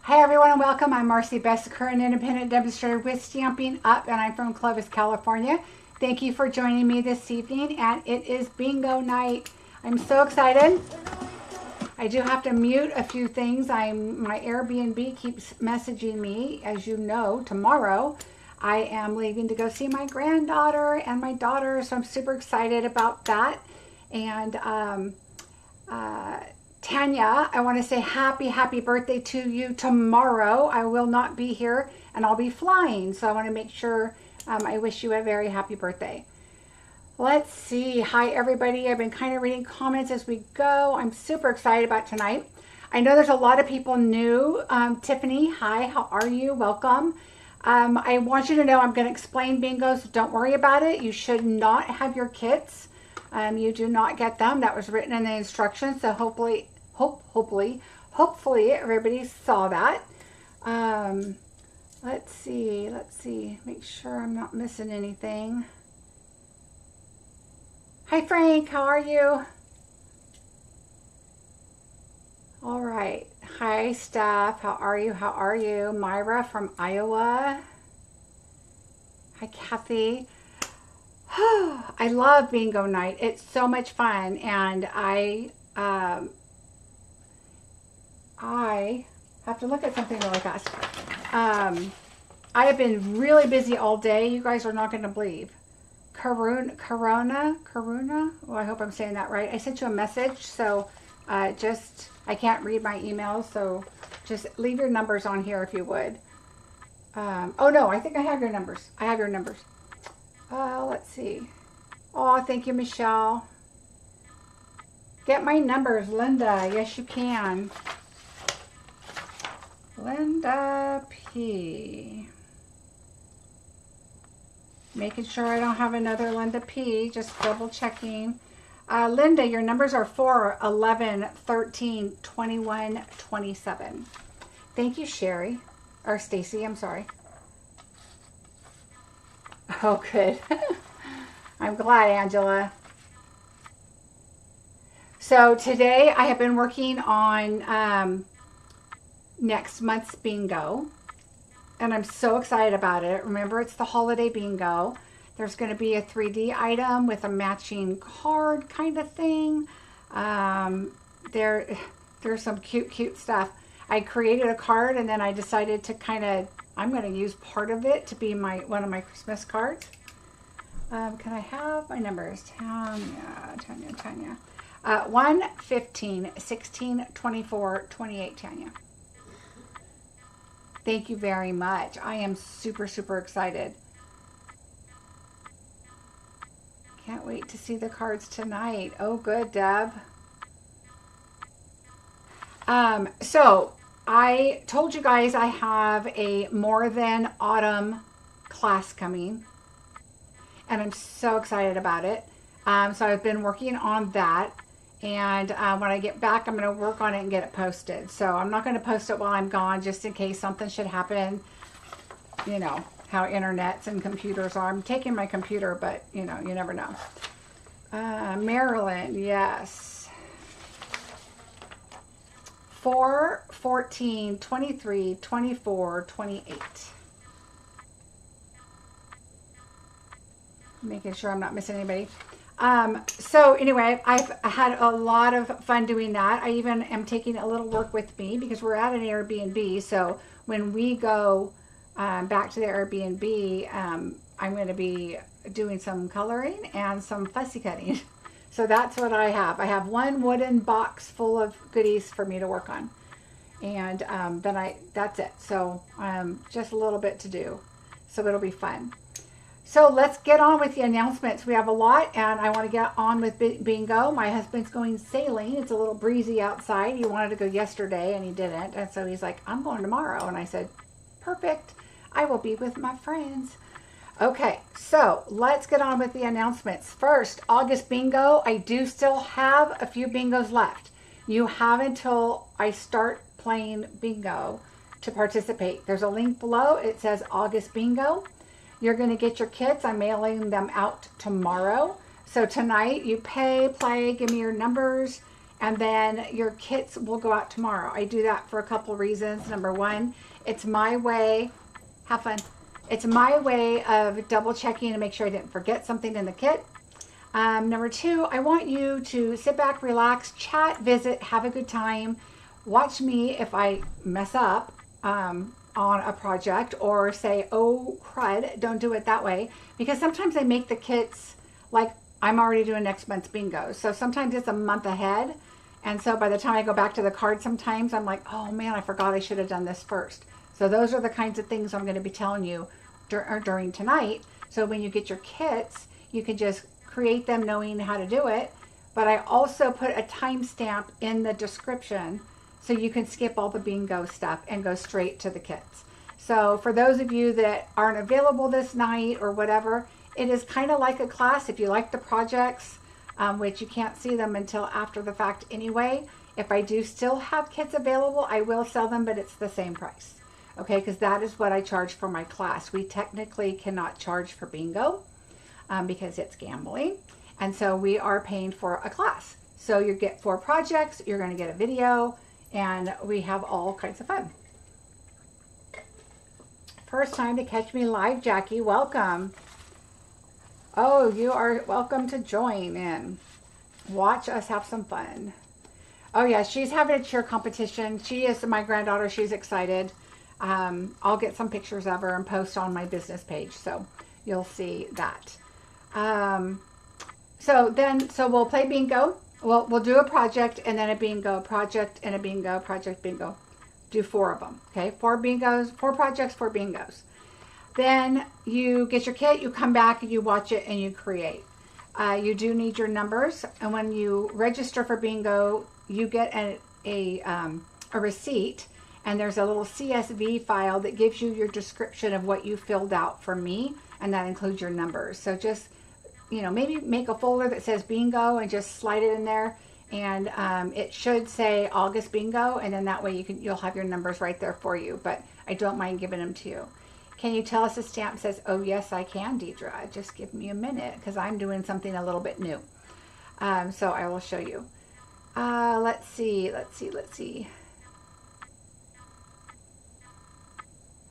Hi everyone and welcome. I'm Marcie Besecker, an independent demonstrator with Stampin' Up, and I'm from Clovis, California. Thank you for joining me this evening, and it is bingo night. I'm so excited. I do have to mute a few things. My Airbnb keeps messaging me. As you know, tomorrow I am leaving to go see my granddaughter and my daughter, so I'm super excited about that. And Tanya, I want to say happy birthday to you tomorrow. I will not be here and I'll be flying, so I want to make sure I wish you a very happy birthday. Let's see. Hi everybody. I've been kind of reading comments as we go. I'm super excited about tonight. I know there's a lot of people new. Tiffany, hi, how are you? Welcome. I want you to know I'm going to explain bingo, so don't worry about it. You should not have your kits. You do not get them. That was written in the instructions, so hopefully everybody saw that. Let's see, make sure I'm not missing anything. Hi Frank, how are you? All right. Hi Steph, how are you? Myra from Iowa. Hi Kathy. I love bingo night. It's so much fun, and I have to look at something really fast. I have been really busy all day. You guys are not going to believe. Karuna. Oh, I hope I'm saying that right. I sent you a message, so I can't read my emails, so just leave your numbers on here if you would. Oh no, I think I have your numbers. I have your numbers. Let's see. Oh, thank you, Michelle. Get my numbers, Linda. Yes, you can. Linda P. Making sure I don't have another Linda P. Just double checking. Linda, your numbers are 4, 11, 13, 21, 27. Thank you, Sherry. Or Stacy, I'm sorry. Oh, good. I'm glad, Angela. So today I have been working on next month's bingo, and I'm so excited about it. Remember, it's the holiday bingo. There's going to be a 3D item with a matching card kind of thing. There's some cute stuff. I created a card, and then I decided to I'm going to use part of it to be one of my Christmas cards. Can I have my numbers? Tanya. 1, 15, 16, 24, 28, Tanya. Thank you very much. I am super excited. Can't wait to see the cards tonight. Oh, good, Deb. So I told you guys I have a More Than Autumn class coming, and I'm so excited about it. So I've been working on that, and when I get back, I'm going to work on it and get it posted. So I'm not going to post it while I'm gone, just in case something should happen. You know how internets and computers are. I'm taking my computer, but you know, you never know. Maryland, yes. 4, 14, 23, 24, 28. Making sure I'm not missing anybody. So anyway, I've had a lot of fun doing that. I even am taking a little work with me because we're at an Airbnb. So when we go back to the Airbnb, I'm going to be doing some coloring and some fussy cutting. So that's what I have. I have one wooden box full of goodies for me to work on. And then that's it. So just a little bit to do. So it'll be fun. So let's get on with the announcements. We have a lot, and I want to get on with bingo. My husband's going sailing. It's a little breezy outside. He wanted to go yesterday, and he didn't. And so he's like, I'm going tomorrow. And I said, perfect. I will be with my friends. Okay, so let's get on with the announcements. First, August bingo. I do still have a few bingos left. You have until I start playing bingo to participate. There's a link below. It says August bingo. You're going to get your kits. I'm mailing them out tomorrow. So tonight you pay, play, give me your numbers, and then your kits will go out tomorrow. I do that for a couple reasons. Number one, it's my way, have fun. It's my way of double checking to make sure I didn't forget something in the kit. Number two, I want you to sit back, relax, chat, visit, have a good time. Watch me if I mess up on a project or say, oh crud, don't do it that way. Because sometimes I make the kits like I'm already doing next month's bingo. So sometimes it's a month ahead. And so by the time I go back to the card, sometimes I'm like, oh man, I forgot I should have done this first. So those are the kinds of things I'm going to be telling you during tonight. So when you get your kits, you can just create them knowing how to do it. But I also put a timestamp in the description so you can skip all the bingo stuff and go straight to the kits. So for those of you that aren't available this night or whatever, it is kind of like a class. If you like the projects, which you can't see them until after the fact anyway, if I do still have kits available, I will sell them, but it's the same price. Okay, because that is what I charge for my class. We technically cannot charge for bingo because it's gambling. And so we are paying for a class. So you get 4 projects, you're going to get a video, and we have all kinds of fun. First time to catch me live, Jackie. Welcome. Oh, you are welcome to join in. Watch us have some fun. Oh yeah, she's having a cheer competition. She is my granddaughter. She's excited. I'll get some pictures of her and post on my business page, so you'll see that. So we'll play bingo. We'll do a project and then a bingo, project and a bingo, project, bingo. Do 4 of them. Okay, 4 bingos, 4 projects, 4 bingos. Then you get your kit, you come back, you watch it, and you create. You do need your numbers, and when you register for bingo, you get a receipt, and there's a little CSV file that gives you your description of what you filled out for me, and that includes your numbers. So just, you know, maybe make a folder that says bingo and just slide it in there, and it should say August bingo, and then that way you'll have your numbers right there for you. But I don't mind giving them to you. Can you tell us the stamp says, oh yes I can, Deidre? Just give me a minute because I'm doing something a little bit new. So I will show you. Let's see.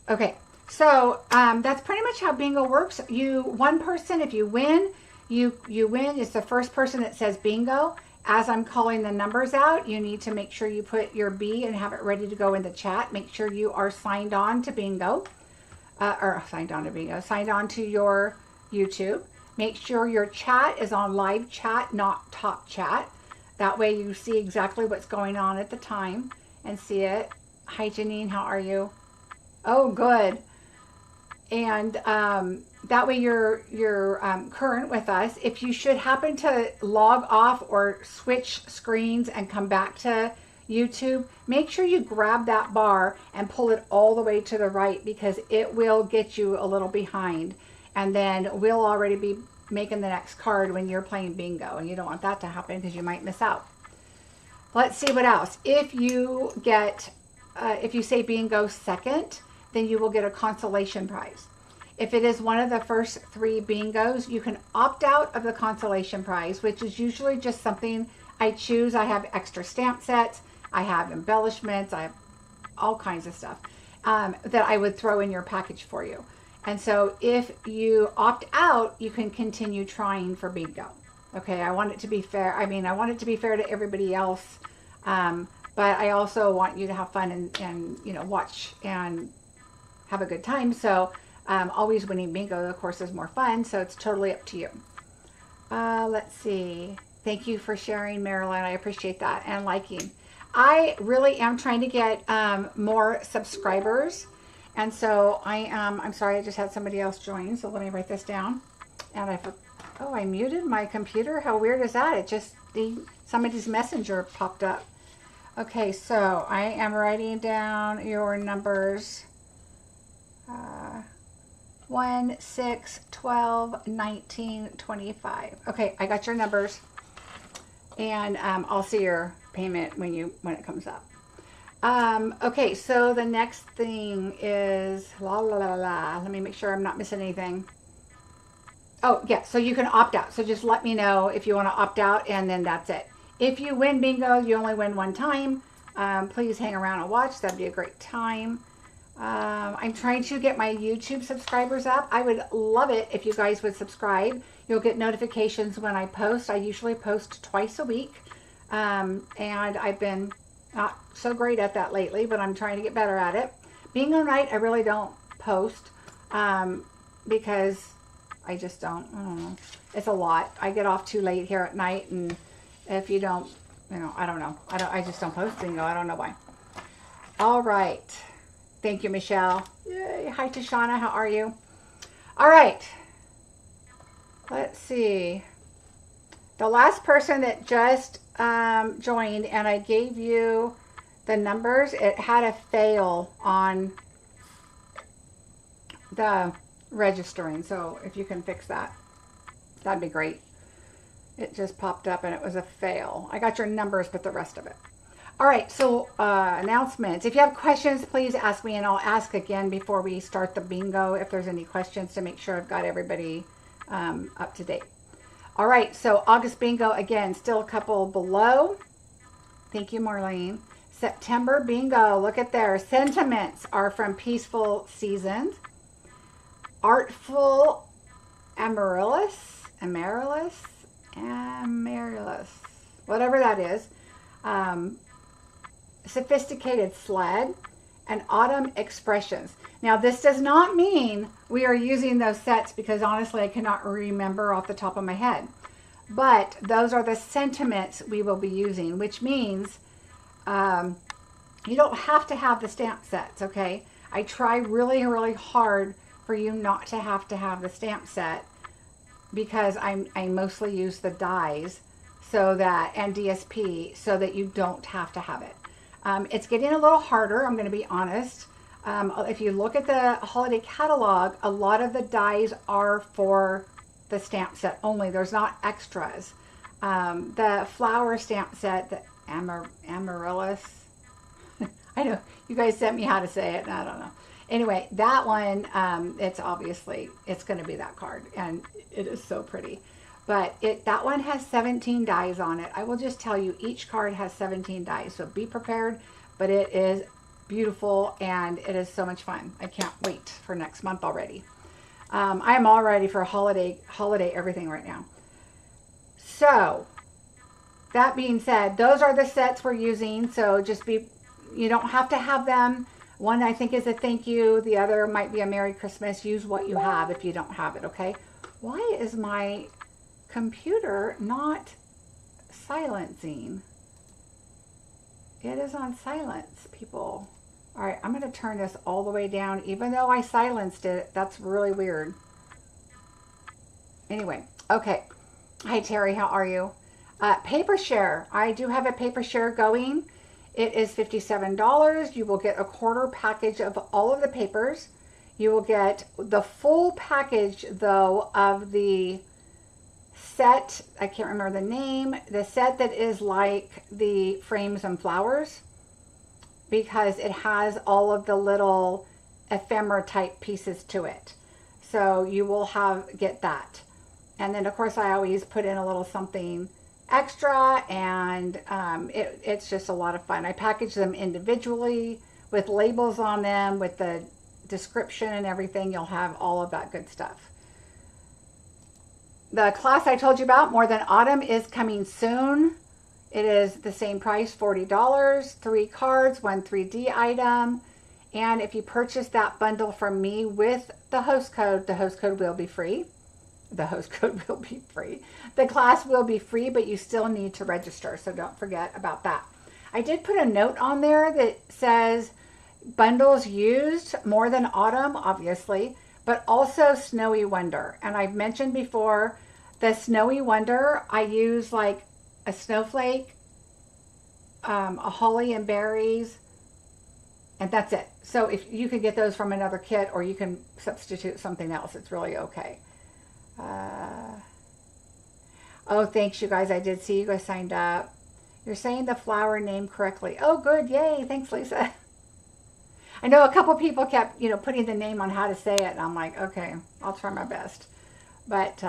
Okay, so that's pretty much how bingo works. One person, if you win, you win. It's the first person that says bingo. As I'm calling the numbers out, you need to make sure you put your B and have it ready to go in the chat. Make sure you are signed on to bingo. Signed on to your YouTube. Make sure your chat is on live chat, not top chat. That way you see exactly what's going on at the time and see it. Hi Janine, how are you? Oh, good. And that way you're current with us. If you should happen to log off or switch screens and come back to YouTube, make sure you grab that bar and pull it all the way to the right, because it will get you a little behind, and then we'll already be making the next card when you're playing bingo, and you don't want that to happen because you might miss out. Let's see what else. If you say bingo second, then you will get a consolation prize. If it is one of the first 3 bingos, you can opt out of the consolation prize, which is usually just something I choose. I have extra stamp sets, I have embellishments, I have all kinds of stuff that I would throw in your package for you. And so if you opt out, you can continue trying for bingo. Okay, I want it to be fair. I mean, I want it to be fair to everybody else, but I also want you to have fun and you know, watch and have a good time. So always winning bingo, of course, is more fun, so it's totally up to you. Let's see. Thank you for sharing, Marilyn. I appreciate that, and liking. I really am trying to get more subscribers, and so I'm sorry, I just had somebody else join, so let me write this down. And I muted my computer. How weird is that? It just, somebody's messenger popped up. Okay, so I am writing down your numbers. 1, 6, 12, 19, 25. Okay, I got your numbers, and I'll see your payment when it comes up. Okay, so the next thing is let me make sure I'm not missing anything. Oh yeah, so you can opt out. So just let me know if you want to opt out, and then that's it. If you win bingo, you only win one time. Please hang around and watch. That'd be a great time. I'm trying to get my YouTube subscribers up. I would love it if you guys would subscribe. You'll get notifications when I post. I usually post twice a week. And I've been not so great at that lately, but I'm trying to get better at it. Bingo night, I really don't post because I just don't. I don't know. It's a lot. I get off too late here at night, and if you don't, you know, I don't know. I just don't post bingo. I don't know why. All right. Thank you, Michelle. Yay. Hi, Tashana. How are you? All right. Let's see. The last person that just joined, and I gave you the numbers, it had a fail on the registering. So if you can fix that, that'd be great. It just popped up and it was a fail. I got your numbers, but the rest of it. All right, so announcements. If you have questions, please ask me, and I'll ask again before we start the bingo if there's any questions to make sure I've got everybody up to date. All right, so August bingo, again, still a couple below. Thank you, Marlene. September bingo, look at there. Sentiments are from Peaceful Seasons. Artful Amaryllis, whatever that is. Sophisticated Sled, and Autumn Expressions. Now, this does not mean we are using those sets because honestly, I cannot remember off the top of my head. But those are the sentiments we will be using, which means you don't have to have the stamp sets, okay? I try really, really hard for you not to have the stamp set because I mostly use the dies so that, and DSP, so that you don't have to have it. It's getting a little harder, I'm going to be honest. If you look at the holiday catalog, a lot of the dies are for the stamp set only. There's not extras. The flower stamp set, the Amaryllis, I know you guys sent me how to say it, and I don't know. Anyway, that one, it's obviously, it's going to be that card, and it is so pretty. But that one has 17 dies on it. I will just tell you, each card has 17 dies, so be prepared. But it is beautiful, and it is so much fun. I can't wait for next month already. I am all ready for holiday everything right now. So, that being said, those are the sets we're using. So just you don't have to have them. One I think is a thank you. The other might be a Merry Christmas. Use what you have if you don't have it, okay? Why is my computer not silencing? It is on silence, people. All right, I'm going to turn this all the way down, even though I silenced it. That's really weird. Anyway, okay. Hi, Terry. How are you? Paper share. I do have a paper share going. It is $57. You will get a quarter package of all of the papers. You will get the full package, though, of the set. I can't remember the name. The set that is like the frames and flowers, because it has all of the little ephemera type pieces to it. So you will get that. And then, of course, I always put in a little something extra, and it's just a lot of fun. I package them individually with labels on them, with the description and everything. You'll have all of that good stuff. The class I told you about, More Than Autumn, is coming soon. It is the same price, $40, 3 cards, 1 3D item. And if you purchase that bundle from me with the host code will be free. The host code will be free. The class will be free, but you still need to register, so don't forget about that. I did put a note on there that says bundles used, More Than Autumn, obviously, but also Snowy Wonder. And I've mentioned before, the Snowy Wonder, I use like a snowflake, a holly and berries, and that's it. So if you can get those from another kit, or you can substitute something else, it's really okay. Oh, thanks, you guys. I did see you guys signed up. You're saying the flower name correctly. Oh, good. Yay. Thanks, Lisa. I know a couple people kept, putting the name on how to say it, and I'm like, okay, I'll try my best. But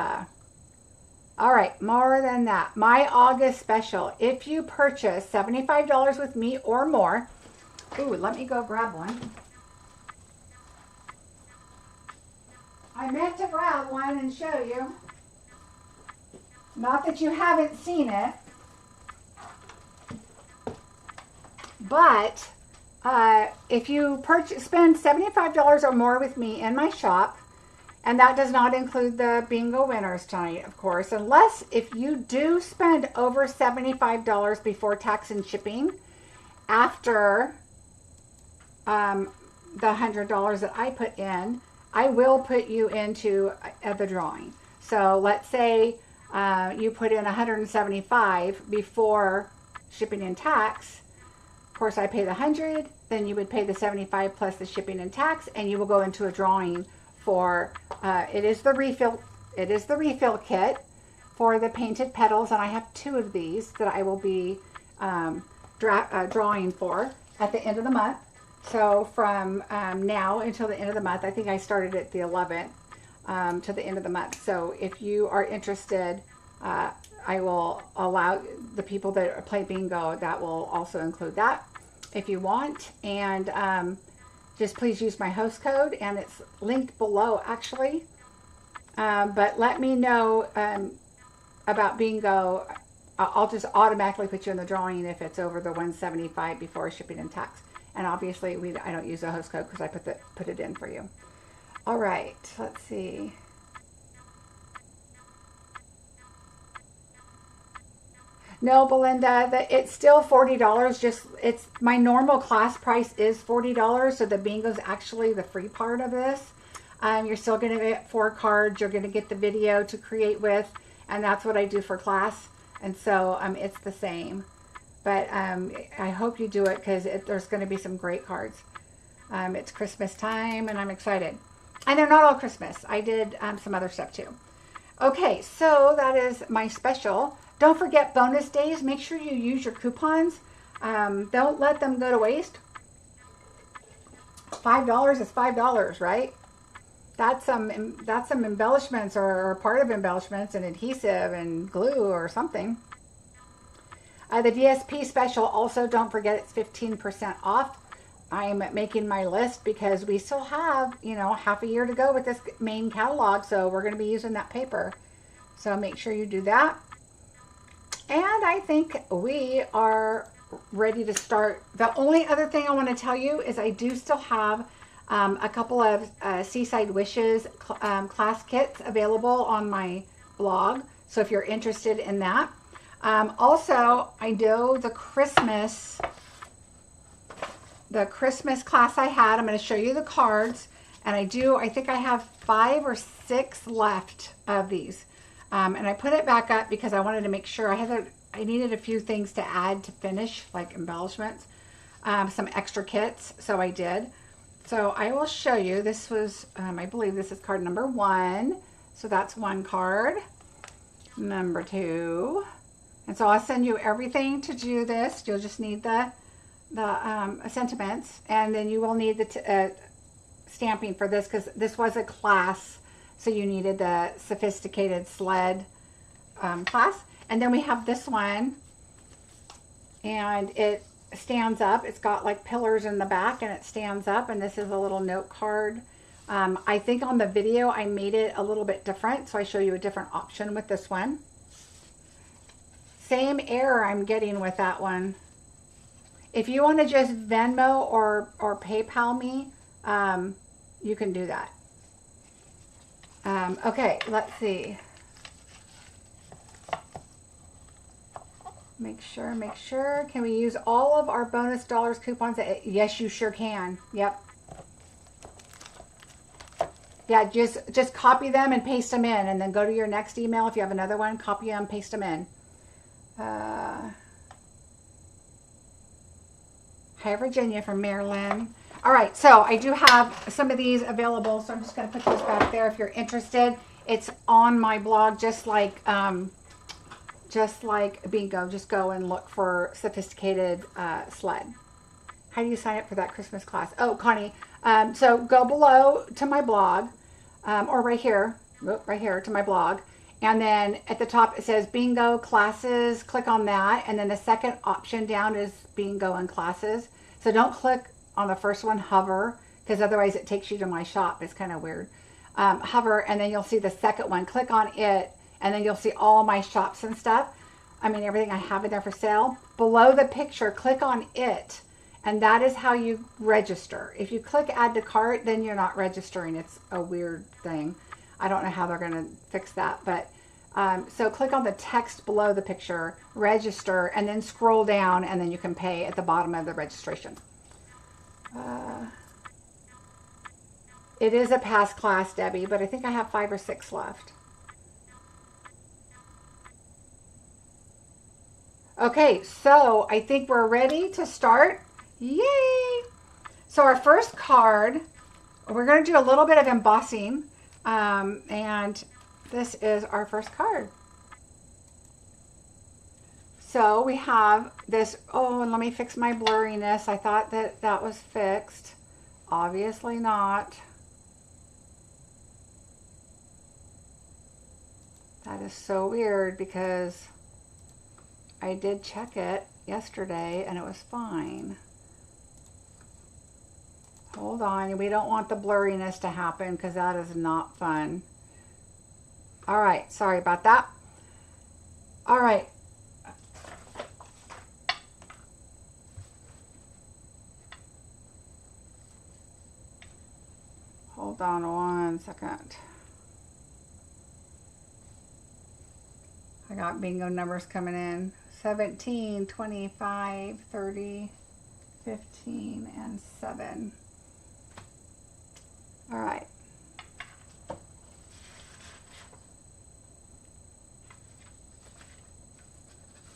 All right, more than that. My August special. If you purchase $75 with me or more, ooh, let me go grab one. I meant to grab one and show you. Not that you haven't seen it, but if you spend $75 or more with me in my shop, and that does not include the bingo winners tonight, of course, unless if you do spend over $75 before tax and shipping after the $100 that I put in, I will put you into the drawing. So let's say you put in $175 before shipping and tax. Of course, I pay the $100, then you would pay the $75 plus the shipping and tax, and you will go into a drawing for it is the refill kit for the painted petals, and I have 2 of these that I will be drawing for at the end of the month. So from now until the end of the month, I think I started at the 11th to the end of the month. So if you are interested, I will allow the people that play bingo, that will also include that if you want. And just please use my host code, and it's linked below actually. But let me know about bingo. I'll just automatically put you in the drawing if it's over the $175 before shipping and tax. And obviously I don't use a host code because I put it in for you. All right, let's see. No, Belinda, it's still $40. Just it's my normal class price is $40. So the bingo's actually the free part of this. You're still going to get 4 cards. You're going to get the video to create with, and that's what I do for class. And so it's the same. But I hope you do it because there's going to be some great cards. It's Christmas time, and I'm excited. And they're not all Christmas. I did some other stuff too. Okay, so that is my special. Don't forget bonus days. Make sure you use your coupons. Don't let them go to waste. $5 is $5, right? That's some embellishments or part of embellishments and adhesive and glue or something. The DSP special, also don't forget it's 15% off. I'm making my list because we still have, half a year to go with this main catalog. So we're going to be using that paper. So make sure you do that. And I think we are ready to start. The only other thing I want to tell you is I do still have a couple of Seaside Wishes class kits available on my blog. So if you're interested in that. Also, I know the Christmas class I had, I'm going to show you the cards. And I think I have 5 or 6 left of these. And I put it back up because I wanted to make sure I needed a few things to add to finish, like embellishments, some extra kits. So I did. So I will show you. This was, I believe this is card number 1. So that's 1 card. Number 2. And so I'll send you everything to do this. You'll just need the sentiments, and then you will need the stamping for this because this was a class. So you needed the sophisticated sled class. And then we have this one, and it stands up. It's got like pillars in the back, and it stands up, and this is a little note card. I think on the video I made it a little bit different, so I show you a different option with this one. Same error I'm getting with that one. If you want to just Venmo or PayPal me, you can do that. Okay, let's see. Make sure. Can we use all of our bonus dollars coupons? Yes, you sure can. Yep. Yeah, just copy them and paste them in, and then go to your next email. If you have another one, copy them, paste them in. Hi, Virginia from Maryland. All right, so I do have some of these available, so I'm just going to put those back there. If you're interested, it's on my blog, just like bingo. Just go and look for Sophisticated Sled. How do you sign up for that Christmas class? Oh, Connie. So go below to my blog, or right here to my blog, And then at the top it says bingo classes. Click on that. And then the second option down is bingo and classes. So don't click on the first one, hover, because otherwise it takes you to my shop. It's kind of weird. Hover, and then you'll see the second one. Click on it, and then you'll see all my shops and stuff. I mean, everything I have in there for sale. Below the picture, click on it, and that is how you register. If you click add to cart, then you're not registering. It's a weird thing. I don't know how they're going to fix that, but so click on the text below the picture, register, and then scroll down, and then you can pay at the bottom of the registration. It is a past class, Debbie, but I think I have 5 or 6 left. Okay, so I think we're ready to start. Yay! So our first card, we're going to do a little bit of embossing, and this is our first card. So we have this, oh, and let me fix my blurriness. I thought that that was fixed. Obviously not. That is so weird because I did check it yesterday and it was fine. Hold on, we don't want the blurriness to happen because that is not fun. All right, sorry about that. All right. Hold on one second. I got bingo numbers coming in. 17, 25, 30, 15, and 7. All right.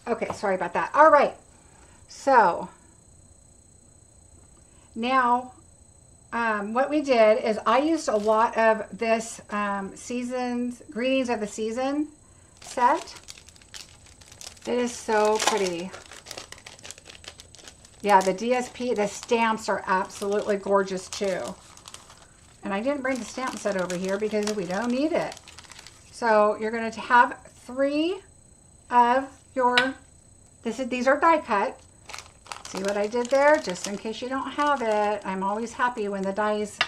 Okay, sorry about that. All right. So now what we did is I used a lot of this season's Greetings of the Season set. It is so pretty. Yeah, the DSP, the stamps are absolutely gorgeous too. And I didn't bring the stamp set over here because we don't need it. So you're going to have 3 of your, these are die cut. See what I did there? Just in case you don't have it. I'm always happy when the dies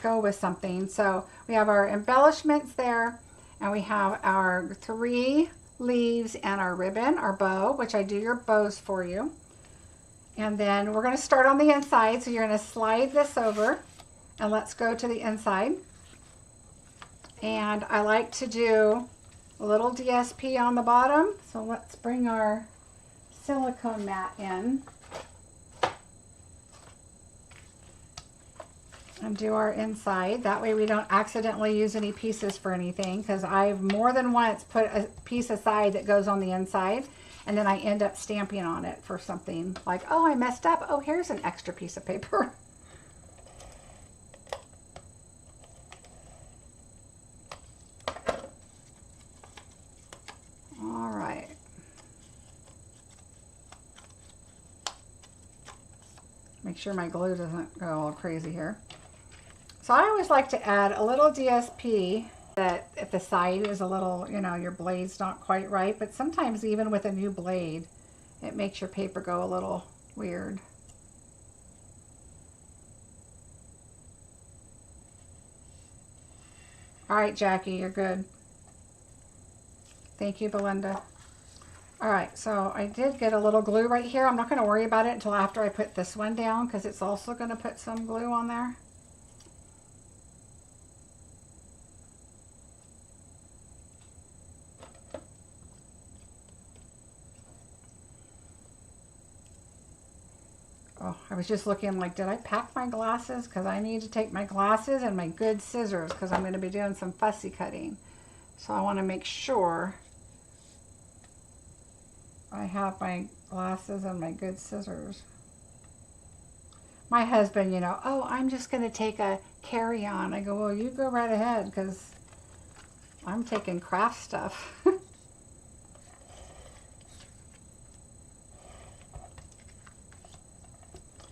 go with something. So we have our embellishments there, and we have our 3 leaves and our ribbon, our bow, which I do your bows for you. And then we're going to start on the inside. So you're going to slide this over, and let's go to the inside. And I like to do a little DSP on the bottom. So let's bring our silicone mat in and do our inside. That way we don't accidentally use any pieces for anything, because I've more than once put a piece aside that goes on the inside, and then I end up stamping on it for something like, oh, I messed up. Oh, here's an extra piece of paper. All right. Make sure my glue doesn't go all crazy here. So I always like to add a little DSP that if the side is a little, you know, your blade's not quite right, but sometimes even with a new blade, it makes your paper go a little weird. All right, Jackie, you're good. Thank you, Belinda. All right, so I did get a little glue right here. I'm not going to worry about it until after I put this one down, because it's also going to put some glue on there. Oh, I was just looking like, did I pack my glasses? Because I need to take my glasses and my good scissors, because I'm going to be doing some fussy cutting. So I want to make sure I have my glasses and my good scissors. My husband, you know, oh, I'm just going to take a carry-on. I go, well, you go right ahead, because I'm taking craft stuff.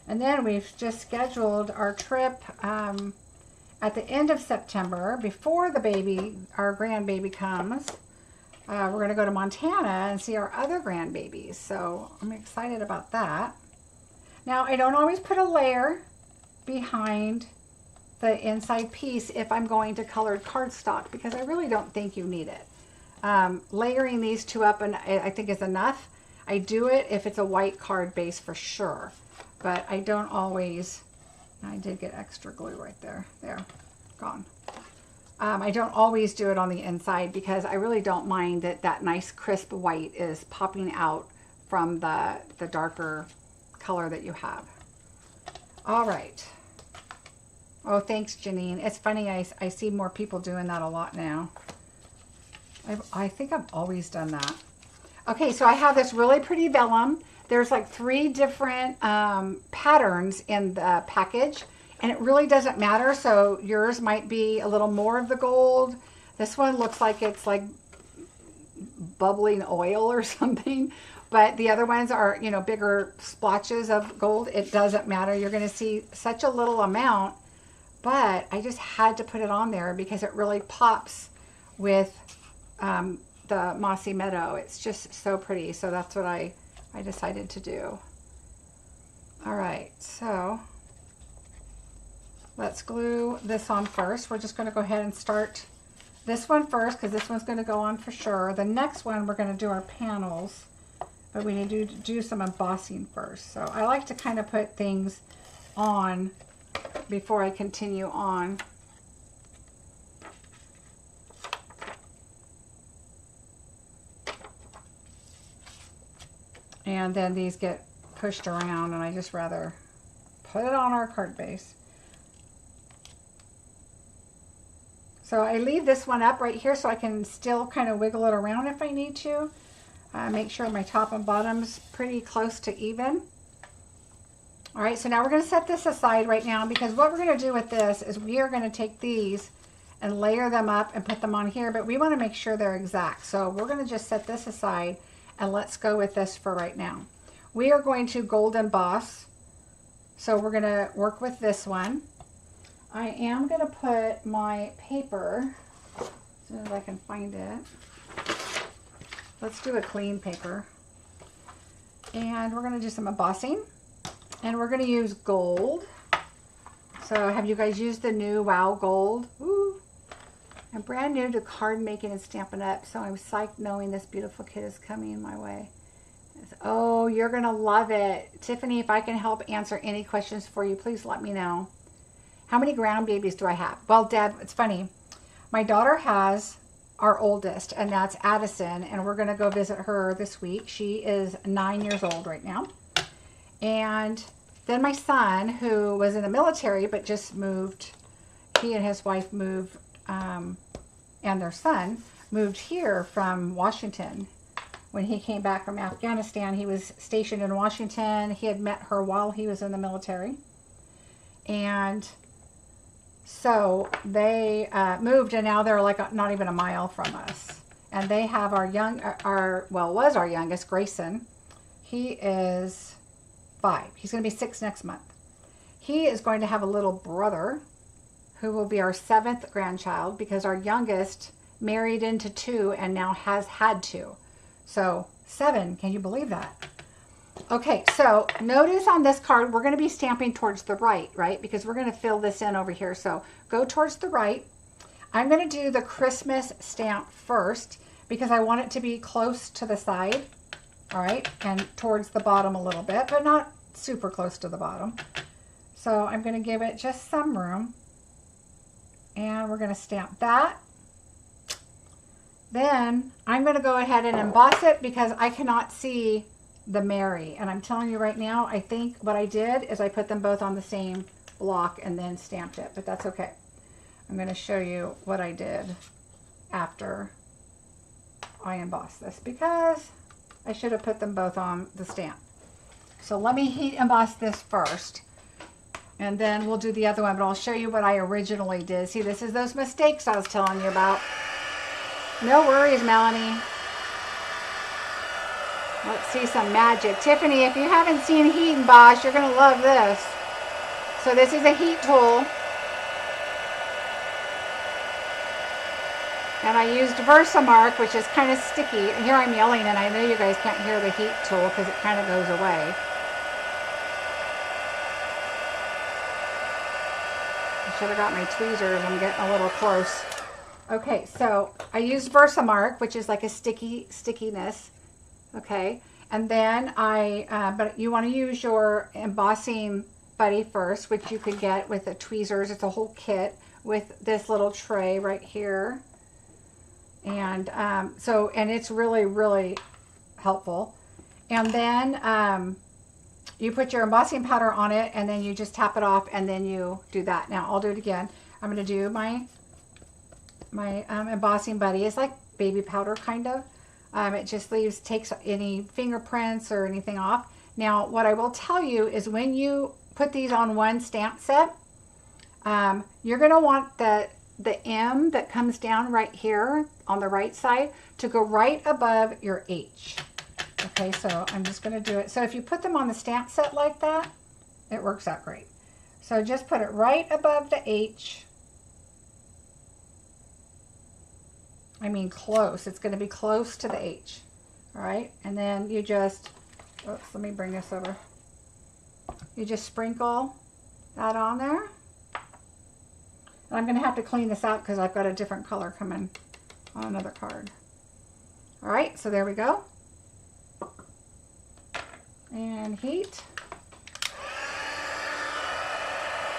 And then we've just scheduled our trip at the end of September, before the baby, our grandbaby comes. we're going to go to Montana and see our other grandbabies. So I'm excited about that. Now, I don't always put a layer behind the inside piece if I'm going to colored cardstock, because I really don't think you need it. Layering these two up, and I think is enough. I do it if it's a white card base for sure, but I don't always. I did get extra glue right there. There, gone. I don't always do it on the inside because I really don't mind that that nice crisp white is popping out from the darker color that you have. All right. Oh, thanks, Janine. It's funny, I see more people doing that a lot now. I think I've always done that. Okay, so I have this really pretty vellum. There's like 3 different patterns in the package, and it really doesn't matter. So yours might be a little more of the gold. This one looks like it's like bubbling oil or something, but the other ones are, you know, bigger splotches of gold. It doesn't matter. You're going to see such a little amount, but I just had to put it on there because it really pops with the mossy meadow. It's just so pretty. So that's what I decided to do. All right, so let's glue this on first. We're just going to go ahead and start this one first because this one's going to go on for sure. The next one we're going to do our panels, but we need to do some embossing first. So I like to kind of put things on before I continue on. And then these get pushed around, and I just rather put it on our card base. So I leave this one up right here so I can still kind of wiggle it around if I need to. Make sure my top and bottom's pretty close to even. All right, so now we're going to set this aside right now, because what we're going to do with this is we are going to take these and layer them up and put them on here, but we want to make sure they're exact. So we're going to just set this aside. And let's go with this for right now. We are going to gold emboss. So we're going to work with this one. I am going to put my paper, as soon as I can find it. Let's do a clean paper. And we're going to do some embossing. And we're going to use gold. So have you guys used the new Wow Gold? Ooh. I'm brand new to card making and Stampin' Up, so I'm psyched knowing this beautiful kit is coming my way. Oh, you're going to love it. Tiffany, if I can help answer any questions for you, please let me know. How many grandbabies do I have? Well, Deb, it's funny. My daughter has our oldest, and that's Addison, and we're going to go visit her this week. She is 9 years old right now. And then my son, who was in the military but just moved, he and his wife moved, and their son moved here from Washington. When he came back from Afghanistan, he was stationed in Washington. He had met her while he was in the military. And so they moved, and now they're like not even a mile from us. And they have was our youngest, Grayson. He is 5. He's going to be 6 next month. He is going to have a little brother who will be our 7th grandchild, because our youngest married into 2 and now has had 2. So 7, can you believe that? Okay, so notice on this card, we're going to be stamping towards the right, right? Because we're going to fill this in over here. So go towards the right. I'm going to do the Christmas stamp first because I want it to be close to the side, all right? And towards the bottom a little bit, but not super close to the bottom. So I'm going to give it just some room. And we're going to stamp that. Then I'm going to go ahead and emboss it because I cannot see the Mary. And I'm telling you right now, I think what I did is I put them both on the same block and then stamped it, but that's okay. I'm going to show you what I did after I embossed this, because I should have put them both on the stamp. So let me heat emboss this first, and then we'll do the other one, but I'll show you what I originally did. See, this is those mistakes I was telling you about. No worries, Melanie. Let's see some magic. Tiffany, if you haven't seen heat emboss, you're going to love this. So this is a heat tool. And I used Versamark, which is kind of sticky. Here I'm yelling, and I know you guys can't hear the heat tool because it kind of goes away. I should have got my tweezers. I'm getting a little close. Okay, so I used Versamark, which is like a stickiness. Okay, and then but you want to use your embossing buddy first, which you could get with the tweezers. It's a whole kit with this little tray right here. And and it's really, really helpful. And then you put your embossing powder on it, and then you just tap it off, and then you do that. Now I'll do it again. I'm going to do my embossing buddy. It's like baby powder kind of. It just takes any fingerprints or anything off. Now what I will tell you is when you put these on one stamp set, you're going to want the M that comes down right here on the right side to go right above your H. Okay, so I'm just going to do it. So if you put them on the stamp set like that, it works out great. So just put it right above the H. I mean close. It's going to be close to the H. All right, and then you just, oops, let me bring this over. You just sprinkle that on there. And I'm going to have to clean this out because I've got a different color coming on another card. All right, so there we go. And heat.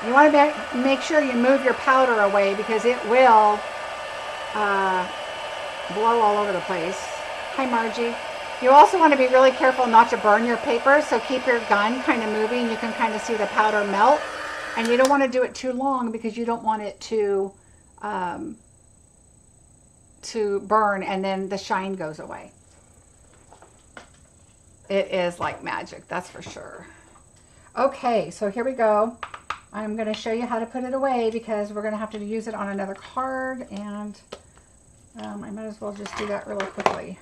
You want to make sure you move your powder away because it will blow all over the place. Hi, Margie. You also want to be really careful not to burn your paper, so keep your gun kind of moving. You can kind of see the powder melt. And you don't want to do it too long because you don't want it to burn and then the shine goes away. It is like magic, that's for sure. Okay, so here we go. I'm going to show you how to put it away because we're going to have to use it on another card, and I might as well just do that really quickly.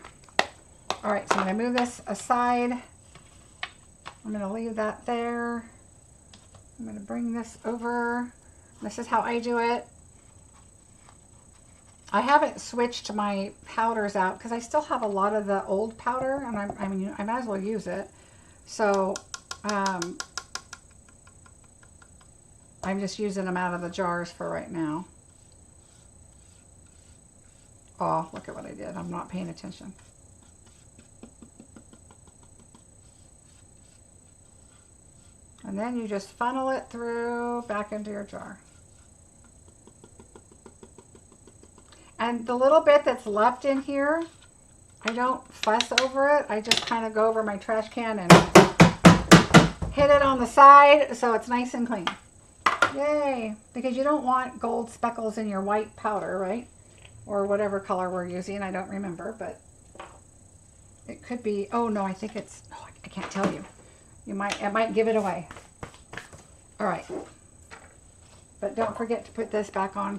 All right, so I'm going to move this aside. I'm going to leave that there. I'm going to bring this over. This is how I do it. I haven't switched my powders out because I still have a lot of the old powder, and I mean, I might as well use it. So I'm just using them out of the jars for right now. Oh, look at what I did. I'm not paying attention. And then you just funnel it through back into your jar. And the little bit that's left in here, I don't fuss over it. I just kind of go over my trash can and hit it on the side so it's nice and clean. Yay! Because you don't want gold speckles in your white powder, right? Or whatever color we're using. I don't remember, but it could be, oh no, I think it's, oh, I can't tell you. It might give it away. All right. But don't forget to put this back on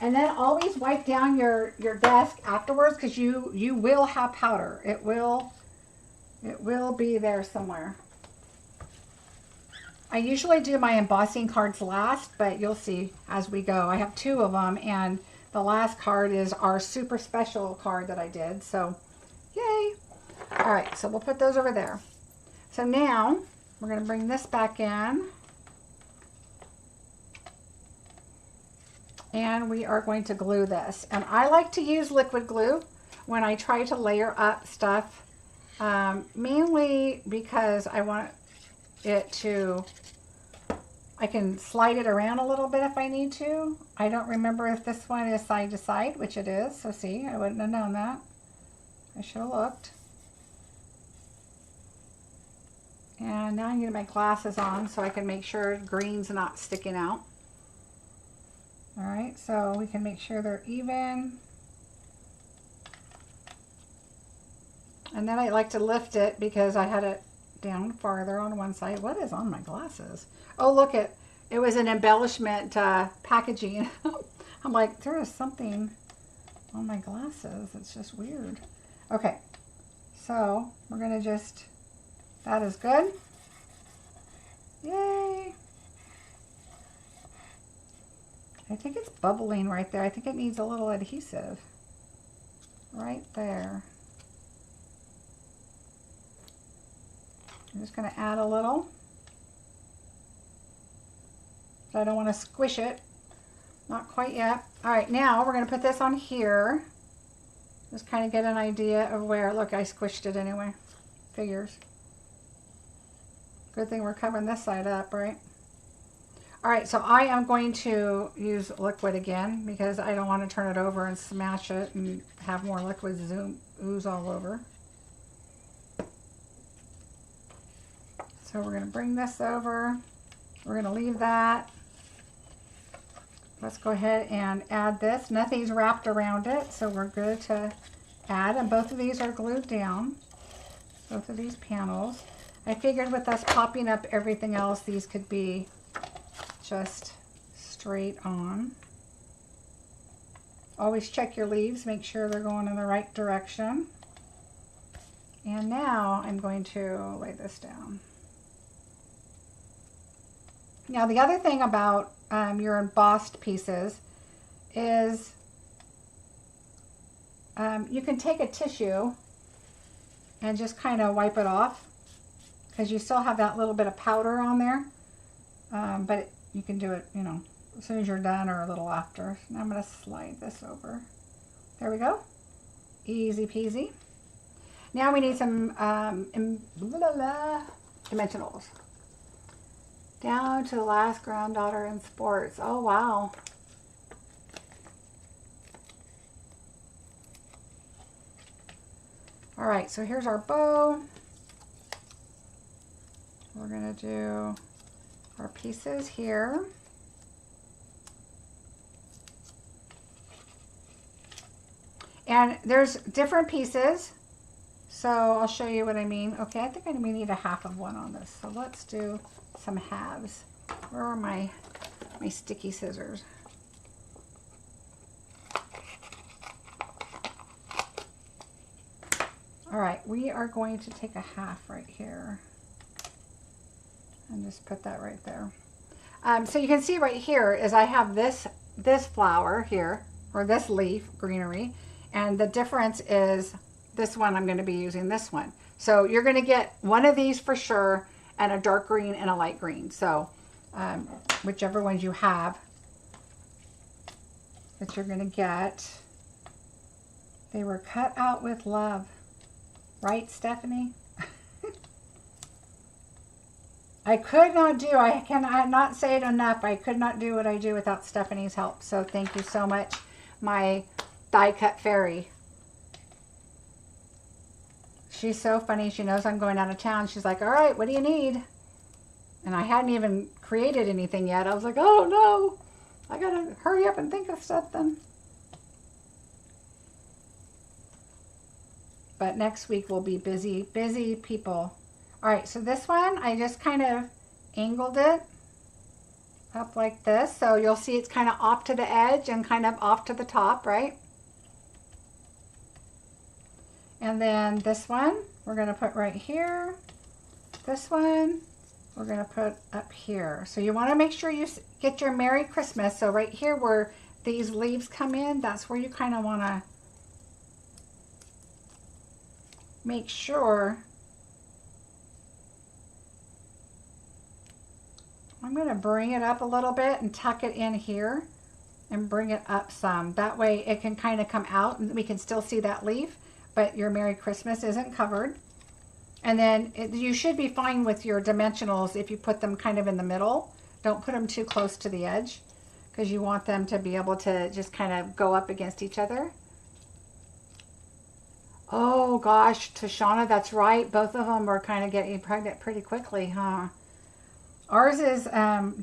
and then always wipe down your desk afterwards because you will have powder. It will be there somewhere. I usually do my embossing cards last, but you'll see as we go. I have 2 of them, and the last card is our super special card that I did. So, yay! All right, so we'll put those over there. So now we're going to bring this back in. And we are going to glue this. And I like to use liquid glue when I try to layer up stuff, mainly because I want it to, I can slide it around a little bit if I need to. I don't remember if this one is side to side, which it is. So see, I wouldn't have known that. I should have looked. And now I'm getting my glasses on so I can make sure green's not sticking out. All right, so we can make sure they're even. And then I like to lift it because I had it down farther on one side. What is on my glasses? Oh, look, it was an embellishment packaging. I'm like, there is something on my glasses. It's just weird. Okay, so we're going to just, that is good. Yay. I think it's bubbling right there. I think it needs a little adhesive right there. I'm just going to add a little. But I don't want to squish it. Not quite yet. All right, now we're going to put this on here. Just kind of get an idea of where. Look, I squished it anyway. Figures. Good thing we're covering this side up, right? All right, so I am going to use liquid again because I don't want to turn it over and smash it and have more liquid ooze all over. So we're going to bring this over. We're going to leave that. Let's go ahead and add this. Nothing's wrapped around it, so we're good to add. And both of these are glued down, both of these panels. I figured with us popping up everything else, these could be just straight on. Always check your leaves, make sure they're going in the right direction. And now I'm going to lay this down. Now the other thing about your embossed pieces is you can take a tissue and just kind of wipe it off because you still have that little bit of powder on there, but you can do it, you know, as soon as you're done or a little after. Now I'm going to slide this over. There we go. Easy peasy. Now we need some dimensionals. Down to the last granddaughter in sports. Oh, wow. All right, so here's our bow. We're going to do our pieces here. And there's different pieces. So I'll show you what I mean. Okay, I think we need a half of one on this. So let's do some halves. Where are my sticky scissors? All right, we are going to take a half right here and just put that right there. So you can see right here is I have this flower here, or this leaf, greenery, and the difference is this one I'm going to be using this one. So you're going to get one of these for sure, and a dark green and a light green. So whichever ones you have that you're going to get. They were cut out with love. Right, Stephanie? I could not do, I cannot say it enough, I could not do what I do without Stephanie's help. So thank you so much, my die cut fairy. She's so funny. She knows I'm going out of town. She's like, all right, what do you need? And I hadn't even created anything yet. I was like, oh no, I gotta hurry up and think of something. But next week we'll be busy, busy people. All right, so this one, I just kind of angled it up like this. So you'll see it's kind of off to the edge and kind of off to the top, right? And then this one, we're gonna put right here. This one, we're gonna put up here. So you wanna make sure you get your Merry Christmas. So right here where these leaves come in, that's where you kind of wanna make sure. I'm going to bring it up a little bit and tuck it in here and bring it up some. That way it can kind of come out and we can still see that leaf, but your Merry Christmas isn't covered. And then you should be fine with your dimensionals if you put them kind of in the middle. Don't put them too close to the edge because you want them to be able to just kind of go up against each other. Oh gosh, Tashana, that's right. Both of them are kind of getting pregnant pretty quickly, huh? Ours is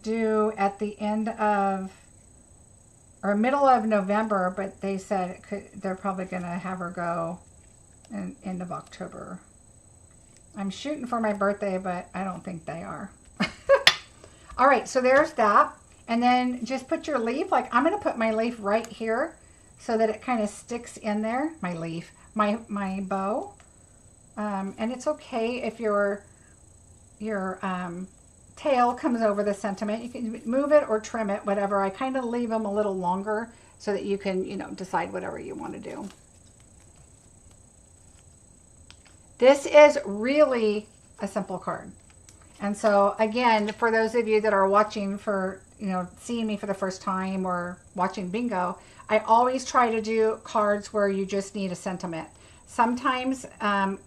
due at the end of, or middle of November, but they said they're probably going to have her go in end of October. I'm shooting for my birthday, but I don't think they are. All right, so there's that. And then just put your leaf, like I'm going to put my leaf right here so that it kind of sticks in there. My leaf. My bow, and it's okay if your tail comes over the sentiment. You can move it or trim it, whatever. I kind of leave them a little longer so that you can, you know, decide whatever you want to do. This is really a simple card. And so again, for those of you that are watching for, you know, seeing me for the first time or watching bingo, I always try to do cards where you just need a sentiment. Sometimes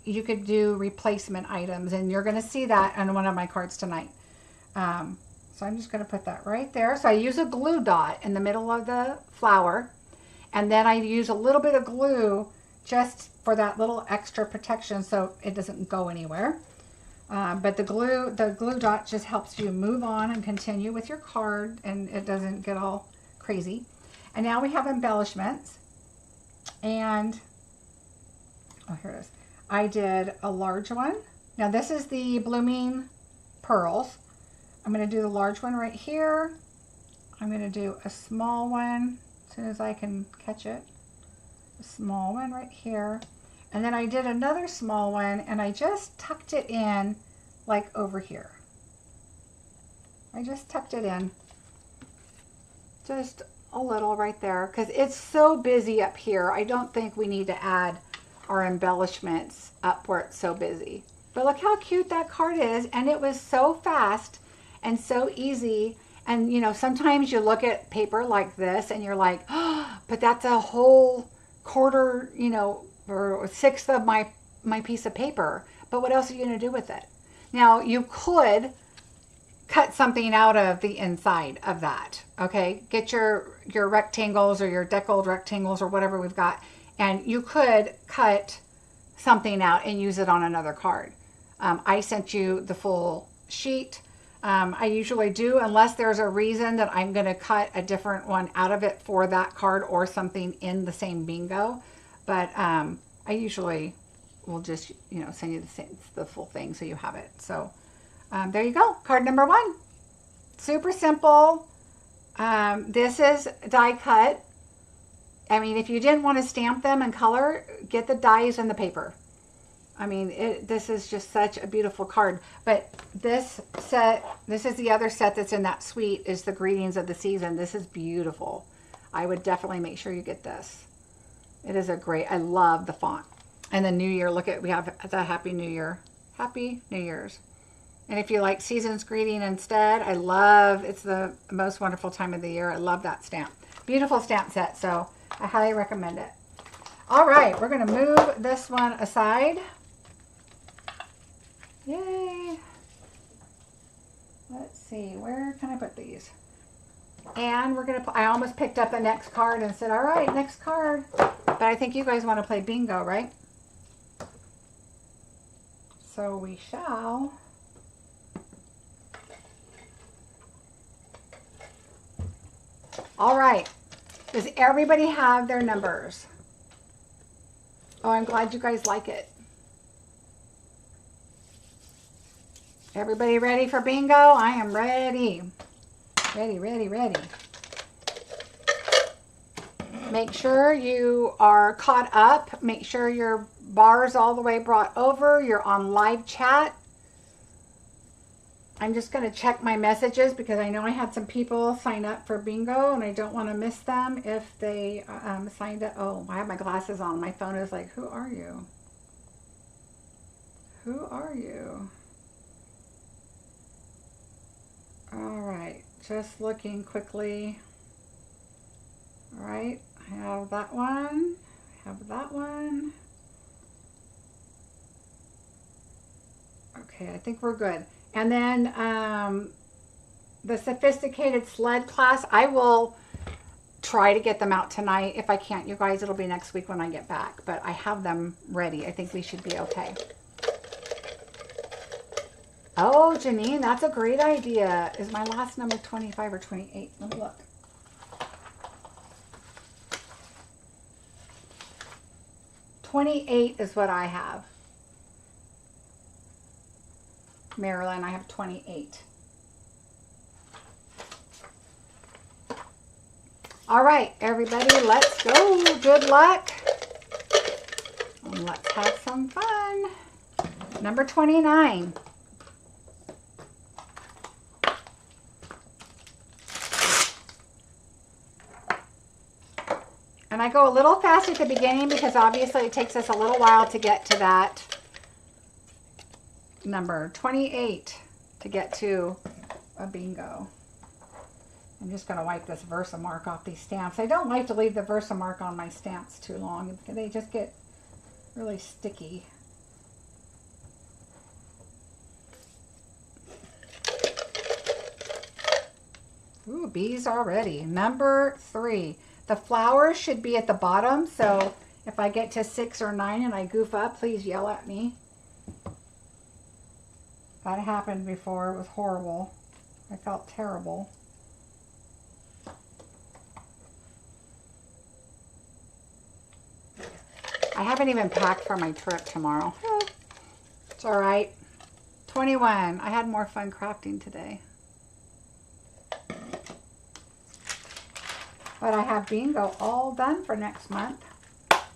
you could do replacement items, and you're going to see that on one of my cards tonight. So I'm just going to put that right there. So I use a glue dot in the middle of the flower, and then I use a little bit of glue just for that little extra protection so it doesn't go anywhere. But the glue dot just helps you move on and continue with your card, and it doesn't get all crazy. And now we have embellishments, and oh, here it is. I did a large one. Now this is the blooming pearls. I'm going to do the large one right here. I'm going to do a small one as soon as I can catch it. A small one right here. And then I did another small one, and I just tucked it in like over here. I just tucked it in. Just a little right there, because it's so busy up here. I don't think we need to add our embellishments up where it's so busy. But look how cute that card is, and it was so fast and so easy. And you know, sometimes you look at paper like this and you're like, oh, but that's a whole quarter, you know, or 1/6 of my piece of paper. But what else are you going to do with it? Now you could cut something out of the inside of that. Okay, get your rectangles or your deckled rectangles or whatever we've got, and you could cut something out and use it on another card. I sent you the full sheet. I usually do, unless there's a reason that I'm going to cut a different one out of it for that card or something in the same bingo. But I usually will just, you know, send you the full thing so you have it. So there you go, card number 1. Super simple. This is die cut. I mean, if you didn't want to stamp them in color, get the dies and the paper. I mean, this is just such a beautiful card. But this is the other set that's in that suite, is the Greetings of the Season. This is beautiful. I would definitely make sure you get this. It is a great, I love the font. And the New Year, look at, we have the Happy New Year. Happy New Year's. And if you like Season's Greeting instead, I love, it's the most wonderful time of the year. I love that stamp. Beautiful stamp set, so I highly recommend it. All right, we're going to move this one aside. Yay. Let's see, where can I put these? And we're going to, I almost picked up the next card and said, all right, next card. But I think you guys want to play bingo, right? So we shall. All right. Does everybody have their numbers? Oh, I'm glad you guys like it. Everybody ready for bingo? I am ready. Ready, ready, ready. Make sure you are caught up. Make sure your bar's all the way brought over. You're on live chat. I'm just going to check my messages because I know I had some people sign up for bingo and I don't want to miss them if they signed up. Oh, I have my glasses on. My phone is like, who are you? Who are you? All right, just looking quickly. All right, I have that one. I have that one. Okay, I think we're good. And then the Sophisticated Sled class, I will try to get them out tonight. If I can't, you guys, it'll be next week when I get back. But I have them ready. I think we should be okay. Oh, Janine, that's a great idea. Is my last number 25 or 28? Let me look. $28 is what I have. Marilyn, I have 28. All right, everybody, let's go. Good luck. And let's have some fun. Number 29. And I go a little fast at the beginning because obviously it takes us a little while to get to that number 28 to get to a bingo. I'm just going to wipe this Versamark off these stamps. I don't like to leave the Versamark on my stamps too long. They just get really sticky. Ooh, bees already. Number 3. The flowers should be at the bottom, so if I get to 6 or 9 and I goof up, please yell at me. That happened before. It was horrible. I felt terrible. I haven't even packed for my trip tomorrow. It's all right. 21. I had more fun crafting today. But I have bingo all done for next month.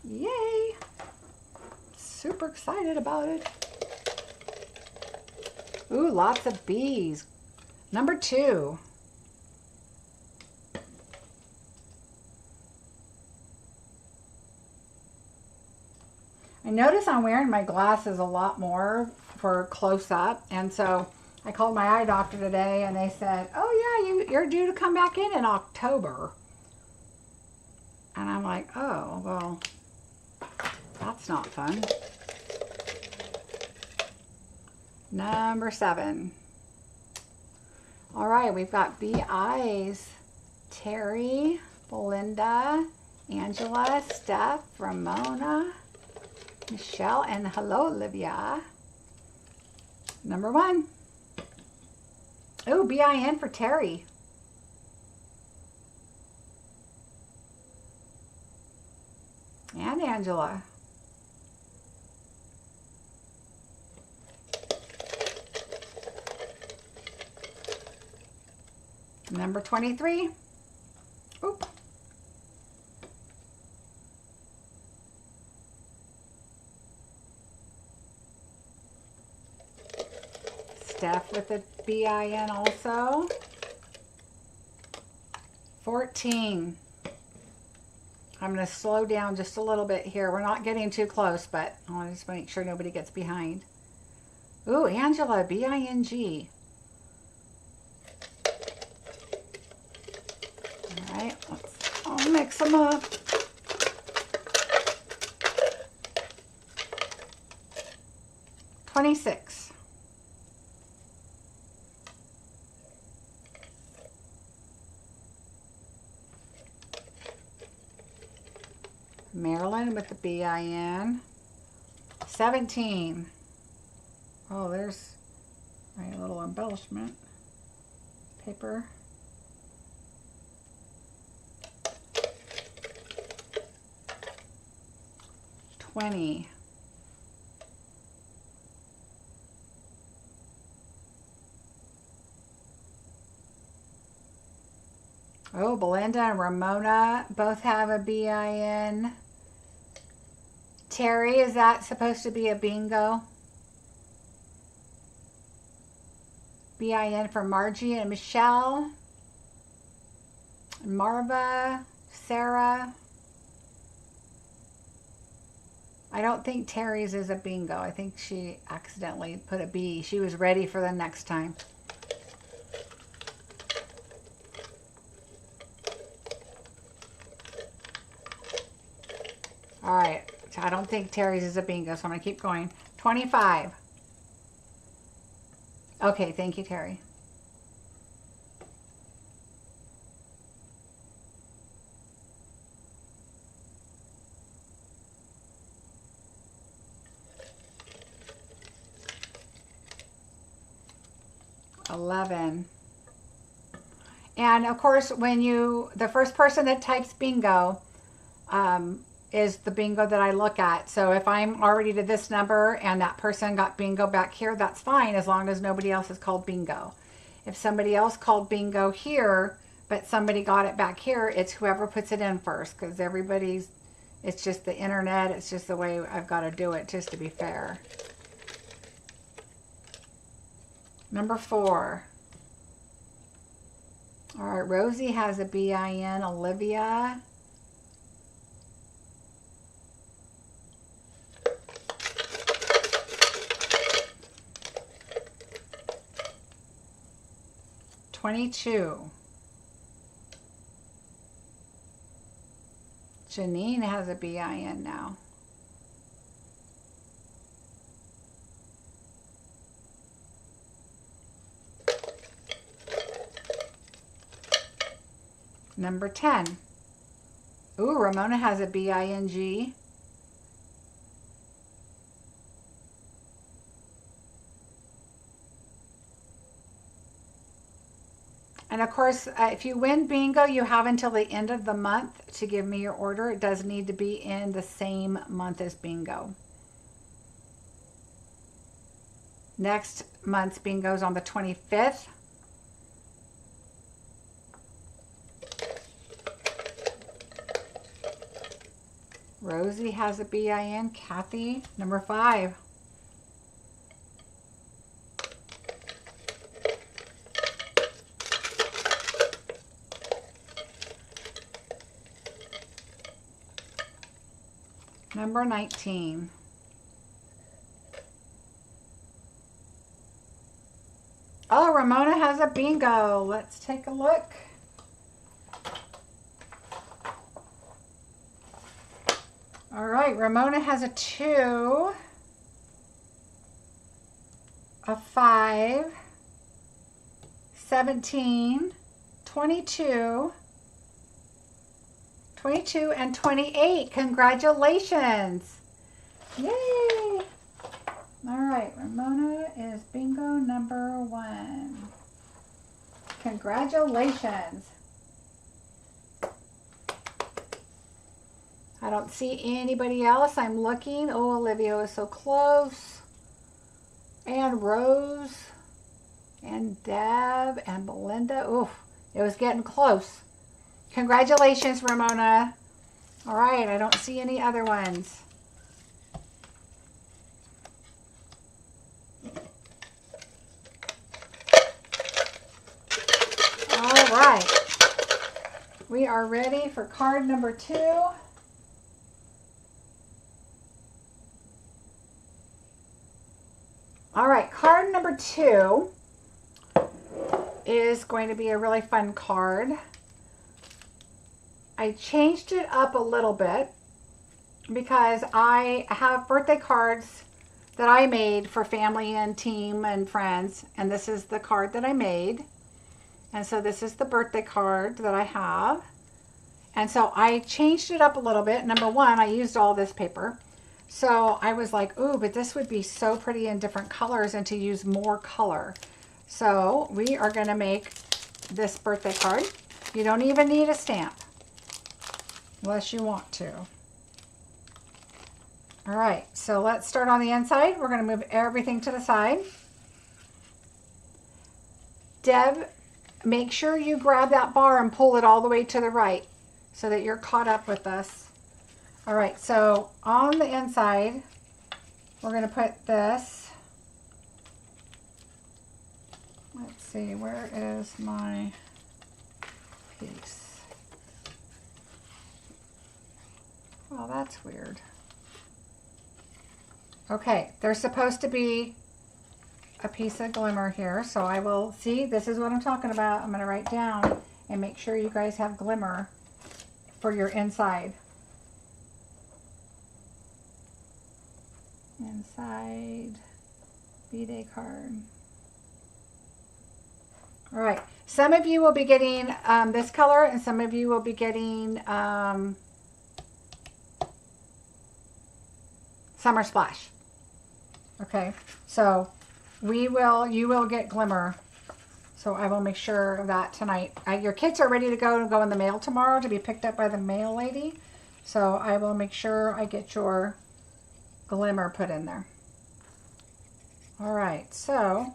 Yay! Super excited about it. Ooh, lots of bees. Number 2. I notice I'm wearing my glasses a lot more for close up, and so I called my eye doctor today and they said, oh yeah, you're due to come back in October. And I'm like, oh, well, that's not fun. Number 7. All right, we've got B.I.'s. Terry, Belinda, Angela, Steph, Ramona, Michelle, and hello, Olivia. Number 1. Oh, B.I.N. for Terry. And Angela. Number 23. Oop. Steph with the B-I-N also. 14. I'm going to slow down just a little bit here. We're not getting too close, but I want to just make sure nobody gets behind. Ooh, Angela, B-I-N-G. All right, I'll mix them up. $26. Marilyn with the B-I-N. 17. Oh, there's my little embellishment paper. 20. Oh, Belinda and Ramona both have a B-I-N. Terry, is that supposed to be a bingo? B-I-N for Margie and Michelle. Marva, Sarah. I don't think Terry's is a bingo. I think she accidentally put a B. She was ready for the next time. All right. I don't think Terry's is a bingo, so I'm going to keep going. 25. Okay, thank you, Terry. $11. And of course, when the first person that types bingo, is the bingo that I look at. So if I'm already to this number and that person got bingo back here, that's fine as long as nobody else has called bingo. If somebody else called bingo here, but somebody got it back here, it's whoever puts it in first, because it's just the internet. It's just the way I've got to do it just to be fair. Number 4. All right, Rosie has a B-I-N, Olivia. 22. Janine has a BIN now. Number 10. Ooh, Ramona has a BING. And of course, if you win bingo, you have until the end of the month to give me your order. It does need to be in the same month as bingo. Next month's bingo is on the 25th. Rosie has a BIN. Kathy, number 5. Number 19. Oh, Ramona has a bingo. Let's take a look. All right, Ramona has a 2, a 5, 17, 22, 22, and 28. Congratulations. Yay. All right, Ramona is bingo number 1. Congratulations. I don't see anybody else. I'm looking. Oh, Olivia is so close. And Rose. And Deb. And Belinda. Oof, it was getting close. Congratulations, Ramona. All right, I don't see any other ones. All right. We are ready for card number 2. All right, card number 2 is going to be a really fun card. I changed it up a little bit because I have birthday cards that I made for family and team and friends, and this is the card that I made. And so this is the birthday card that I have. And so I changed it up a little bit. Number 1, I used all this paper. So I was like, ooh, but this would be so pretty in different colors and to use more color. So we are going to make this birthday card. You don't even need a stamp unless you want to. All right, so let's start on the inside. We're going to move everything to the side. Deb, make sure you grab that bar and pull it all the way to the right so that you're caught up with us. All right, so on the inside, we're going to put this. Let's see, where is my piece? Well, that's weird. Okay, there's supposed to be a piece of glimmer here, so I will see. This is what I'm talking about. I'm going to write down and make sure you guys have glimmer for your inside. Inside B-Day card. All right, some of you will be getting this color and some of you will be getting Summer Splash. Okay, so you will get glimmer. So I will make sure of that tonight. Your kits are ready to go in the mail tomorrow to be picked up by the mail lady. So I will make sure I get your glimmer put in there. All right, so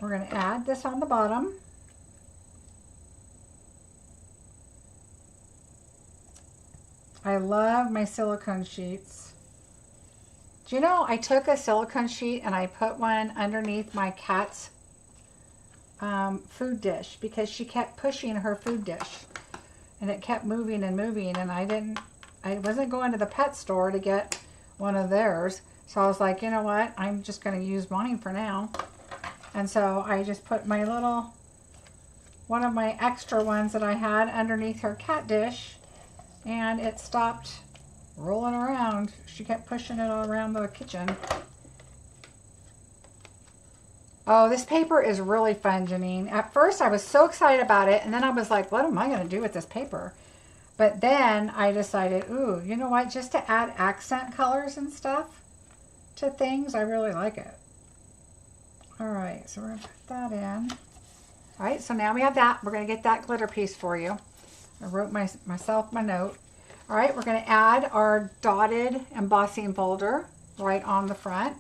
we're going to add this on the bottom. I love my silicone sheets. Do you know, I took a silicone sheet and I put one underneath my cat's food dish because she kept pushing her food dish and it kept moving and moving, and I wasn't going to the pet store to get one of theirs. So I was like, you know what? I'm just going to use mine for now. And so I just put my little, one of my extra ones that I had underneath her cat dish, and it stopped rolling around. She kept pushing it all around the kitchen. Oh, this paper is really fun, Janine. At first I was so excited about it, and then I was like, what am I going to do with this paper? But then I decided, ooh, you know what? Just to add accent colors and stuff to things, I really like it. All right, so we're going to put that in. All right, so now we have that. We're going to get that glitter piece for you. I wrote myself my note. All right, we're going to add our dotted embossing folder right on the front.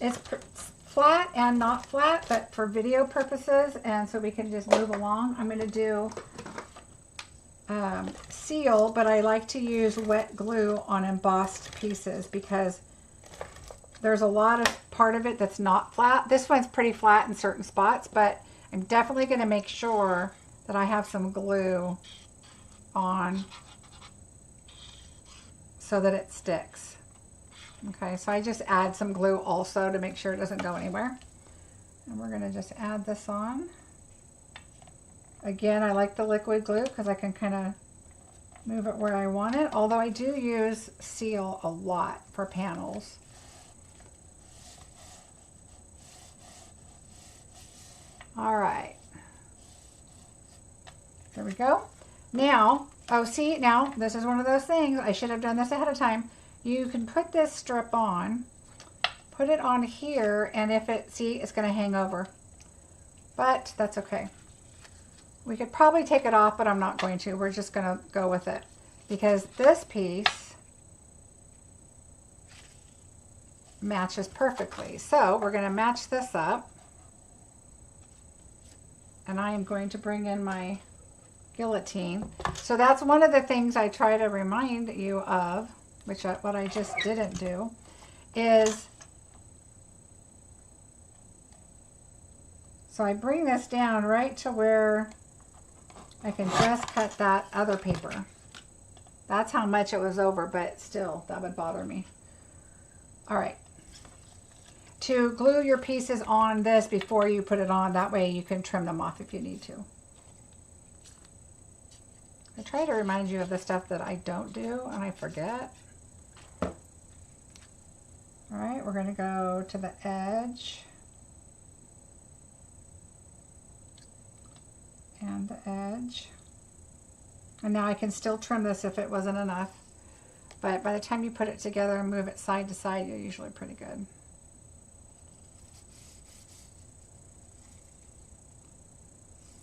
It's flat and not flat, but for video purposes, and so we can just move along. I'm going to do seal, but I like to use wet glue on embossed pieces because there's a lot of part of it that's not flat. This one's pretty flat in certain spots, but I'm definitely going to make sure that I have some glue on so that it sticks. Okay, so I just add some glue also to make sure it doesn't go anywhere. And we're going to just add this on. Again, I like the liquid glue because I can kind of move it where I want it, although I do use seal a lot for panels. All right, there we go. Now, oh, see, now this is one of those things. I should have done this ahead of time. You can put this strip on, put it on here, and if it, see, it's going to hang over. But that's okay. We could probably take it off, but I'm not going to. We're just going to go with it because this piece matches perfectly. So we're going to match this up. And I am going to bring in my guillotine. So that's one of the things I try to remind you of, which what I just didn't do, is, so I bring this down right to where I can just cut that other paper. That's how much it was over, but still, that would bother me. All right. To glue your pieces on this before you put it on, that way you can trim them off if you need to. I try to remind you of the stuff that I don't do and I forget. All right, we're going to go to the edge and the edge. And now I can still trim this if it wasn't enough. But by the time you put it together and move it side to side, you're usually pretty good.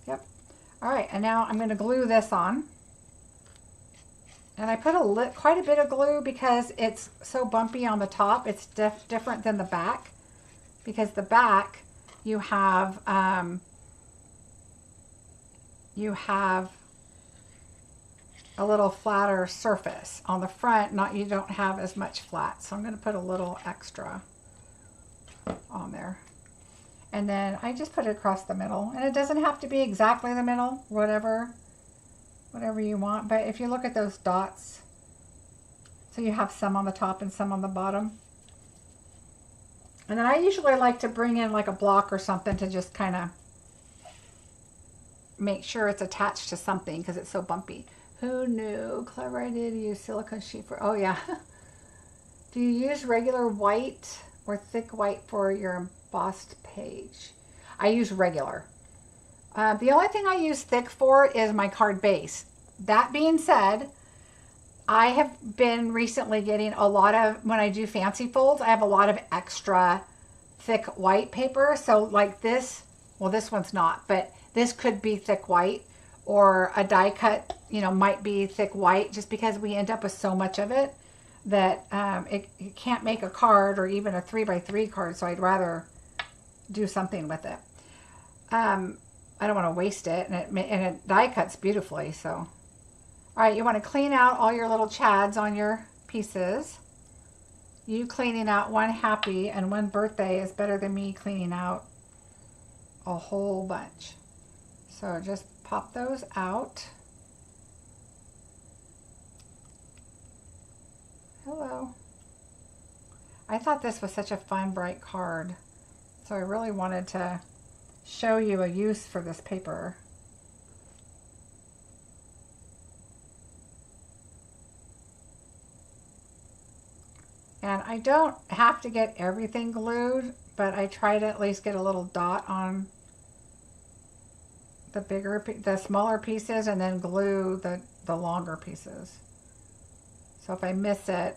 Yep. All right, and now I'm going to glue this on. And I put quite a bit of glue because it's so bumpy on the top. It's different than the back, because the back you have a little flatter surface. On the front, you don't have as much flat. So I'm going to put a little extra on there. And then I just put it across the middle. And it doesn't have to be exactly the middle, whatever you want. But if you look at those dots, so you have some on the top and some on the bottom. And then I usually like to bring in like a block or something to just kind of make sure it's attached to something because it's so bumpy. Who knew? Clever idea to use silicone sheet for, oh yeah. Do you use regular white or thick white for your embossed page? I use regular. The only thing I use thick for is my card base. That being said, I have been recently getting a lot of, when I do fancy folds, I have a lot of extra thick white paper. So like this, well, this one's not, but this could be thick white, or a die cut, you know, might be thick white, just because we end up with so much of it that you can't make a card or even a 3x3 card. So I'd rather do something with it. I don't want to waste it, and it die cuts beautifully. So, all right, you want to clean out all your little chads on your pieces. You cleaning out one happy and one birthday is better than me cleaning out a whole bunch. So just pop those out. Hello. I thought this was such a fun, bright card. So I really wanted to show you a use for this paper. And I don't have to get everything glued, but I try to at least get a little dot on the smaller pieces, and then glue the longer pieces. So if I miss it,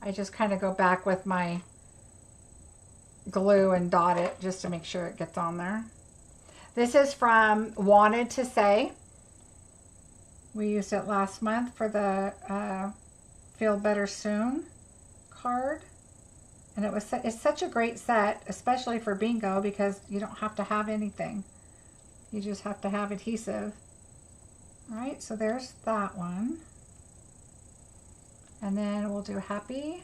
I just kind of go back with my glue and dot it just to make sure it gets on there. This is from Wanted to Say. We used it last month for the Feel Better Soon card. And it's such a great set, especially for bingo, because you don't have to have anything. You just have to have adhesive. All right, so there's that one. And then we'll do Happy.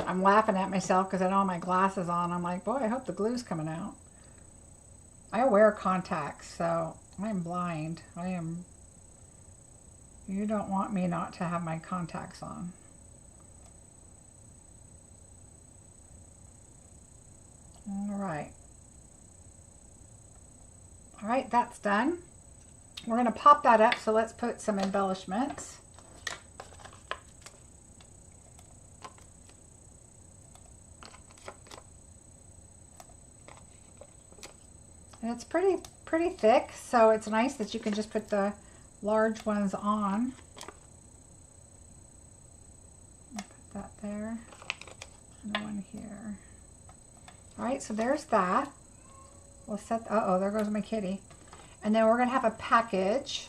I'm laughing at myself because I don't have my glasses on. I'm like, boy, I hope the glue's coming out. I wear contacts, so I'm blind. You don't want me not to have my contacts on. All right. All right, that's done. We're going to pop that up, so let's put some embellishments. And it's pretty thick, so it's nice that you can just put the large ones on. I'll put that there, and one here. All right, so there's that. We'll set, uh-oh, there goes my kitty. And then we're gonna have a package.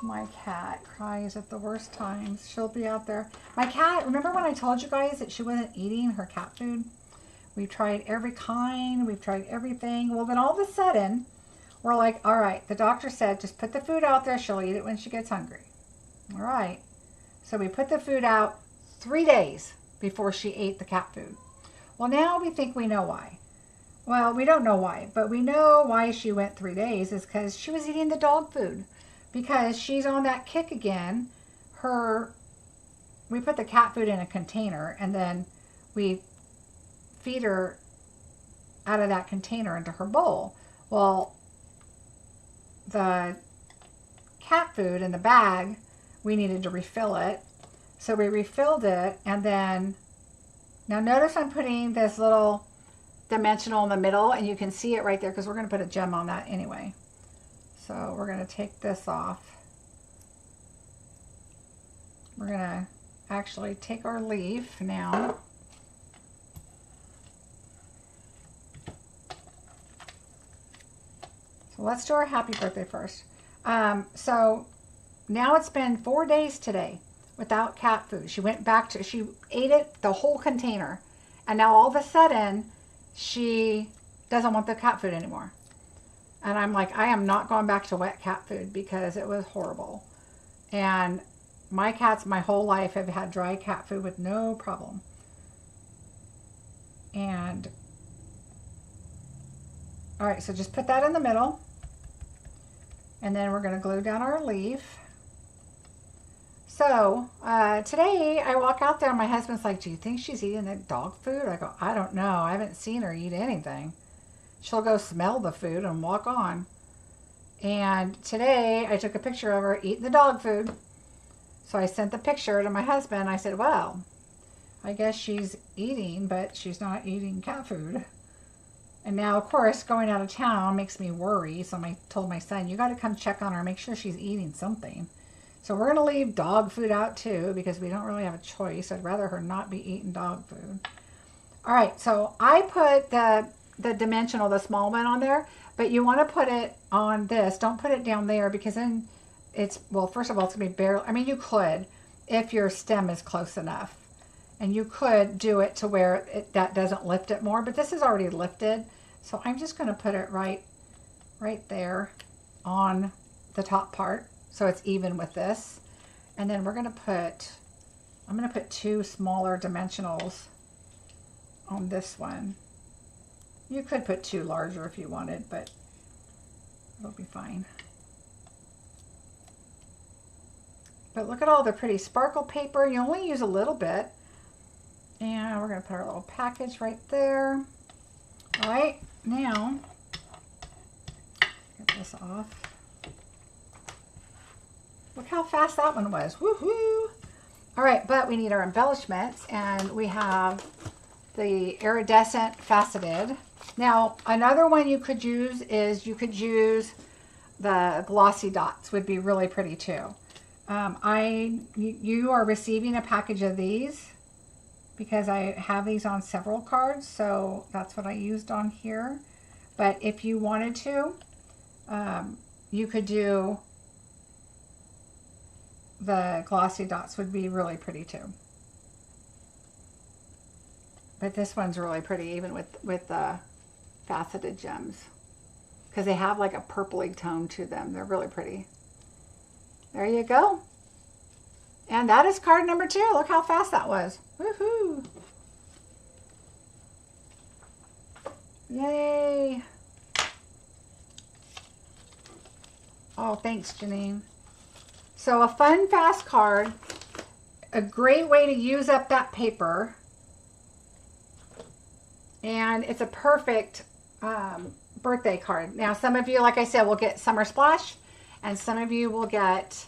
My cat cries at the worst times. She'll be out there. My cat, remember when I told you guys that she wasn't eating her cat food? We've tried every kind, we've tried everything. Well, then all of a sudden, we're like, all right, the doctor said, just put the food out there, she'll eat it when she gets hungry. All right. So we put the food out 3 days before she ate the cat food. Well, now we think we know why. Well, we don't know why, but we know why she went 3 days is because she was eating the dog food. Because she's on that kick again. We put the cat food in a container, and then we feed her out of that container into her bowl. Well, the cat food in the bag, we needed to refill it. So we refilled it, and then, now notice I'm putting this little dimensional in the middle, and you can see it right there because we're going to put a gem on that anyway. So we're going to take this off. We're going to actually take our leaf now. So let's do our happy birthday first. So now it's been 4 days today without cat food. She went back to, she ate it, the whole container. And now all of a sudden, she doesn't want the cat food anymore. And I'm like, I am not going back to wet cat food because it was horrible. And my cats my whole life have had dry cat food with no problem. And, all right, so just put that in the middle. And then we're going to glue down our leaf. So today I walk out there and my husband's like, do you think she's eating the dog food? I go, I don't know. I haven't seen her eat anything. She'll go smell the food and walk on. And today I took a picture of her eating the dog food. So I sent the picture to my husband. I said, well, I guess she's eating, but she's not eating cat food. And now, of course, going out of town makes me worry. So I told my son, you got to come check on her, make sure she's eating something. So we're going to leave dog food out too because we don't really have a choice. I'd rather her not be eating dog food. All right, so I put the dimensional, the small one on there, but you want to put it on this. Don't put it down there because then it's, well, first of all, it's going to be barely, I mean, you could if your stem is close enough. And you could do it to where that doesn't lift it more, but this is already lifted. So I'm just going to put it right there on the top part. so it's even with this. And then we're gonna put, I'm gonna put 2 smaller dimensionals on this one. You could put 2 larger if you wanted, but it'll be fine. But look at all the pretty sparkle paper. You only use a little bit. And we're gonna put our little package right there. All right, now, get this off. Look how fast that one was, woohoo! All right, but we need our embellishments, and we have the iridescent faceted. Now, another one you could use is you could use the glossy dots, would be really pretty too. You are receiving a package of these because I have these on several cards, so that's what I used on here. But if you wanted to, you could do the glossy dots, would be really pretty too. But this one's really pretty, even with the faceted gems, because they have like a purpley tone to them. They're really pretty. There you go. And that is card number 2. Look how fast that was. Woohoo! Yay! Oh, thanks, Janine. So a fun, fast card. A great way to use up that paper. And it's a perfect birthday card. Now, some of you, like I said, will get Summer Splash. And some of you will get...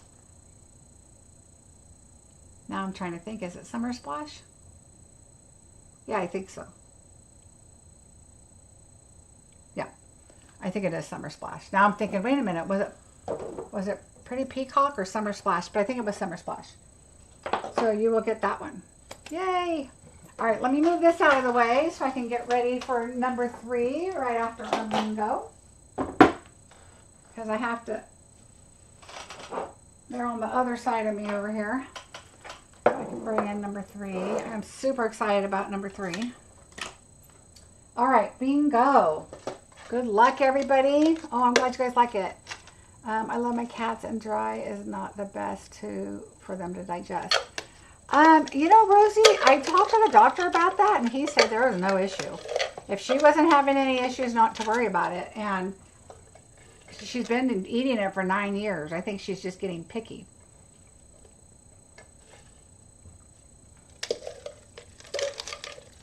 Now I'm trying to think, is it Summer Splash? Yeah, I think so. Yeah, I think it is Summer Splash. Now I'm thinking, wait a minute, was it Pretty Peacock or Summer Splash? But I think it was Summer Splash. So you will get that one. Yay! All right, let me move this out of the way so I can get ready for number 3 right after our bingo. Because I have to, they're on the other side of me over here. I can bring in number 3. I'm super excited about number 3. All right, bingo. Good luck, everybody. Oh, I'm glad you guys like it. I love my cats, and dry is not the best for them to digest. You know, Rosie, I talked to the doctor about that, and he said there was no issue. If she wasn't having any issues, not to worry about it. And she's been eating it for 9 years. I think she's just getting picky.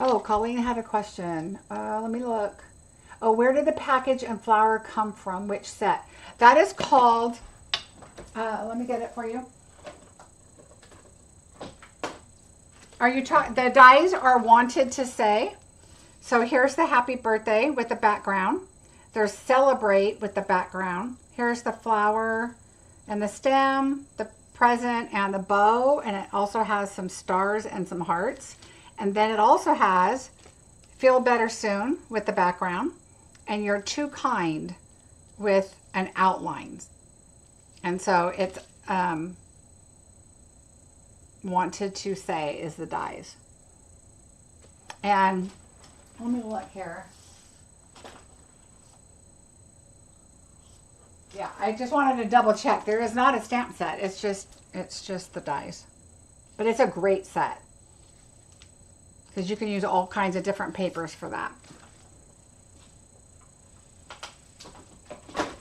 Oh, Colleen had a question. Let me look. Oh, where did the package and flower come from? Which set? That is called, let me get it for you. Are you trying, the dies are wanted to say. So here's the happy birthday with the background. There's celebrate with the background. Here's the flower and the stem, the present and the bow. And it also has some stars and some hearts. And then it also has feel better soon with the background. And you're too kind with an outline. And so it's wanted to say is the dies. And let me look here. Yeah, I just wanted to double check. There is not a stamp set. It's just the dies. But it's a great set, because you can use all kinds of different papers for that.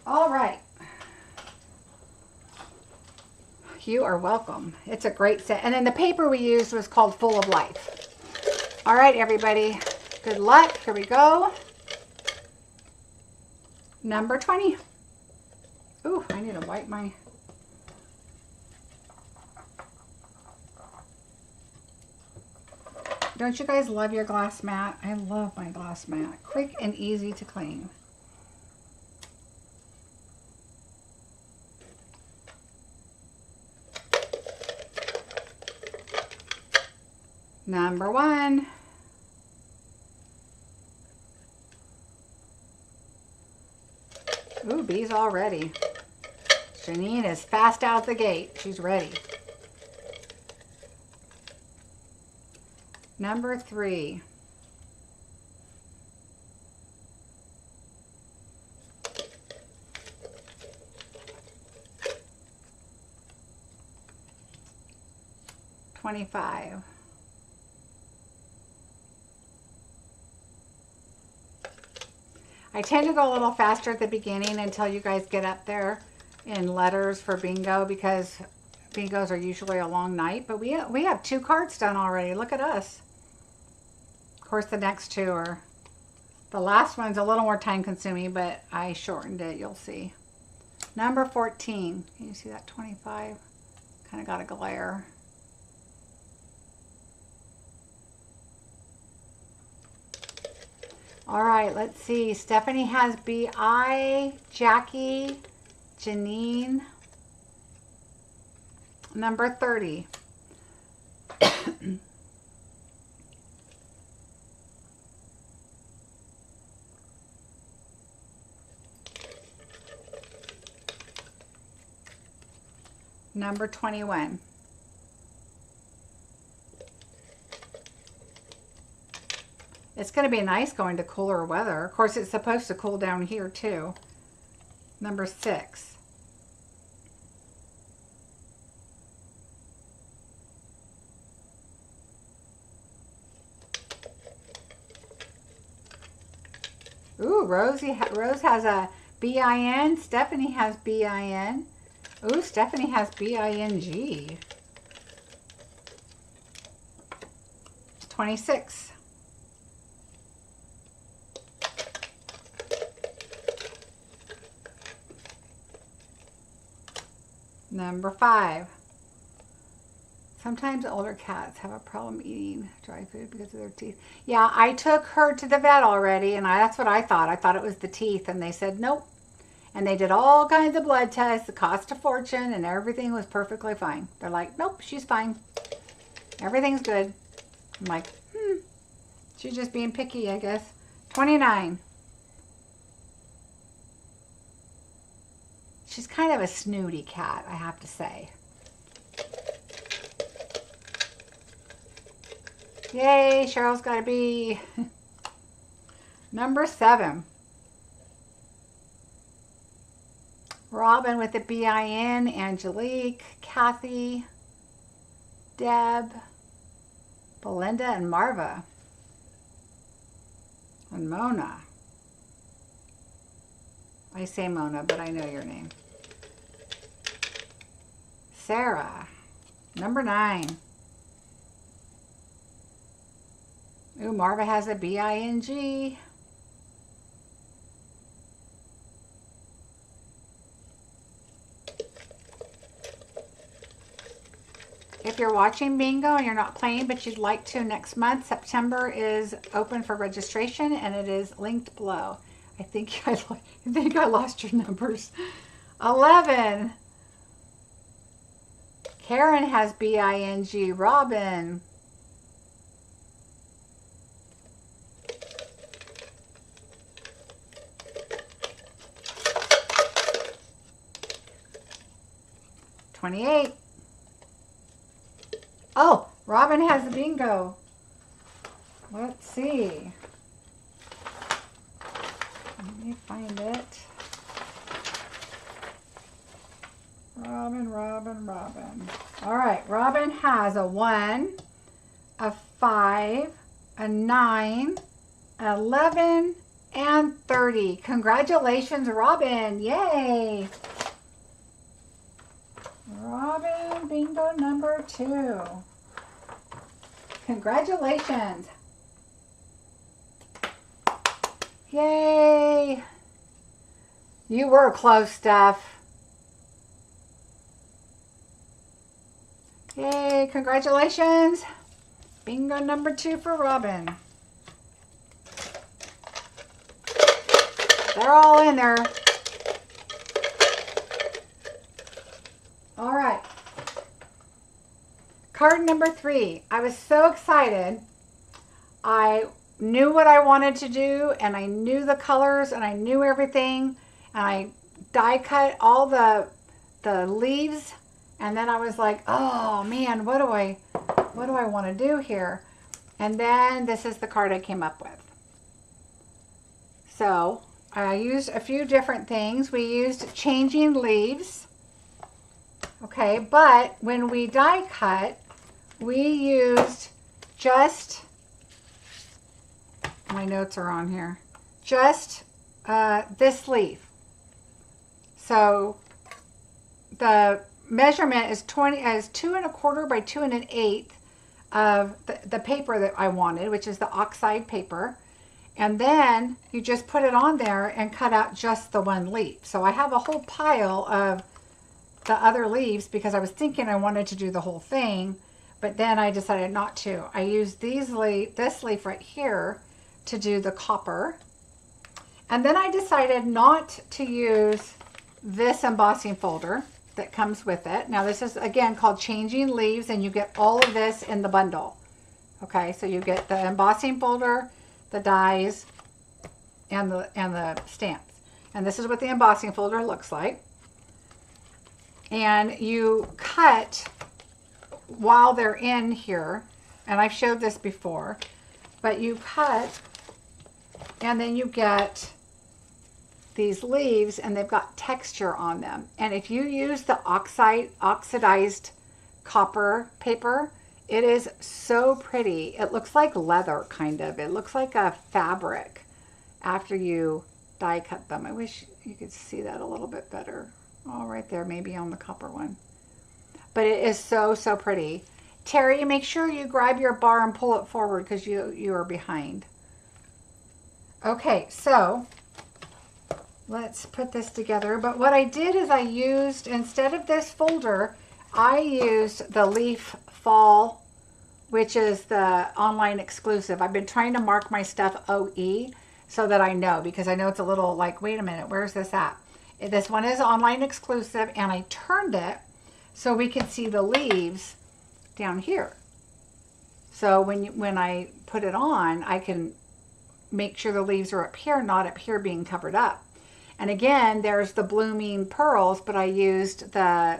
All right. You are welcome. It's a great set. And then the paper we used was called Full of Life. All right, everybody. Good luck. Here we go. Number 20. Ooh, I need to wipe my... Don't you guys love your glass mat? I love my glass mat. Quick and easy to clean. Number 1. Ooh, bees already. Janine is fast out the gate. She's ready. Number 3. 25. I tend to go a little faster at the beginning until you guys get up there in letters for bingo, because bingos are usually a long night. But we have 2 cards done already. Look at us. Of course, the next 2 are, the last one's a little more time consuming, but I shortened it, you'll see. Number 14. Can you see that 25? Kind of got a glare. All right, let's see. Stephanie has B.I., Jackie, Janine. Number 30. Number 21. It's going to be nice going to cooler weather. Of course, it's supposed to cool down here too. Number 6. Ooh, Rose has a B-I-N. Stephanie has B-I-N. Ooh, Stephanie has B-I-N-G. 26. Number 5. Sometimes older cats have a problem eating dry food because of their teeth. Yeah, I took her to the vet already, and that's what I thought. I thought it was the teeth, and they said nope. And they did all kinds of blood tests. It cost a fortune, and everything was perfectly fine. They're like, nope, she's fine. Everything's good. I'm like, she's just being picky, I guess. 29. She's kind of a snooty cat, I have to say. Yay, Cheryl's got a B. Number 7. Robin with the B-I-N, Angelique, Kathy, Deb, Belinda, and Marva. And Mona. I say Mona, but I know your name. Sarah. Number 9. Ooh, Marva has a B-I-N-G. If you're watching bingo and you're not playing, but you'd like to next month, September is open for registration, and it is linked below. I think I lost your numbers. 11. Karen has B-I-N-G. Robin. $28. Oh, Robin has the bingo. Let's see. Let me find it. Robin. All right, Robin has a 1, a 5, a 9, 11, and 30. Congratulations, Robin. Yay. Robin, bingo number 2. Congratulations. Yay. You were close, Steph. Yay, congratulations. Bingo number 2 for Robin. They're all in there. All right. Card number 3. I was so excited. I knew what I wanted to do, and I knew the colors, and I knew everything. And I die cut all the leaves, and then I was like, oh man, what do I want to do here? And then this is the card I came up with. So I used a few different things. We used changing leaves. Okay, but when we die cut, we used just, my notes are on here, just this leaf. So the measurement is 2 1/4 by 2 1/8 of the paper that I wanted, which is the oxide paper. And then you just put it on there and cut out just the one leaf. So I have a whole pile of the other leaves because I was thinking I wanted to do the whole thing, but then I decided not to. I used this leaf right here to do the copper. And then I decided not to use this embossing folder that comes with it. Now this is again called Changing Leaves, and you get all of this in the bundle. Okay, so you get the embossing folder, the dies, and the stamps. And this is what the embossing folder looks like. And you cut while they're in here, and I've showed this before, but you cut and then you get these leaves and they've got texture on them. And if you use the oxidized copper paper, it is so pretty. It looks like leather, kind of. It looks like a fabric after you die cut them. I wish you could see that a little bit better. Oh, right there, maybe on the copper one. But it is so, so pretty. Terry, make sure you grab your bar and pull it forward because you are behind. Okay, so let's put this together. But what I did is I used, instead of this folder, I used the Leaf Fall, which is the online exclusive. I've been trying to mark my stuff OE so that I know, because I know it's a little like, wait a minute, where's this at? This one is online exclusive, and I turned it so we can see the leaves down here. So when I put it on, I can make sure the leaves are up here, not up here being covered up. And again, there's the blooming pearls, but I used the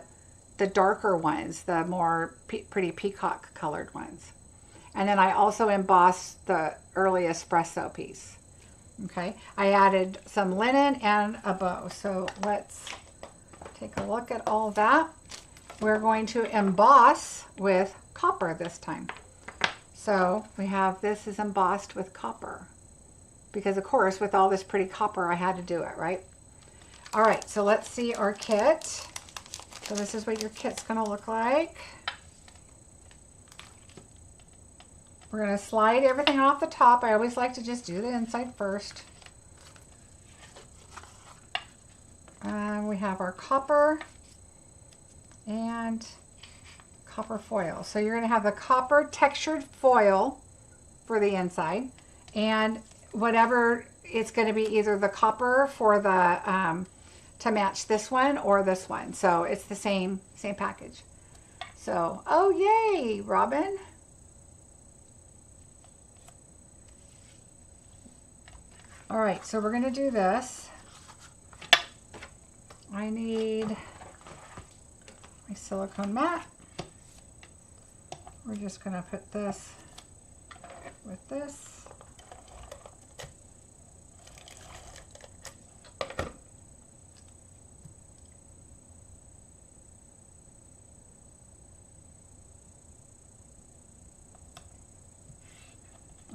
darker ones, the more pretty peacock colored ones. And then I also embossed the early espresso piece. Okay, I added some linen and a bow. So let's take a look at all that. We're going to emboss with copper this time. So we have this is embossed with copper, because of course with all this pretty copper I had to do it, right? All right, so let's see our kit. So this is what your kit's gonna look like. We're gonna slide everything off the top. I always like to just do the inside first. We have our copper and copper foil. So you're gonna have the copper textured foil for the inside, and whatever, it's gonna be either the copper for the to match this one or this one. So it's the same package. So, oh yay, Robin. All right, so we're gonna do this. I need my silicone mat. We're just gonna put this with this.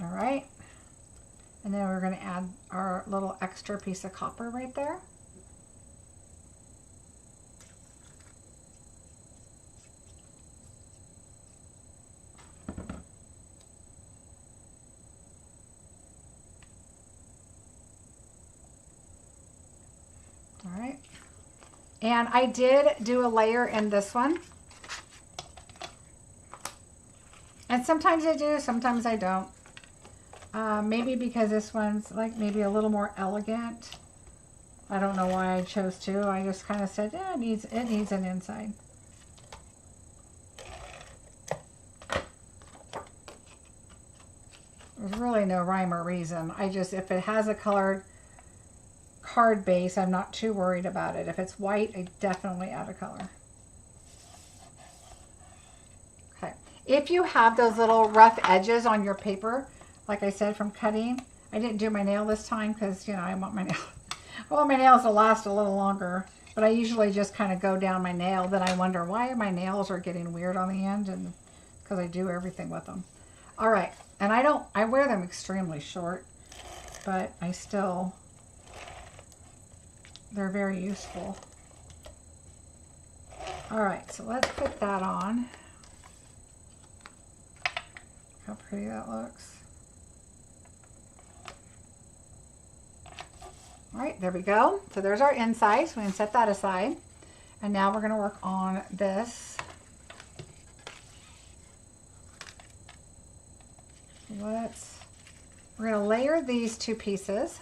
All right. And then we're going to add our little extra piece of copper right there. All right. And I did do a layer in this one. And sometimes I do, sometimes I don't. Maybe because this one's like maybe a little more elegant. I don't know why I chose to. I just kind of said, yeah, it needs an inside. There's really no rhyme or reason. I just, if it has a colored card base, I'm not too worried about it. If it's white, I definitely add a color. Okay. If you have those little rough edges on your paper, like I said, from cutting, I didn't do my nail this time because, you know, I want my nails to last a little longer. But I usually just kind of go down my nail. Then I wonder why my nails are getting weird on the end, and because I do everything with them. All right, and I wear them extremely short, but they're very useful. All right, so let's put that on. How pretty that looks. All right, there we go. So there's our inside. So we can set that aside. And now we're going to work on this. We're going to layer these two pieces.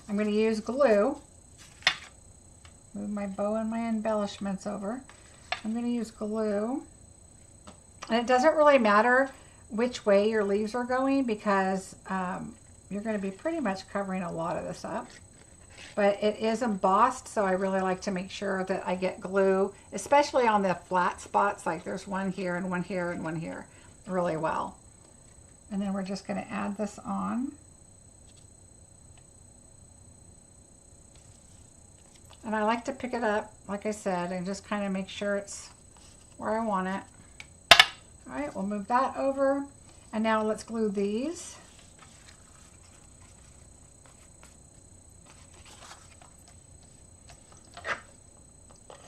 I'm going to use glue. Move my bow and my embellishments over. I'm going to use glue. And it doesn't really matter which way your leaves are going because you're going to be pretty much covering a lot of this up. But it is embossed, so I really like to make sure that I get glue, especially on the flat spots, like there's one here and one here and one here, really well. And then we're just going to add this on. And I like to pick it up, like I said, and just kind of make sure it's where I want it. All right, we'll move that over. And now let's glue these.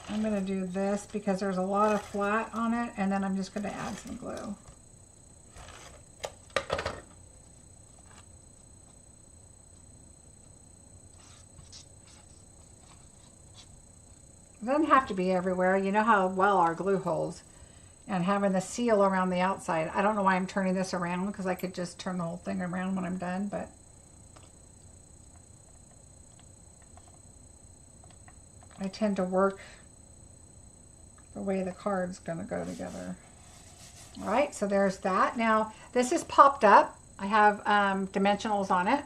I'm going to do this because there's a lot of flat on it, and then I'm just going to add some glue. It doesn't have to be everywhere. You know how well our glue holds. And having the seal around the outside. I don't know why I'm turning this around because I could just turn the whole thing around when I'm done, but I tend to work the way the card's going to go together. All right, so there's that. Now, this is popped up. I have dimensionals on it,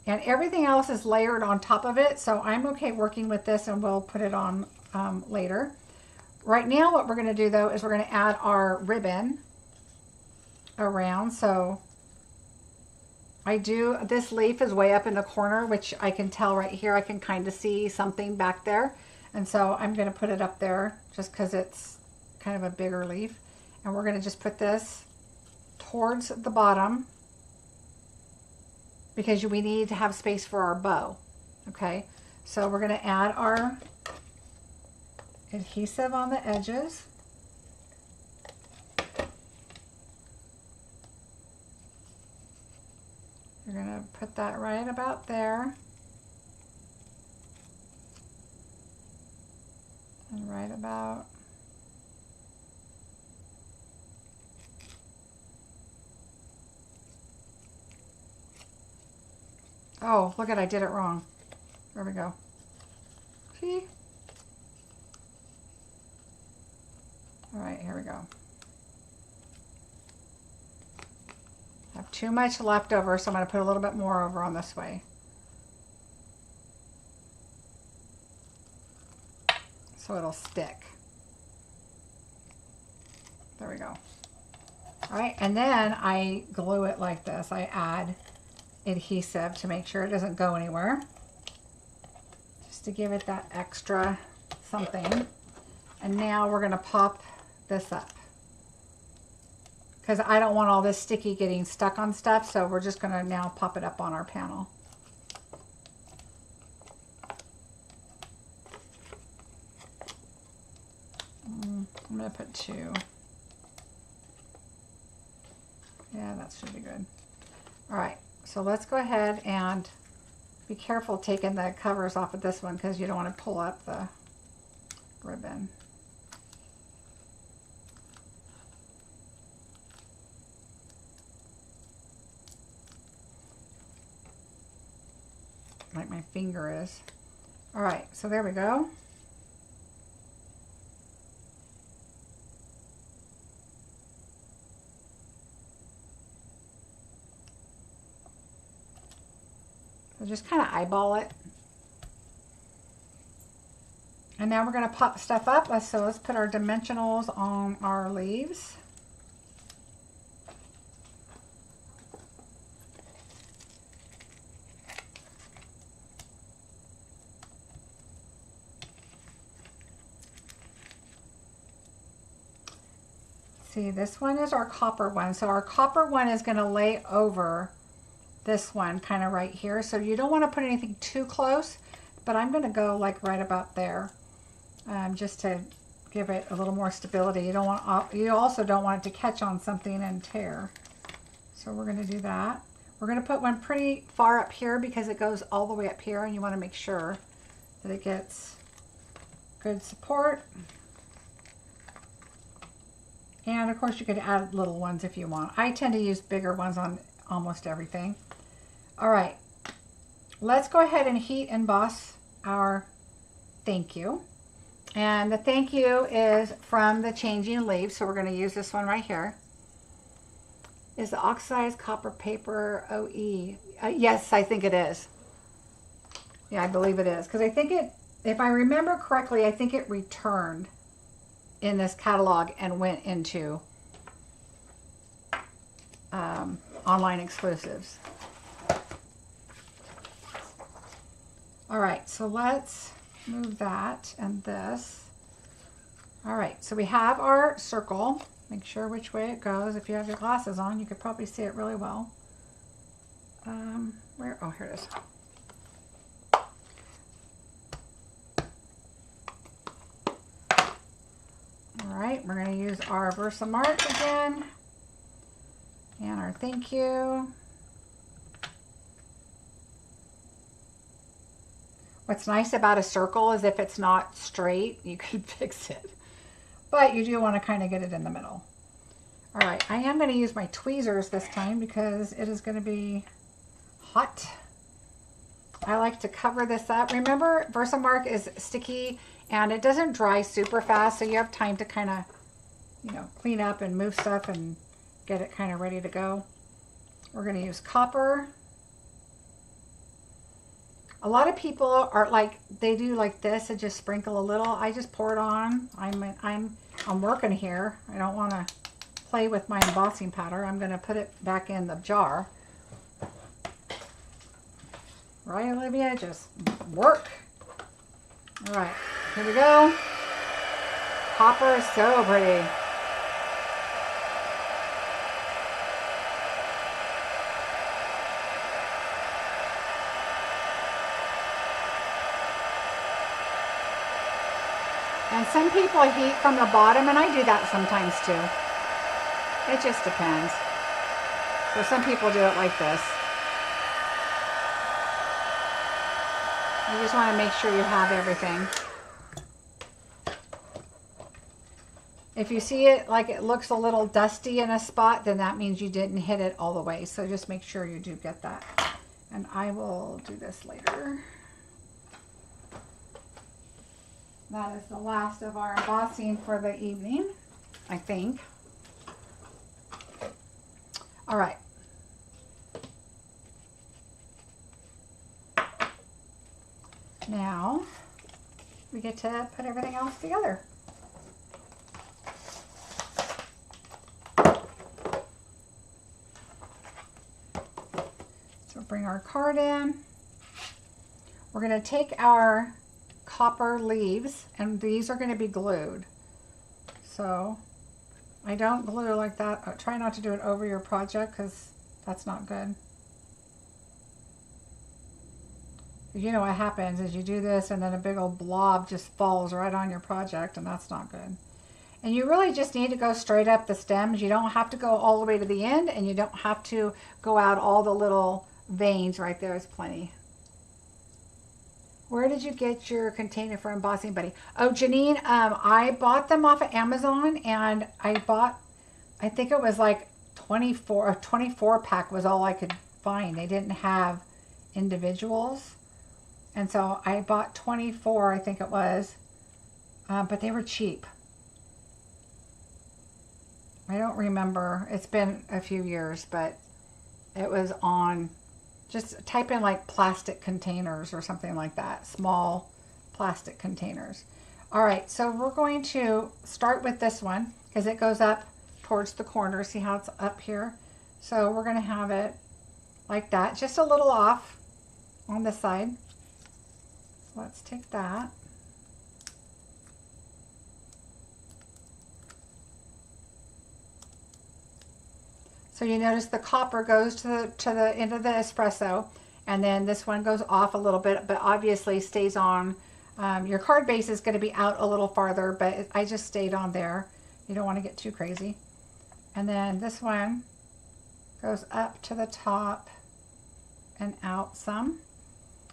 and everything else is layered on top of it, so I'm okay working with this, and we'll put it on later. Right now, what we're going to do, though, is we're going to add our ribbon around. So this leaf is way up in the corner, which I can tell right here. I can kind of see something back there. And so I'm going to put it up there just because it's kind of a bigger leaf. And we're going to just put this towards the bottom because we need to have space for our bow. Okay, so we're going to add our adhesive on the edges. You're going to put that right about there. And right about oh, look I did it wrong. There we go. See? All right, here we go. I have too much left over, so I'm going to put a little bit more over on this way. So it'll stick. There we go. All right, and then I glue it like this. I add adhesive to make sure it doesn't go anywhere. Just to give it that extra something. And now we're going to pop this up. Because I don't want all this sticky getting stuck on stuff, so we're just going to now pop it up on our panel. I'm going to put 2. Yeah, that should be good. All right, so let's go ahead and be careful taking the covers off of this one because you don't want to pull up the ribbon. Like my finger is. All right, so there we go. So just kind of eyeball it. And now we're going to pop stuff up. So let's put our dimensionals on our leaves. See, this one is our copper one. So our copper one is going to lay over this one kind of right here. So you don't want to put anything too close, but I'm going to go like right about there, just to give it a little more stability. You also don't want it to catch on something and tear. So we're going to do that. We're going to put one pretty far up here because it goes all the way up here, and you want to make sure that it gets good support. And of course you could add little ones if you want. I tend to use bigger ones on almost everything. All right, let's go ahead and heat emboss our thank you. And the thank you is from the Changing Leaves, so we're going to use this one right here. Is the oxidized copper paper OE? Yes, I think it is. Yeah, I believe it is. Because I think it, if I remember correctly, I think it returned in this catalog and went into online exclusives. All right, so let's move that and this. All right, so we have our circle. Make sure which way it goes. If you have your glasses on, you could probably see it really well. Where? Oh, here it is. All right, we're going to use our Versamark again and our thank you. What's nice about a circle is if it's not straight, you can fix it. But you do want to kind of get it in the middle. All right, I am going to use my tweezers this time because it is going to be hot. I like to cover this up. Remember, Versamark is sticky and it doesn't dry super fast, so you have time to kind of, you know, clean up and move stuff and get it kind of ready to go. We're going to use copper. A lot of people are like, they do like this and just sprinkle a little. I just pour it on. I'm working here. I don't want to play with my embossing powder. I'm going to put it back in the jar. Right, Olivia? Just work. All right, here we go. Copper is so pretty. And some people heat from the bottom, and I do that sometimes too. It just depends. So some people do it like this. You just want to make sure you have everything. If you see it like it looks a little dusty in a spot, then that means you didn't hit it all the way. So just make sure you do get that. And I will do this later. That is the last of our embossing for the evening, I think. All right. Now we get to put everything else together. So bring our card in. We're going to take our copper leaves, and these are going to be glued. So I don't glue like that. Try not to do it over your project because that's not good. You know what happens is you do this and then a big old blob just falls right on your project, and that's not good. And you really just need to go straight up the stems. You don't have to go all the way to the end, and you don't have to go out all the little veins. Right there is plenty. Where did you get your container for embossing, buddy? Oh, Janine, I bought them off of Amazon, and I think it was like 24, a 24 pack was all I could find. They didn't have individuals. And so I bought 24, I think it was, but they were cheap. I don't remember. It's been a few years, but it was on, just type in like plastic containers or something like that. Small plastic containers. All right, so we're going to start with this one because it goes up towards the corner. See how it's up here? So we're going to have it like that, just a little off on this side. So let's take that. So you notice the copper goes to the end of the espresso, and then this one goes off a little bit, but obviously stays on. Your card base is going to be out a little farther, but I just stayed on there. You don't want to get too crazy. And then this one goes up to the top and out some.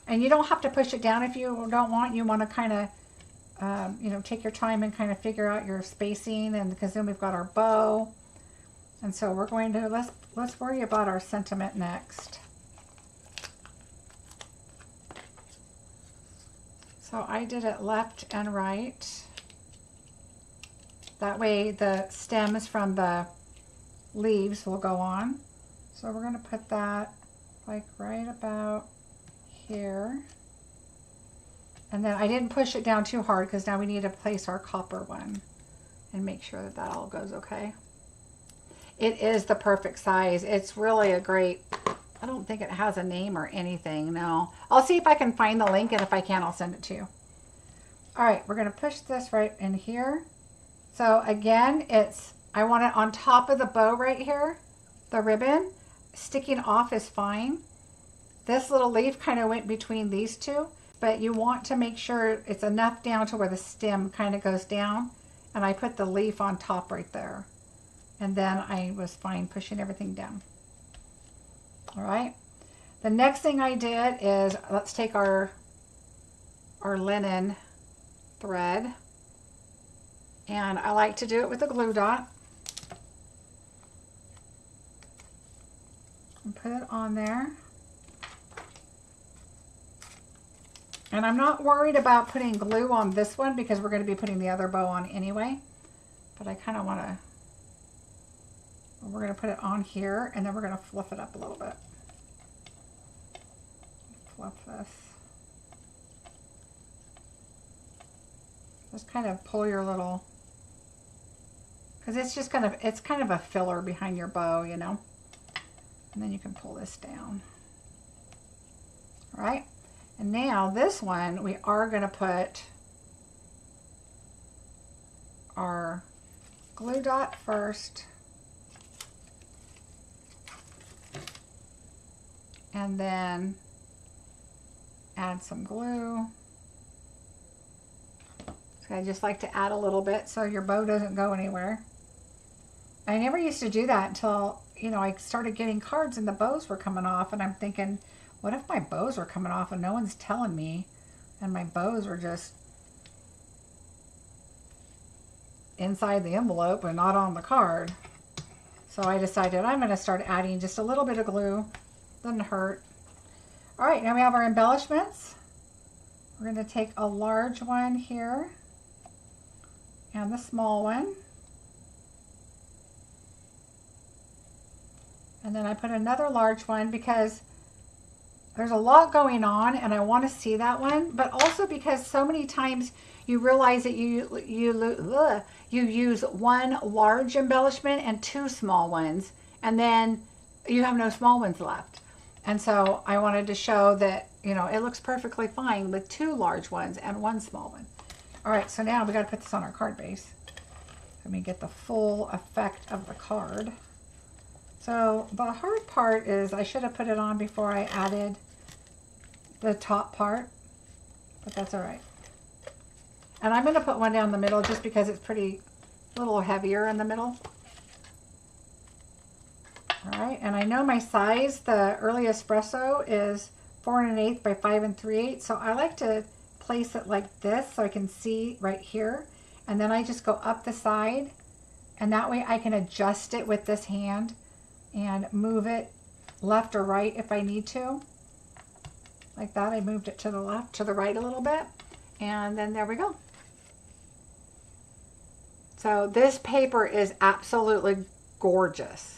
And you don't have to push it down if you don't want. You want to kind of, you know, take your time and kind of figure out your spacing. And because then we've got our bow. And so we're going to, let's worry about our sentiment next. So I did it left and right. That way the stems from the leaves will go on. So we're going to put that like right about here. And then I didn't push it down too hard because now we need to place our copper one and make sure that that all goes okay. It is the perfect size. It's really a great, I don't think it has a name or anything. No. I'll see if I can find the link, and if I can, I'll send it to you. All right, we're going to push this right in here. So again, I want it on top of the bow right here, the ribbon. Sticking off is fine. This little leaf kind of went between these two, but you want to make sure it's enough down to where the stem kind of goes down. And I put the leaf on top right there. And then I was fine pushing everything down. All right. The next thing I did is, let's take our linen thread. And I like to do it with a glue dot. And put it on there. And I'm not worried about putting glue on this one because we're going to be putting the other bow on anyway. But I kind of want to, we're going to put it on here, and then we're going to fluff it up a little bit. Fluff this. Just kind of pull your little, because it's just kind of, it's kind of a filler behind your bow, you know. And then you can pull this down. All right. And now this one, we are going to put our glue dot first. And then add some glue. So I just like to add a little bit so your bow doesn't go anywhere. I never used to do that until, you know, I started getting cards and the bows were coming off, and I'm thinking, what if my bows are coming off and no one's telling me, and my bows are just inside the envelope and not on the card? So I decided I'm going to start adding just a little bit of glue. Doesn't hurt. All right, now we have our embellishments. We're going to take a large one here and the small one. And then I put another large one because there's a lot going on and I want to see that one, but also because so many times you realize that you use one large embellishment and two small ones, and then you have no small ones left. And so I wanted to show that, you know, it looks perfectly fine with two large ones and one small one. All right, so now we got to put this on our card base. Let me get the full effect of the card. So the hard part is I should have put it on before I added the top part, but that's all right. And I'm going to put one down the middle just because it's pretty, a little heavier in the middle. All right, and I know my size, the early espresso, is 4 1/8 by 5 3/8. So I like to place it like this so I can see right here. And then I just go up the side, and that way I can adjust it with this hand and move it left or right if I need to. Like that, I moved it to the left, to the right a little bit. And then there we go. So this paper is absolutely gorgeous.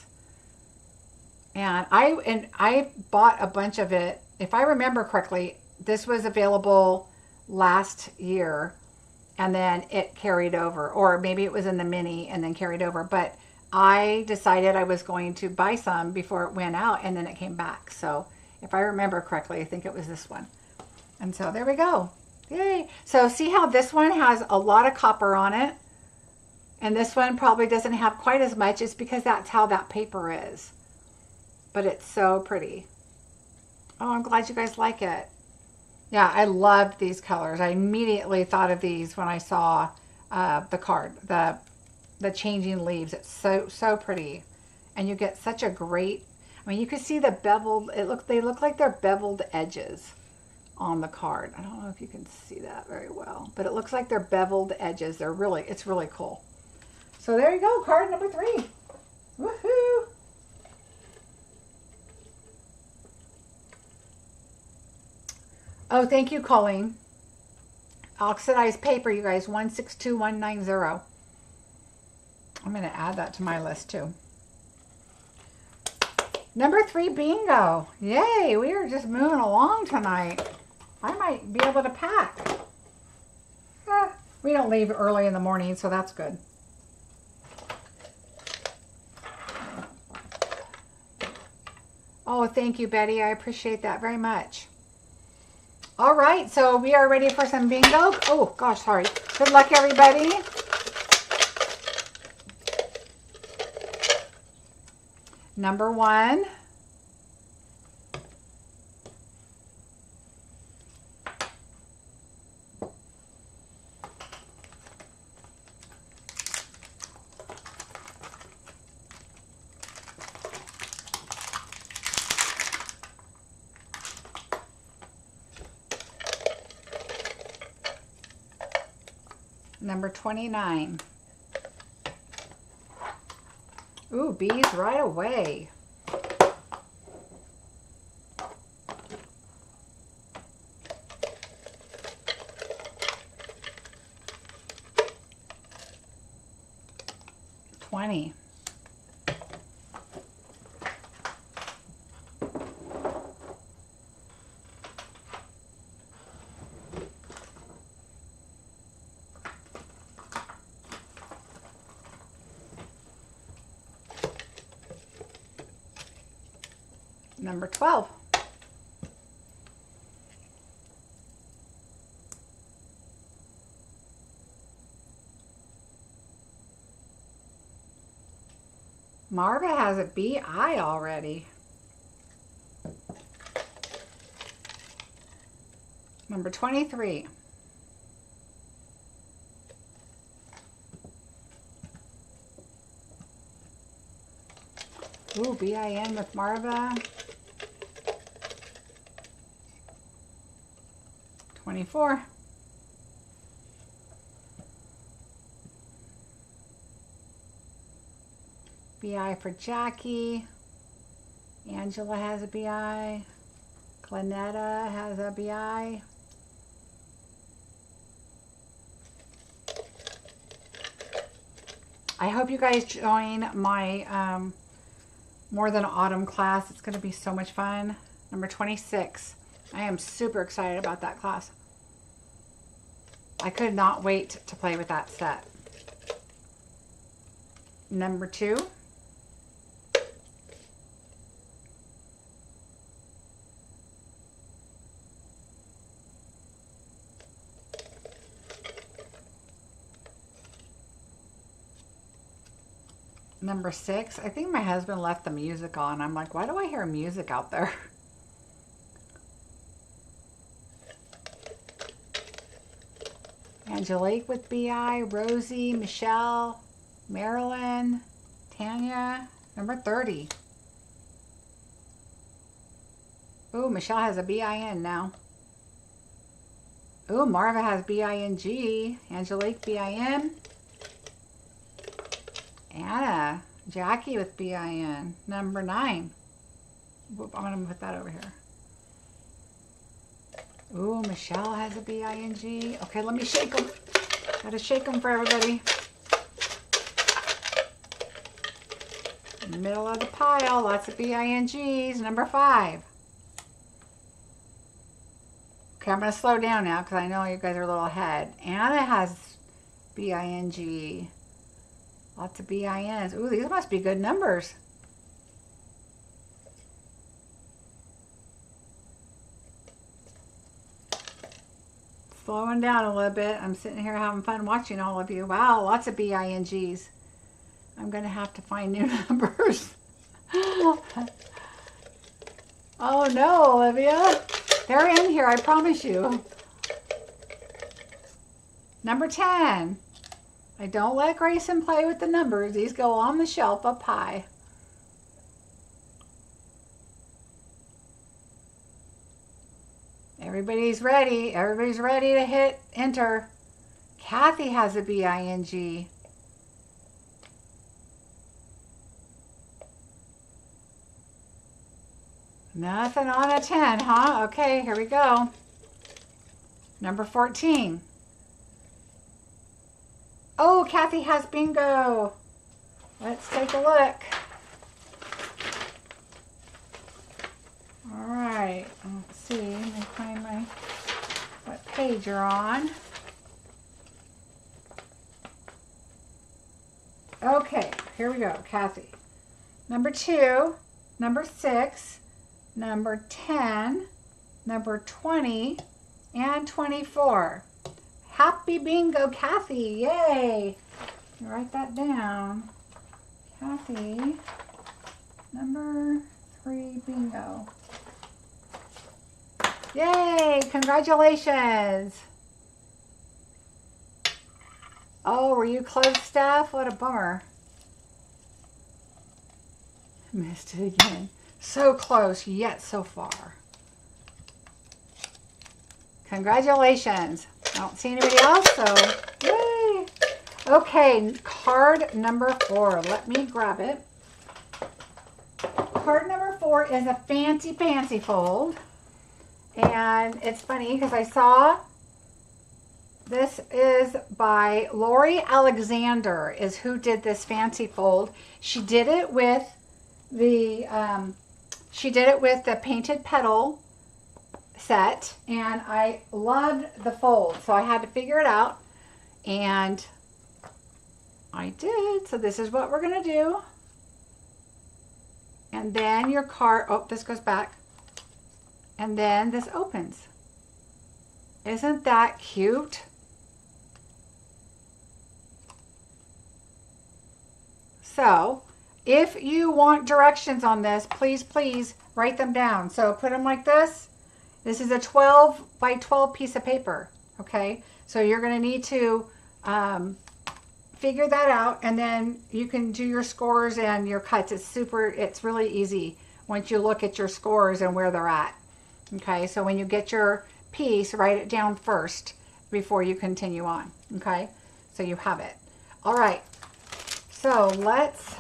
And I bought a bunch of it. If I remember correctly, this was available last year and then it carried over, or maybe it was in the mini and then carried over. But I decided I was going to buy some before it went out, and then it came back. So if I remember correctly, I think it was this one. And so there we go. Yay. So see how this one has a lot of copper on it, and this one probably doesn't have quite as much. It's because that's how that paper is. but it's so pretty. Oh, I'm glad you guys like it. Yeah, I loved these colors. I immediately thought of these when I saw the card, the changing leaves. It's so pretty, and you get such a great. I mean, you can see the beveled. They look like they're beveled edges on the card. I don't know if you can see that very well, but it looks like they're beveled edges. It's really cool. So there you go, card number 3. Woohoo! Oh, thank you, Colleen. Oxidized paper, you guys, 162190. I'm going to add that to my list too. Number 3, bingo. Yay, we are just moving along tonight. I might be able to pack. We don't leave early in the morning, so that's good. Oh, thank you, Betty. I appreciate that very much. All right, so we are ready for some bingo. Oh, gosh, sorry. Good luck, everybody. Number 1. Number 29. Ooh, bees right away. $20. Number 12. Marva has a BI already. Number 23. Ooh, BIN with Marva. 24. BI for Jackie. Angela has a BI. Glenetta has a BI. I hope you guys join my More Than Autumn class. It's going to be so much fun. Number 26. I am super excited about that class. I could not wait to play with that set. Number 2. Number 6. I think my husband left the music on. I'm like, why do I hear music out there? Angelique with BI, Rosie, Michelle, Marilyn, Tanya. Number 30. Ooh, Michelle has a BIN now. Ooh, Marva has BING. Angelique BIN. Anna, Jackie with BIN. Number 9. Whoop, I'm going to put that over here. Ooh, Michelle has a BING. Okay, let me shake them. Gotta shake them for everybody. In the middle of the pile, lots of BINGs. Number 5. Okay, I'm going to slow down now because I know you guys are a little ahead. Anna has BING. Lots of BINs. Ooh, these must be good numbers. Slowing down a little bit. I'm sitting here having fun watching all of you. Wow, lots of BINGs. I'm going to have to find new numbers. Oh no, Olivia. They're in here, I promise you. Number 10. I don't let Grayson play with the numbers. These go on the shelf up high. Everybody's ready. Everybody's ready to hit enter. Kathy has a BING. Nothing on a 10, huh? Okay, here we go. Number 14. Oh, Kathy has bingo. Let's take a look. All right, let's see. Let me find what page you're on. Okay, here we go, Kathy. Number 2, number 6, number 10, number 20, and 24. Happy bingo, Kathy. Yay. Write that down. Kathy, number 3, bingo. Yay, congratulations. Oh, were you close, Steph? What a bummer. Missed it again. So close, yet so far. Congratulations. I don't see anybody else, so yay. Okay, card number 4. Let me grab it. Card number 4 is a fancy fold. And it's funny because I saw this is by Lori Alexander is who did this fancy fold. She did it with the painted petal set, and I loved the fold, so I had to figure it out, and I did. So this is what we're gonna do, and then your card, oh, this goes back, and then this opens. Isn't that cute? So if you want directions on this, please write them down. So put them like this. This is a 12 by 12 piece of paper, okay? So you're gonna need to figure that out, and then you can do your scores and your cuts. It's really easy once you look at your scores and where they're at, okay? So when you get your piece, write it down first before you continue on, okay? So you have it. All right, so let's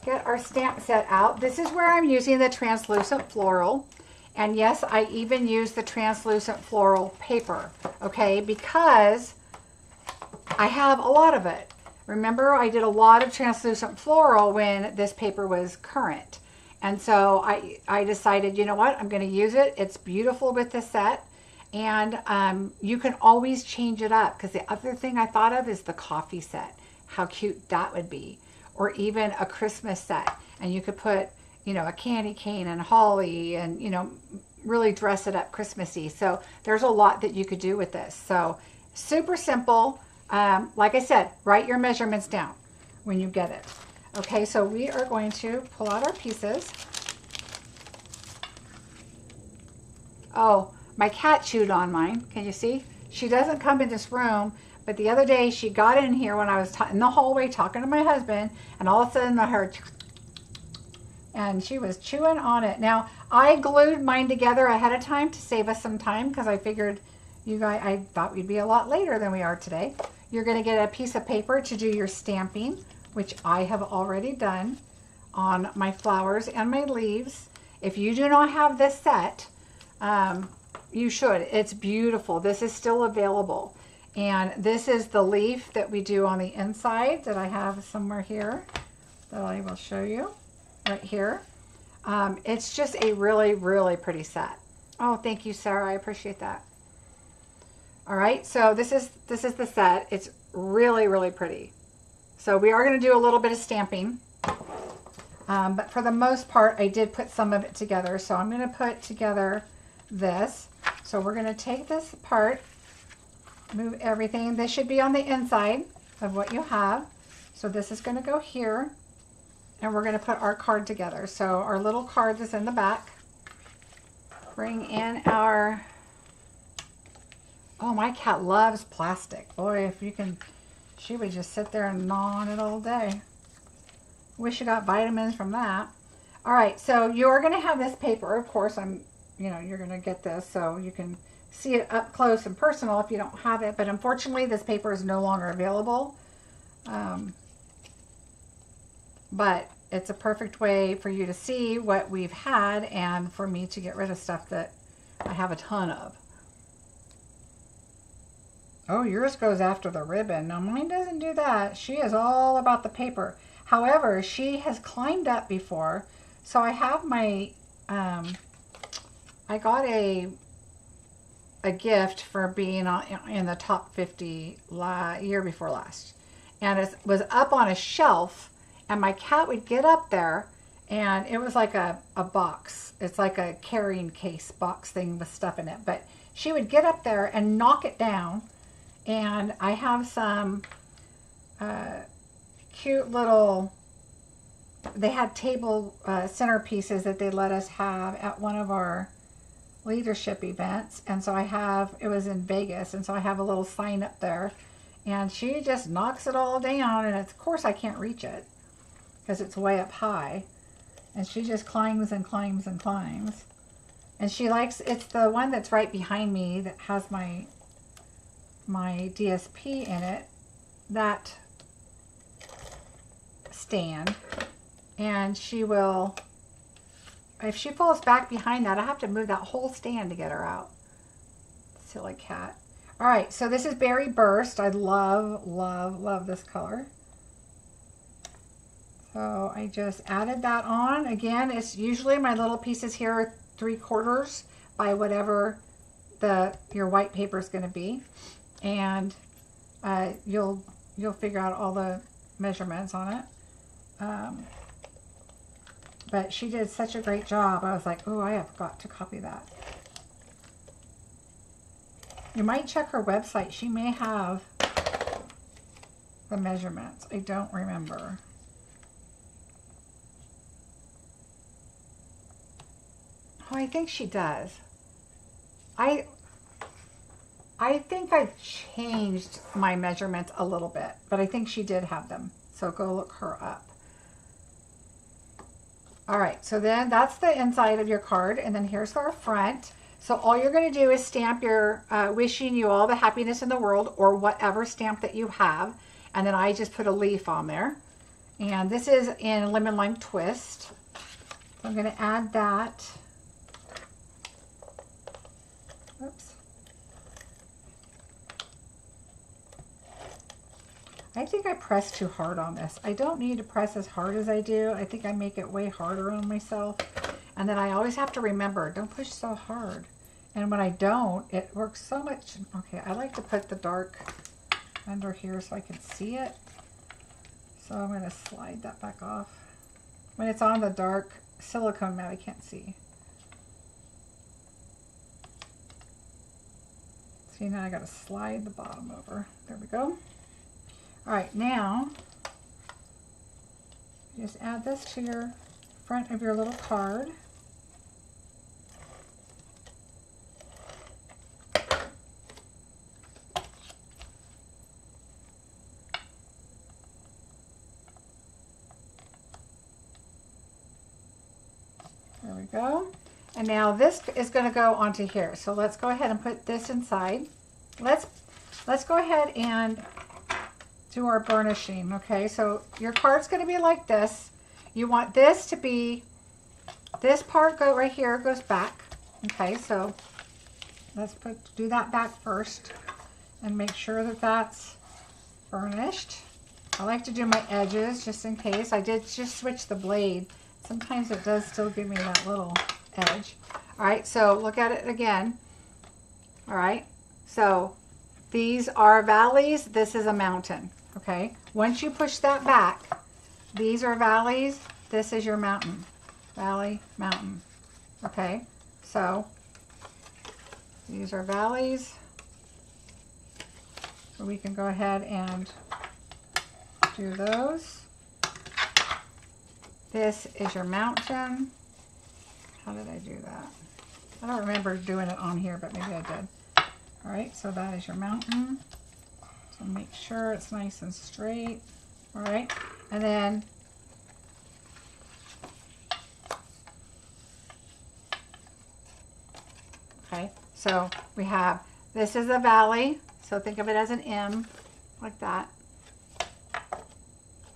get our stamp set out. This is where I'm using the translucent floral. And yes, I even use the translucent floral paper, okay, because I have a lot of it. Remember, I did a lot of translucent floral when this paper was current. And so I decided, you know what, I'm going to use it. It's beautiful with the set. And you can always change it up, because the other thing I thought of is the coffee set. How cute that would be. Or even a Christmas set. And you could put, you know, a candy cane and holly and, you know, really dress it up Christmassy. So there's a lot that you could do with this. So super simple. Like I said, write your measurements down when you get it. Okay, so we are going to pull out our pieces. Oh, my cat chewed on mine. Can you see? She doesn't come in this room, but the other day she got in here when I was in the hallway talking to my husband, and all of a sudden I heard, and she was chewing on it. Now, I glued mine together ahead of time to save us some time, because I figured you guys, I thought we'd be a lot later than we are today. You're going to get a piece of paper to do your stamping, which I have already done on my flowers and my leaves. If you do not have this set, you should. It's beautiful. This is still available. And this is the leaf that we do on the inside that I have somewhere here that I will show you right here. It's just a really, really pretty set. Oh, thank you, Sarah. I appreciate that. All right, so this is the set. It's really, really pretty. So we are going to do a little bit of stamping, but for the most part, I did put some of it together. So I'm going to put together this. So we're going to take this apart, move everything. This should be on the inside of what you have. So this is going to go here, and we're going to put our card together. So our little card is in the back. bring in our, oh, my cat loves plastic. Boy, if you can, she would just sit there and gnaw on it all day. Wish you got vitamins from that. All right, so you're going to have this paper. Of course, you're going to get this so you can see it up close and personal if you don't have it. But unfortunately, this paper is no longer available. But it's a perfect way for you to see what we've had and for me to get rid of stuff that I have a ton of. Oh, yours goes after the ribbon. Now mine doesn't do that. She is all about the paper. However, she has climbed up before. So I have my, I got a gift for being in the top 50 year before last. And it was up on a shelf, and my cat would get up there, and it was like a box. It's like a carrying case box thing with stuff in it. But she would get up there and knock it down. And I have some cute little, they had table centerpieces that they let us have at one of our leadership events. And so I have, it was in Vegas, and so I have a little sign up there. And she just knocks it all down, and of course I can't reach it because it's way up high. And she just climbs and climbs and climbs. And she likes, it's the one that's right behind me that has my DSP in it, that stand. And she will, if she falls back behind that, I have to move that whole stand to get her out. Silly cat. All right, so this is Berry Burst. I love, love, love this color. So I just added that on. Again, it's usually my little pieces here are 3/4 by whatever your white paper is going to be. And you'll figure out all the measurements on it. But she did such a great job. I was like, oh, I have got to copy that. You might check her website. She may have the measurements. I don't remember. Oh, I think she does. I think I changed my measurements a little bit, but I think she did have them. So go look her up. All right, so then that's the inside of your card, and then here's our front. So all you're going to do is stamp your wishing you all the happiness in the world, or whatever stamp that you have. And then I just put a leaf on there. And this is in Lemon Lime Twist. So I'm going to add that. Oops. I think I pressed too hard on this. I don't need to press as hard as I do. I think I make it way harder on myself. And then I always have to remember, don't push so hard. And when I don't, it works so much. Okay, I like to put the dark under here so I can see it. So I'm going to slide that back off. When it's on the dark silicone mat, I can't see. See, now I got to slide the bottom over. There we go. All right, now just add this to your front of your little card. There we go. And now this is going to go onto here. So let's go ahead and put this inside. Let's go ahead and do our burnishing. Okay, so your card's going to be like this. You want this to be, this part go right here goes back. Okay, so let's do that back first and make sure that that's burnished. I like to do my edges just in case. I did just switch the blade. Sometimes it does still give me that little edge. All right, so look at it again. All right, so these are valleys. This is a mountain. Okay, once you push that back, these are valleys. This is your mountain. Valley, mountain. Okay, so these are valleys. So we can go ahead and do those. This is your mountain. How did I do that? I don't remember doing it on here, but maybe I did. All right, so that is your mountain. So make sure it's nice and straight. All right, and then okay, so we have, this is a valley, so think of it as an M, like that.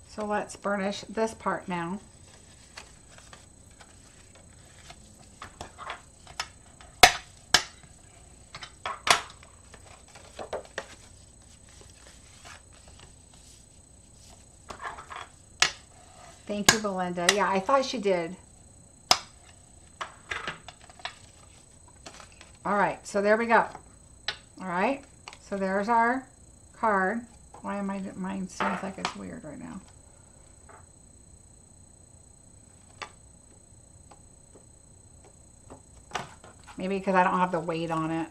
So let's burnish this part now. Thank you, Belinda. Yeah, I thought she did. All right, so there we go. All right, so there's our card. Why am I, mine seems like it's weird right now. Maybe because I don't have the weight on it.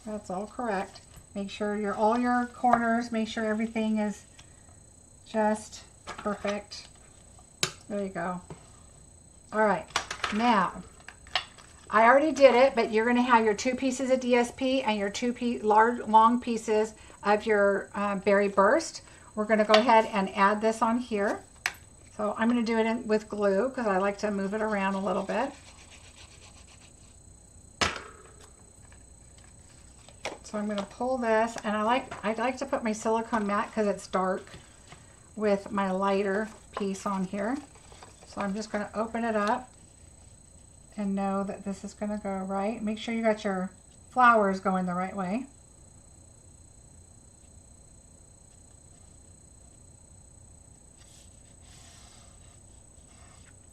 That's all correct. Make sure all your corners, make sure everything is just perfect. There you go. All right, now, I already did it, but you're gonna have your 2 pieces of DSP and your 2 long pieces of your berry burst. We're gonna go ahead and add this on here. So I'm gonna do it with glue because I like to move it around a little bit. So I'm going to pull this, and I like to put my silicone mat because it's dark with my lighter piece on here. So I'm just going to open it up and know that this is going to go right. Make sure you got your flowers going the right way.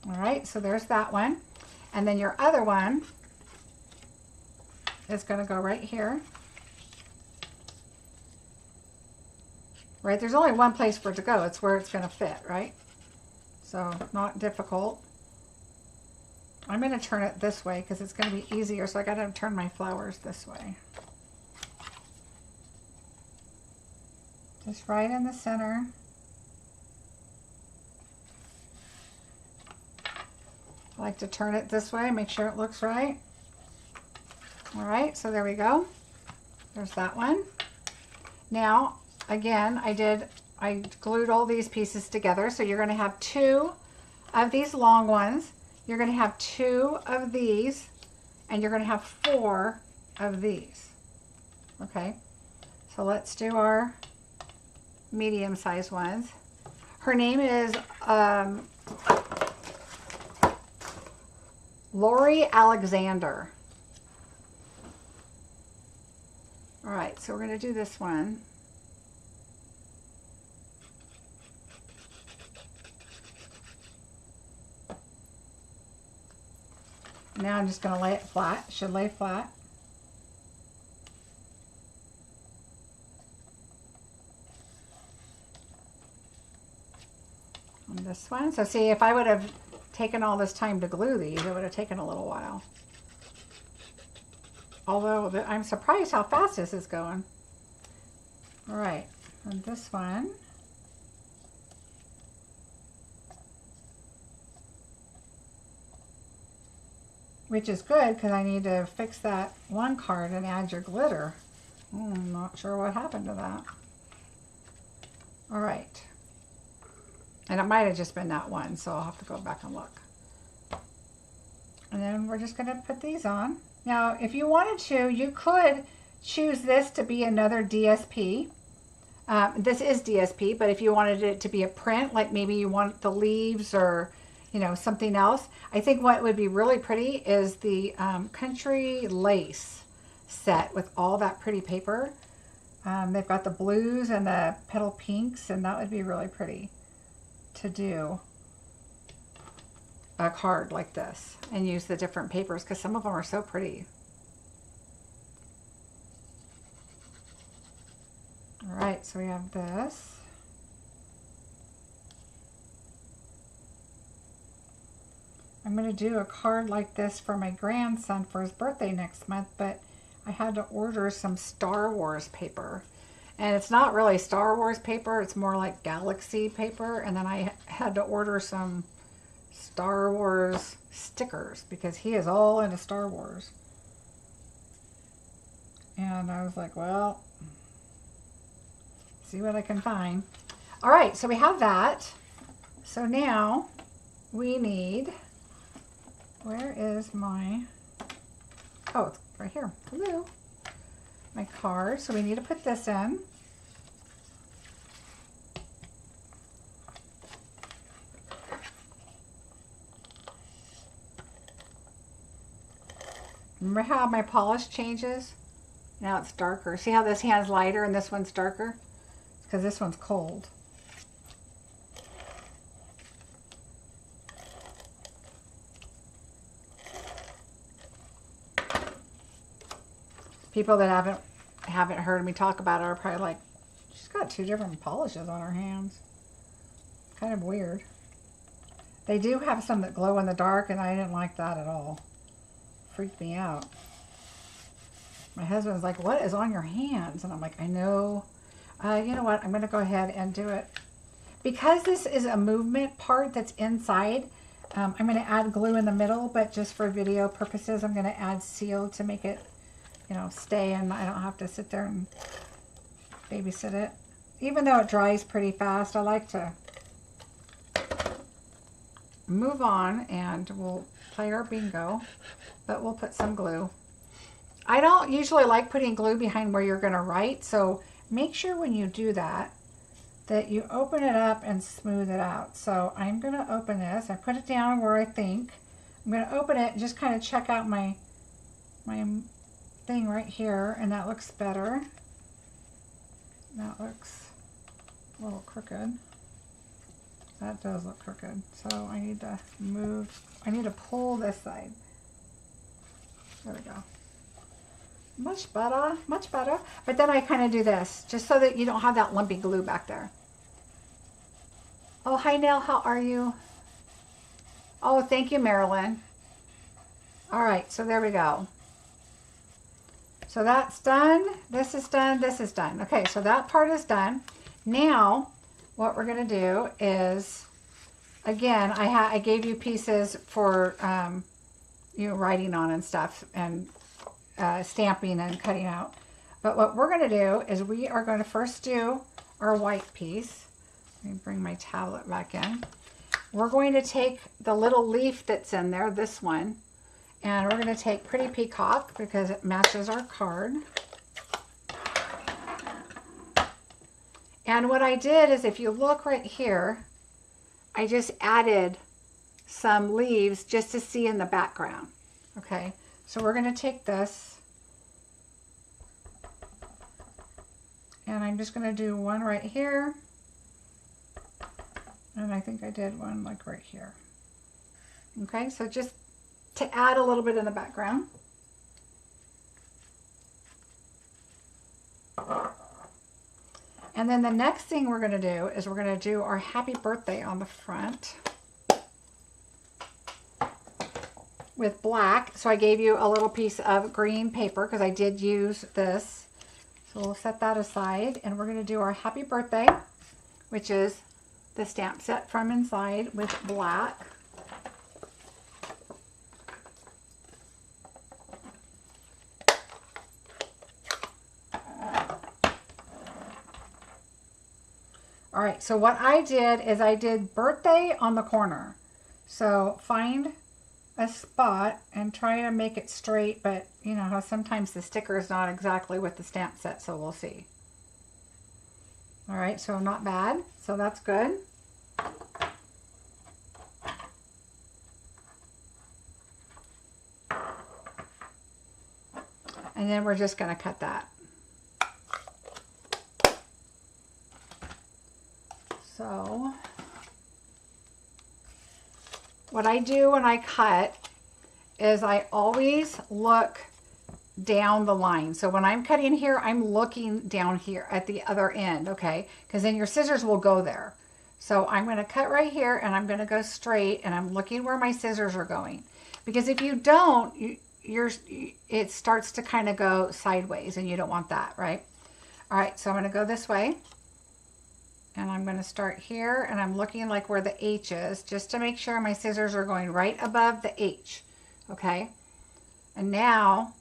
All right, so there's that one. And then your other one is going to go right here. Right, there's only one place for it to go. It's where it's going to fit, right? So not difficult. I'm going to turn it this way because it's going to be easier. So I got to turn my flowers this way. Just right in the center. I like to turn it this way, make sure it looks right. All right, so there we go. There's that one. Now, again, I glued all these pieces together. So you're going to have 2 of these long ones. You're going to have 2 of these, and you're going to have 4 of these. Okay, so let's do our medium-sized ones. Her name is Lori Alexander. All right, so we're going to do this one. Now I'm just going to lay it flat. It should lay flat. On this one. So see, if I would have taken all this time to glue these, it would have taken a little while. Although I'm surprised how fast this is going. All right, and this one. Which is good because I need to fix that one card and add your glitter. I'm not sure what happened to that. All right. And it might have just been that one, so I'll have to go back and look. And then we're just going to put these on. Now, if you wanted to, you could choose this to be another DSP. This is DSP, but if you wanted it to be a print, like maybe you want the leaves or, you know, something else. I think what would be really pretty is the Country Lace set with all that pretty paper. They've got the blues and the petal pinks, and that would be really pretty to do a card like this and use the different papers because some of them are so pretty. All right, so we have this. I'm going to do a card like this for my grandson for his birthday next month, but I had to order some Star Wars paper. And it's not really Star Wars paper, it's more like Galaxy paper. And then I had to order some Star Wars stickers because he is all into Star Wars. And I was like, well, see what I can find. All right, so we have that. So now we need, where is my, oh, it's right here. Hello. My card. So we need to put this in. Remember how my polish changes? Now it's darker. See how this hand's lighter and this one's darker? It's because this one's cold. People that haven't heard me talk about it are probably like, she's got two different polishes on her hands. Kind of weird. They do have some that glow in the dark, and I didn't like that at all. Freaked me out. My husband's like, what is on your hands? And I'm like, I know. You know what? I'm going to go ahead and do it. Because this is a movement part that's inside, I'm going to add glue in the middle, but just for video purposes, I'm going to add seal to make it, you know, stay, and I don't have to sit there and babysit it. Even though it dries pretty fast, I like to move on, and we'll play our bingo, but we'll put some glue. I don't usually like putting glue behind where you're going to write, so make sure when you do that, that you open it up and smooth it out. So I'm going to open this. I put it down where I think. I'm going to open it and just kind of check out my thing right here, and that looks better. That looks a little crooked. That does look crooked. So I need to move, I need to pull this side. There we go. Much better, much better. But then I kind of do this, just so that you don't have that lumpy glue back there. Oh, hi Nell, how are you? Oh, thank you, Marilyn. All right, so there we go. So that's done, this is done, this is done. Okay, so that part is done. Now, what we're gonna do is, again, I gave you pieces for you know, writing on and stuff, and stamping and cutting out. But what we're gonna do is we are gonna first do our white piece. Let me bring my tablet back in. We're going to take the little leaf that's in there, this one, and we're gonna take Pretty Peacock because it matches our card. And what I did is, if you look right here, I just added some leaves just to see in the background. Okay, so we're going to take this, and I'm just going to do one right here, and I think I did one like right here. Okay, so just to add a little bit in the background. And then the next thing we're going to do is we're going to do our happy birthday on the front with black. So I gave you a little piece of green paper because I did use this. So we'll set that aside, and we're going to do our happy birthday, which is the stamp set from inside with black. All right, so what I did is I did birthday on the corner. So find a spot and try to make it straight, but you know how sometimes the sticker is not exactly with the stamp set, so we'll see. All right, so not bad, so that's good. And then we're just gonna cut that. So what I do when I cut is I always look down the line. So when I'm cutting here, I'm looking down here at the other end, okay? Because then your scissors will go there. So I'm going to cut right here, and I'm going to go straight, and I'm looking where my scissors are going. Because if you don't, it starts to kind of go sideways, and you don't want that, right? All right, so I'm going to go this way. And I'm going to start here, and I'm looking like where the H is, just to make sure my scissors are going right above the H. Okay. And now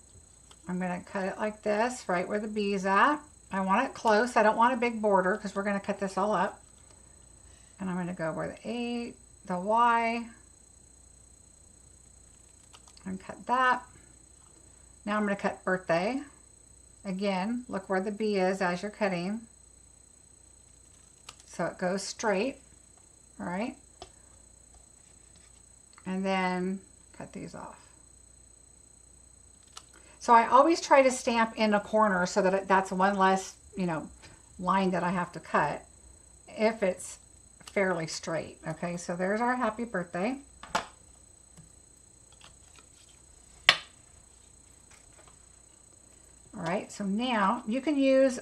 I'm going to cut it like this, right where the B is at. I want it close. I don't want a big border because we're going to cut this all up. And I'm going to go where the A, the Y, and cut that. Now I'm going to cut birthday. Again, look where the B is as you're cutting. So it goes straight, all right? And then cut these off. So I always try to stamp in a corner so that that's one less, you know, line that I have to cut if it's fairly straight. Okay, so there's our happy birthday. All right, so now you can use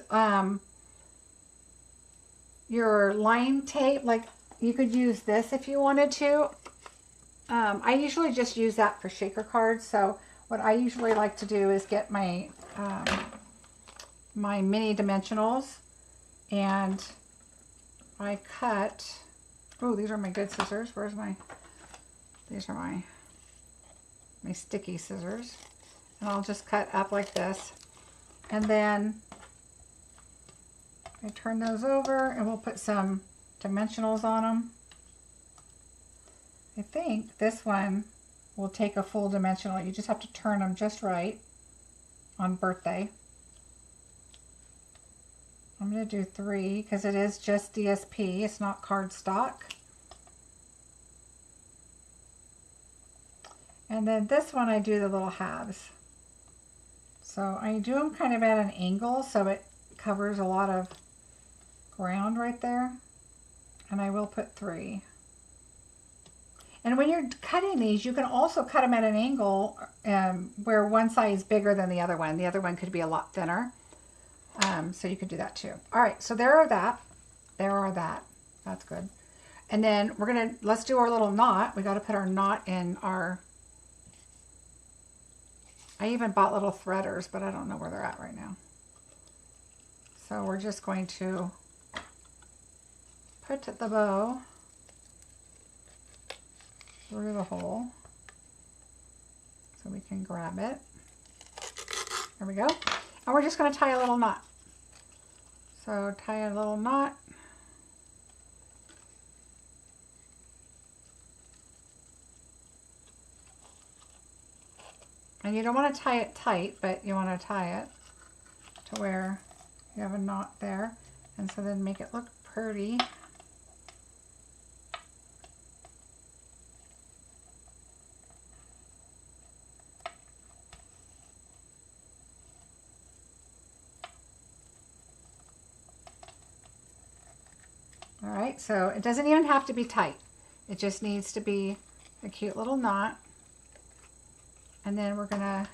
your line tape, like you could use this if you wanted to. I usually just use that for shaker cards. So what I usually like to do is get my my mini dimensionals, and I cut. Oh, these are my good scissors. Where's my? These are my sticky scissors, and I'll just cut up like this, and then I turn those over, and we'll put some dimensionals on them. I think this one will take a full dimensional. You just have to turn them just right on birthday. I'm going to do 3 because it is just DSP. It's not cardstock. And then this one I do the little halves. So I do them kind of at an angle so it covers a lot of ground right there. And I will put 3. And when you're cutting these, you can also cut them at an angle where one side is bigger than the other one. The other one could be a lot thinner. So you could do that too. All right, so there are that. That's good. And then let's do our little knot. We got to put our knot in our, I even bought little threaders, but I don't know where they're at right now. So we're just going to put the bow through the hole so we can grab it. There we go. And we're just going to tie a little knot. So tie a little knot. And you don't want to tie it tight, but you want to tie it to where you have a knot there. And so then make it look pretty. All right, so it doesn't even have to be tight. It just needs to be a cute little knot. And then we're gonna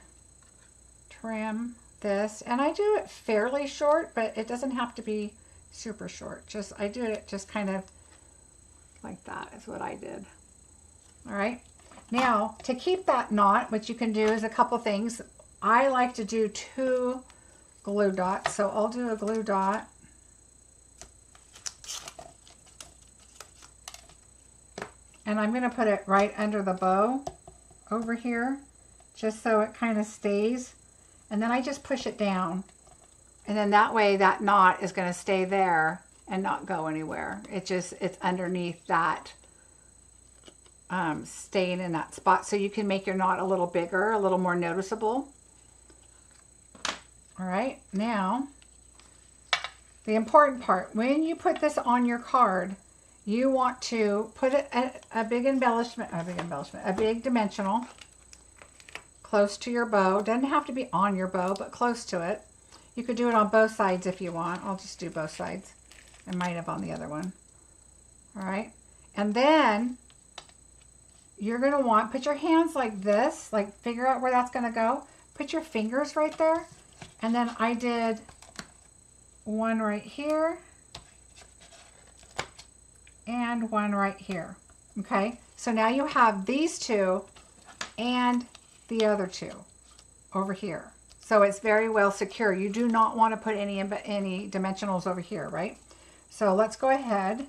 trim this. And I do it fairly short, but it doesn't have to be super short. I do it just kind of like that is what I did. All right, now to keep that knot, what you can do is a couple things. I like to do 2 glue dots. So I'll do a glue dot. And I'm going to put it right under the bow over here, just so it kind of stays. And then I just push it down. And then that way that knot is going to stay there and not go anywhere. It's underneath that, staying in that spot. So you can make your knot a little bigger, a little more noticeable. All right, now the important part, when you put this on your card, you want to put a big dimensional close to your bow. Doesn't have to be on your bow, but close to it. You could do it on both sides if you want. I'll just do both sides. I might have on the other one. All right. And then you're going to put your hands like this, like figure out where that's going to go. Put your fingers right there. And then I did one right here. And one right here. Okay, so now you have these 2 and the other 2 over here. So it's very well secure. You do not want to put any dimensionals over here, right? So let's go ahead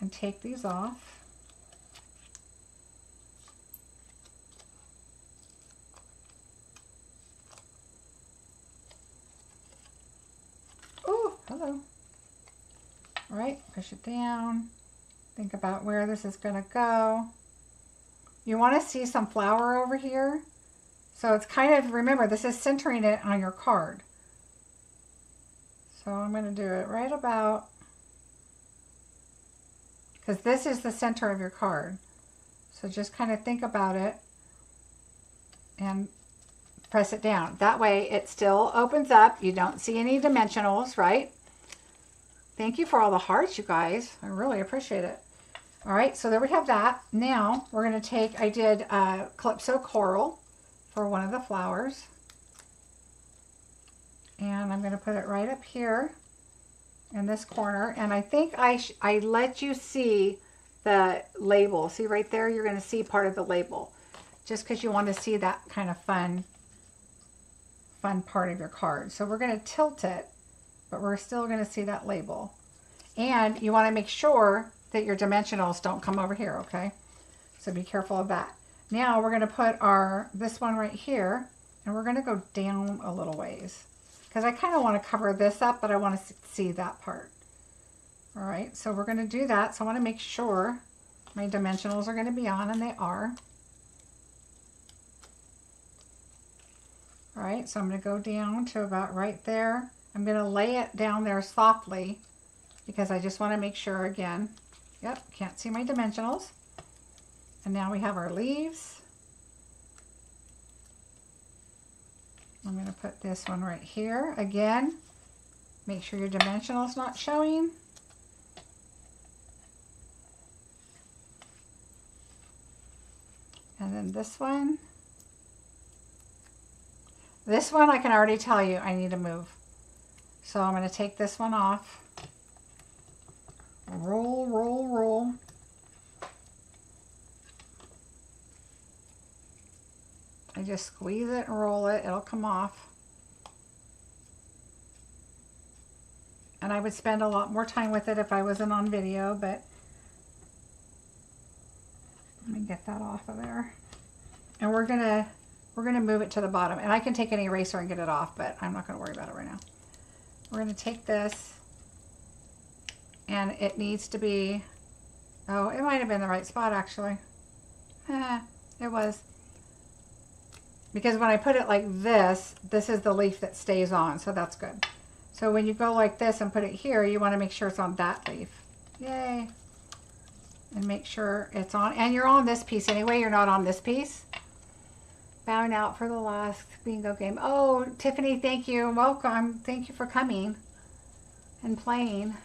and take these off. Oh, hello. All right, push it down. Think about where this is going to go. You want to see some flower over here. So it's kind of, remember, this is centering it on your card. So I'm going to do it right about, because this is the center of your card. So just kind of think about it and press it down. That way it still opens up. You don't see any dimensionals, right? Thank you for all the hearts, you guys. I really appreciate it. All right, so there we have that. Now we're going to take, I did Calypso Coral for one of the flowers. And I'm going to put it right up here in this corner. And I think I let you see the label. See right there? You're going to see part of the label. Just because you want to see that kind of fun part of your card. So we're going to tilt it, but we're still going to see that label. And you want to make sure that your dimensionals don't come over here, okay? So be careful of that. Now we're going to put this one right here, and we're going to go down a little ways because I kind of want to cover this up, but I want to see that part. All right, so we're going to do that. So I want to make sure my dimensionals are going to be on, and they are. All right, so I'm going to go down to about right there. I'm going to lay it down there softly because I just want to make sure again. Yep, can't see my dimensionals. And now we have our leaves. I'm going to put this one right here. Again, make sure your dimensional's not showing. And then this one. This one I can already tell you I need to move. So I'm going to take this one off. Roll, roll, roll. I just squeeze it and roll it. It'll come off. And I would spend a lot more time with it if I wasn't on video, but let me get that off of there. And we're gonna move it to the bottom. And I can take an eraser and get it off, but I'm not gonna worry about it right now. We're gonna take this, and it needs to be, oh, it might have been the right spot actually. It was. Because when I put it like this, this is the leaf that stays on, so that's good. So when you go like this and put it here, you want to make sure it's on that leaf. Yay. And make sure it's on. And you're on this piece anyway, you're not on this piece. Bowing out for the last bingo game. Oh, Tiffany, thank you. Welcome. Thank you for coming and playing.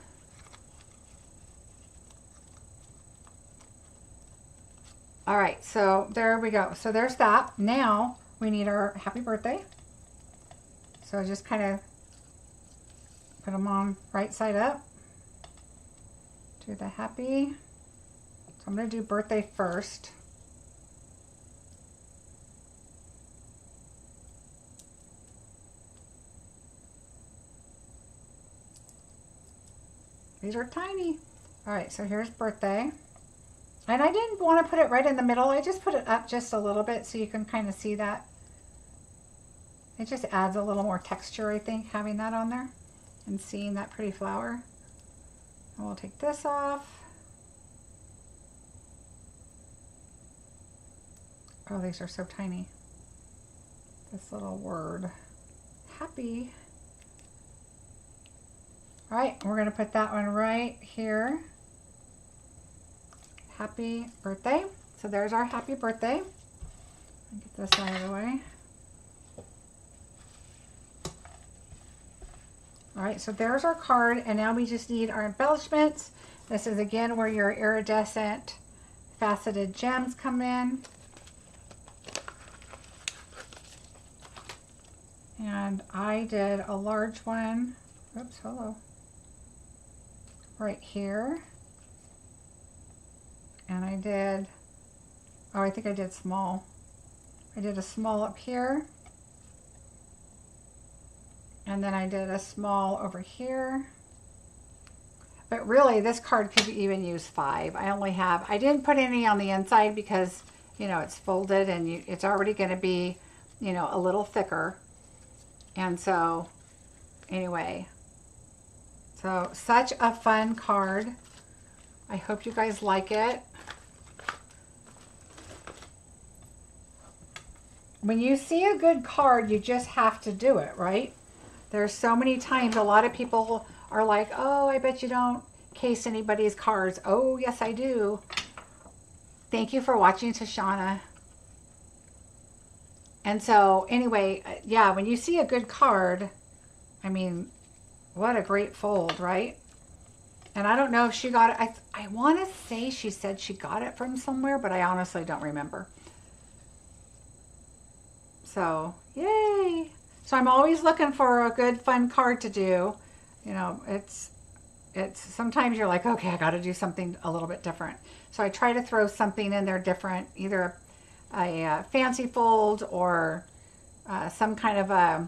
All right, so there we go. So there's that. Now we need our happy birthday. So just kind of put them on right side up. Do the happy. So I'm going to do birthday first. These are tiny. All right, so here's birthday. And I didn't want to put it right in the middle. I just put it up just a little bit so you can kind of see that. It just adds a little more texture, I think, having that on there and seeing that pretty flower. And we'll take this off. Oh, these are so tiny. This little word, happy. All right, we're going to put that one right here. Happy birthday. So there's our happy birthday. I'll get this out of the way. All right, so there's our card, and now we just need our embellishments. This is again where your iridescent faceted gems come in. And I did a large one. Oops, hello. Right here. And I did, oh, I think I did small. I did a small up here. And then I did a small over here. But really, this card could even use 5. I didn't put any on the inside because, you know, it's folded and it's already going to be, you know, a little thicker. And so, anyway, so such a fun card. I hope you guys like it. When you see a good card, you just have to do it, right? There's so many times a lot of people are like, oh, I bet you don't case anybody's cards. Oh, yes, I do. Thank you for watching, Tashana. And so, anyway, yeah, when you see a good card, I mean, what a great fold, right? And I don't know if she got it. I want to say she said she got it from somewhere, but I honestly don't remember. So, yay. So I'm always looking for a good, fun card to do. You know, it's sometimes you're like, okay, I got to do something a little bit different. So I try to throw something in there different, either a fancy fold or some kind of a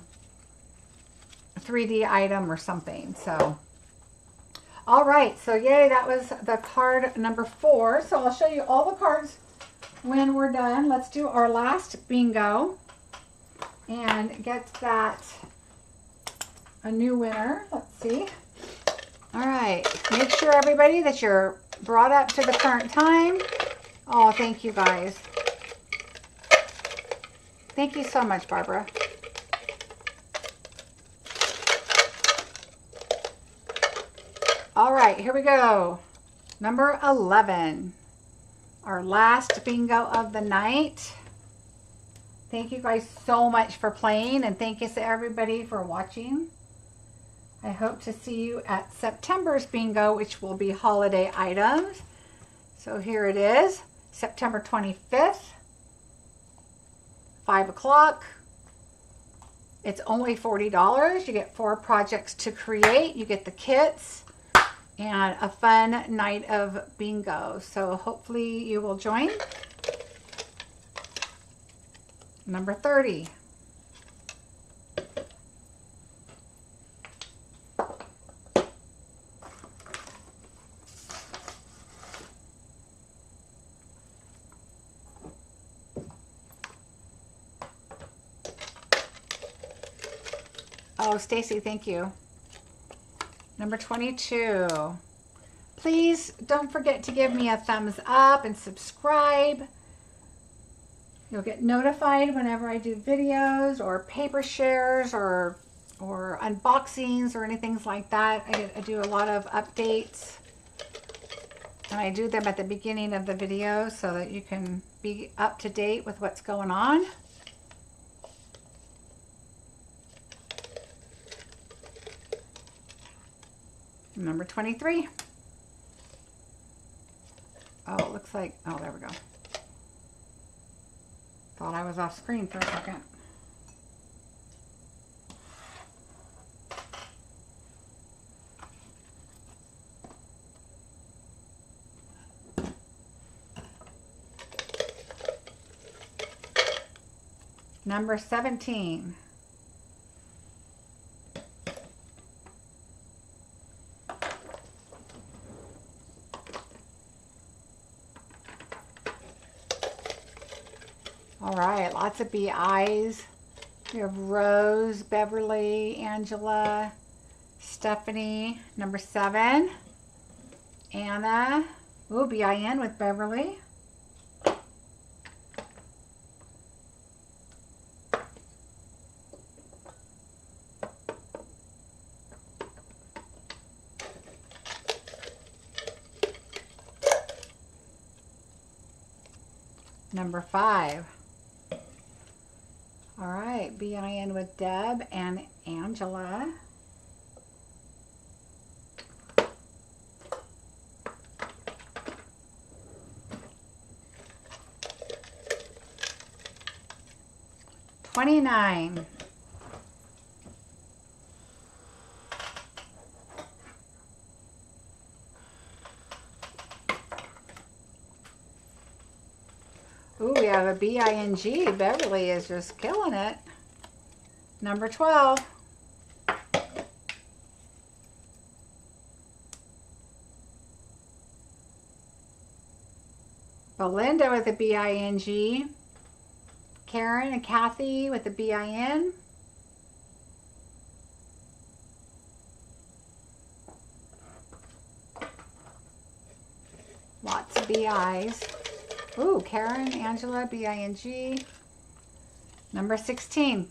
3D item or something. So, all right. So yay, that was the card number 4. So I'll show you all the cards when we're done. Let's do our last bingo and get that a new winner. Let's see. All right. Make sure, everybody, that you're brought up to the current time. Oh, thank you, guys. Thank you so much, Barbara. All right, here we go. Number 11. Our last bingo of the night. Thank you guys so much for playing, and thank you to everybody for watching. I hope to see you at September's bingo, which will be holiday items. So here it is, September 25th, 5 o'clock. It's only $40. You get 4 projects to create. You get the kits and a fun night of bingo. So hopefully you will join. Number 30. Oh, Stacy, thank you. Number 22. Please don't forget to give me a thumbs up and subscribe. You'll get notified whenever I do videos or paper shares or unboxings or anything like that. I do a lot of updates. And I do them at the beginning of the video so that you can be up to date with what's going on. Number 23. Oh, it looks like, oh, there we go. Thought I was off screen for a second. Number 17. All right, lots of BIs. We have Rose, Beverly, Angela, Stephanie. Number 7. Anna. Ooh, BIN with Beverly. Number 5. All right, BIN with Deb and Angela. $29. Ooh, we have a BING. Beverly is just killing it. Number 12. Belinda with a B-I-N-G. Karen and Kathy with a B-I-N. Lots of B-I's. Ooh, Karen, Angela, B-I-N-G. Number 16.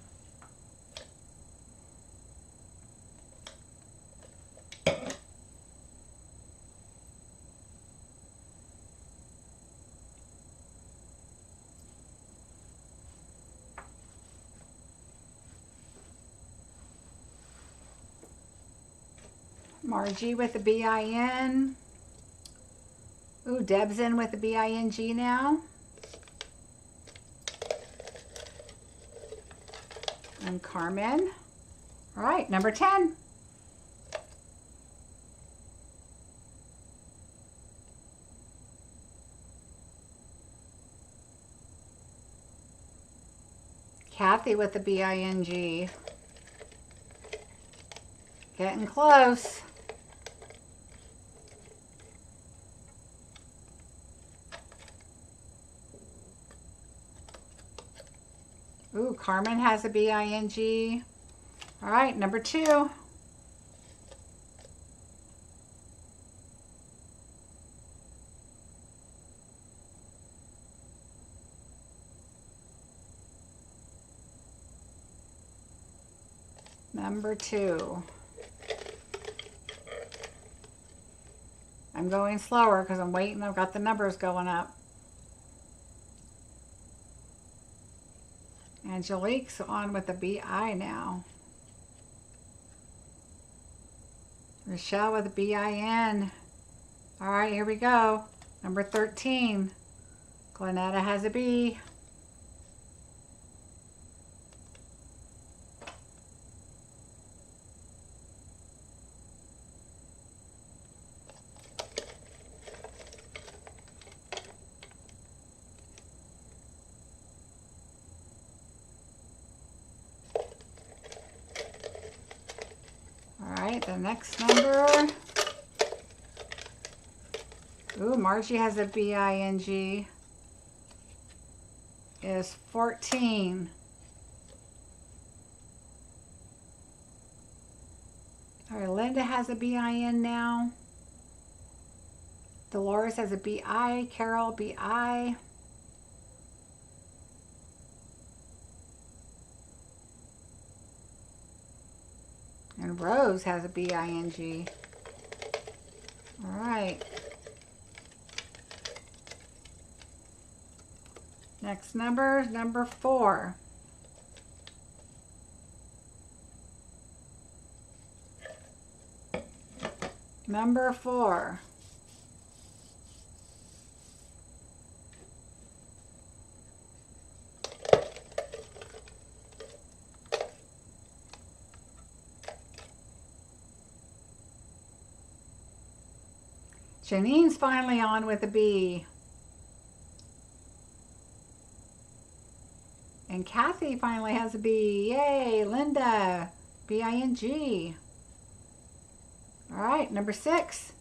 Margie with a B-I-N. Ooh, Deb's in with a B-I-N-G now. And Carmen. All right, number 10. Kathy with the B-I-N-G. Getting close. Ooh, Carmen has a B-I-N-G. All right, number 2. Number 2. I'm going slower because I'm waiting. I've got the numbers going up. Angelique's on with the B-I now. Rochelle with a B-I-N. All right, here we go. Number 13. Glenetta has a B. The next number. Ooh, Margie has a B-I-N-G. Is 14. All right, Linda has a B-I-N now. Dolores has a B-I. Carol, B-I. And Rose has a B-I-N-G. All right. Next number, number 4. Number 4. Janine's finally on with a B. And Kathy finally has a B. Yay, Linda, B-I-N-G. All right, number 6.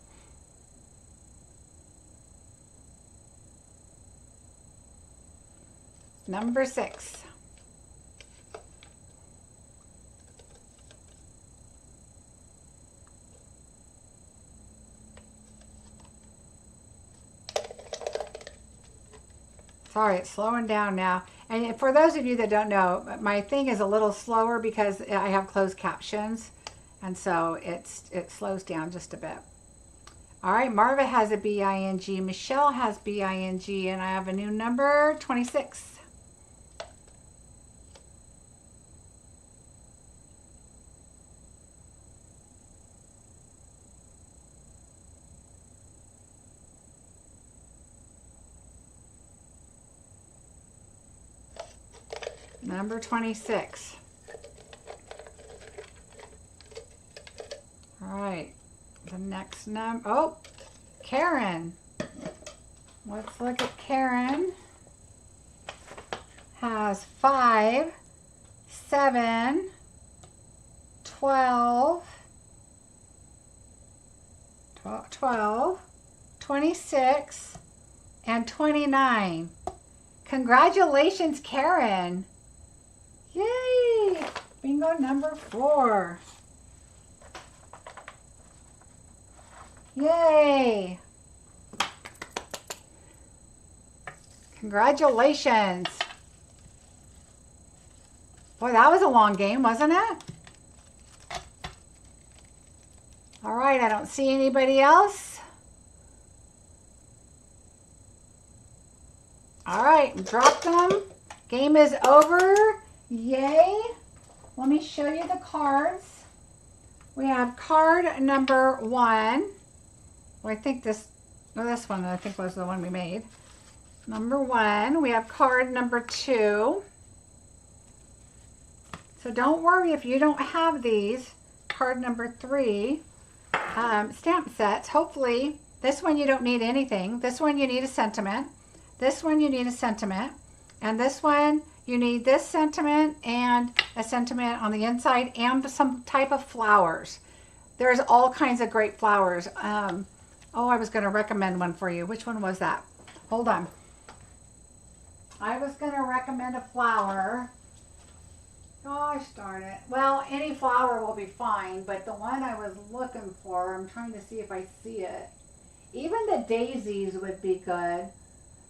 Number 6. Sorry, it's slowing down now. And for those of you that don't know, my thing is a little slower because I have closed captions. And so it slows down just a bit. All right, Marva has a B-I-N-G. Michelle has B-I-N-G. And I have a new number, 26. Number 26. All right, the next number, oh, Karen. Let's look at Karen. Has 5, 7, 12, 26, and 29. Congratulations, Karen. Yay! Bingo number 4. Yay! Congratulations. Boy, that was a long game, wasn't it? All right, I don't see anybody else. All right, drop them. Game is over. Yay. Let me show you the cards. We have card number 1. Well, I think this one I think was the one we made. Number 1. We have card number 2. So don't worry if you don't have these. Card number 3. Stamp sets. Hopefully, this one you don't need anything. This one you need a sentiment. This one you need a sentiment. And this one you need this sentiment and a sentiment on the inside and some type of flowers. There's all kinds of great flowers. Oh, I was going to recommend one for you. Which one was that? Hold on. I was going to recommend a flower. Gosh darn it. Well, any flower will be fine, but the one I was looking for, I'm trying to see if I see it. Even the daisies would be good.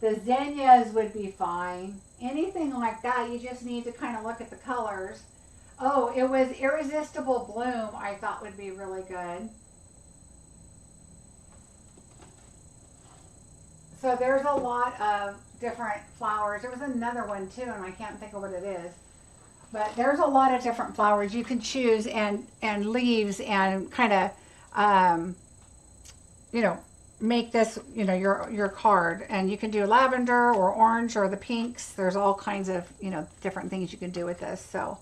The zinnias would be fine. Anything like that, you just need to kind of look at the colors. Oh, it was Irresistible Bloom I thought would be really good. So there's a lot of different flowers. There was another one too, and I can't think of what it is. But there's a lot of different flowers you can choose, and leaves, and kind of, you know, make this, you know, your card. And you can do lavender or orange or the pinks. There's all kinds of, you know, different things you can do with this. So,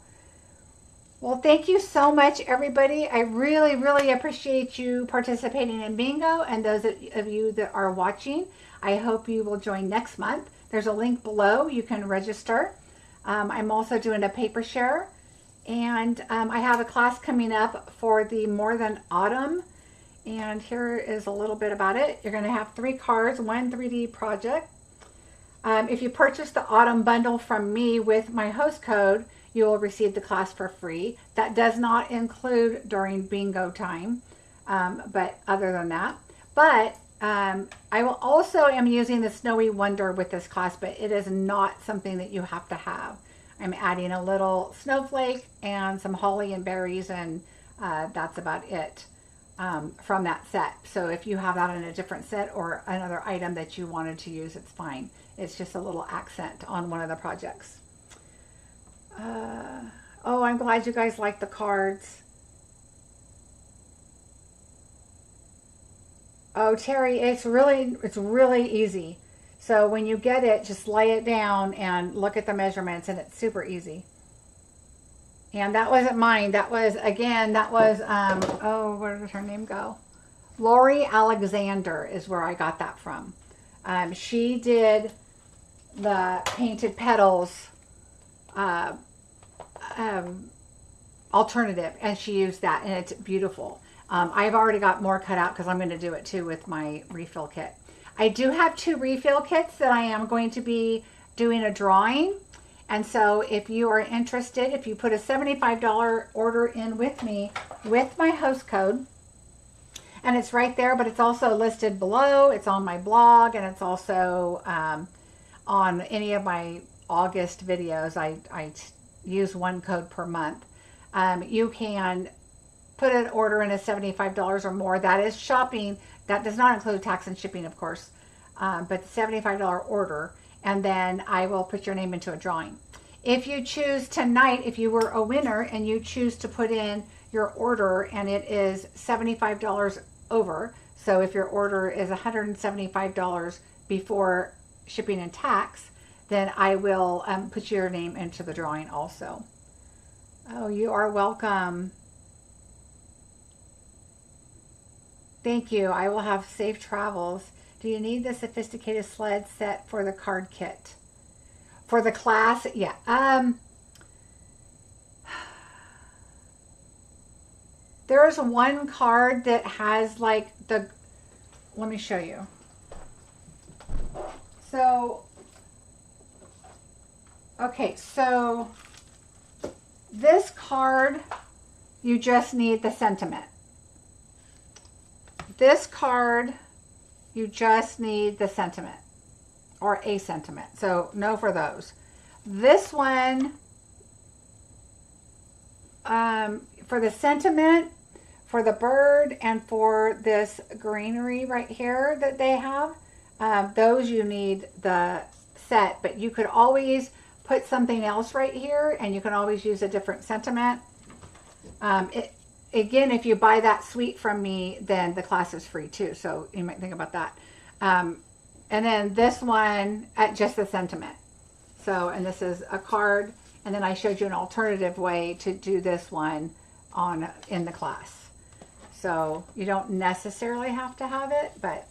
well, thank you so much, everybody. I really, really appreciate you participating in bingo, and those of you that are watching. I hope you will join next month. There's a link below. You can register. I'm also doing a paper share, and I have a class coming up for the More Than Autumn, and here is a little bit about it. You're going to have 3 cards, 1 3D project. If you purchase the Autumn bundle from me with my host code, you will receive the class for free. That does not include during bingo time, but other than that. But I will also am using the Snowy Wonder with this class, but it is not something that you have to have. I'm adding a little snowflake and some holly and berries, and that's about it from that set. So if you have that in a different set or another item that you wanted to use, it's fine. It's just a little accent on one of the projects. Oh, I'm glad you guys like the cards. Oh, Terry, it's really easy. So when you get it, just lay it down and look at the measurements, and it's super easy. And that wasn't mine. That was, again, oh, where did her name go? Lori Alexander is where I got that from. She did the painted petals alternative, and she used that, and it's beautiful. I've already got more cut out because I'm going to do it too with my refill kit. I do have 2 refill kits that I am going to be doing a drawing. And so if you are interested, if you put a $75 order in with me with my host code, and it's right there, but it's also listed below. It's on my blog, and it's also on any of my August videos. I use 1 code per month. You can put an order in at $75 or more. That is shopping. That does not include tax and shipping, of course, but the $75 order, and then I will put your name into a drawing. If you choose tonight, if you were a winner and you choose to put in your order and it is $75 over, so if your order is $175 before shipping and tax, then I will put your name into the drawing also. Oh, you are welcome. Thank you. I will have safe travels. Do you need the sophisticated sled set for the card kit? For the class? Yeah. There's one card that has like the, let me show you. So, okay, so this card, you just need the sentiment. This card, you just need the sentiment or a sentiment. So no for those. This one, for the sentiment, for the bird, and for this greenery right here that they have, those you need the set, but you could always put something else right here, and you can always use a different sentiment. Again, if you buy that suite from me, then the class is free too, so you might think about that. And then this one, just the sentiment. So, and this is a card, and then I showed you an alternative way to do this one in the class. So you don't necessarily have to have it, but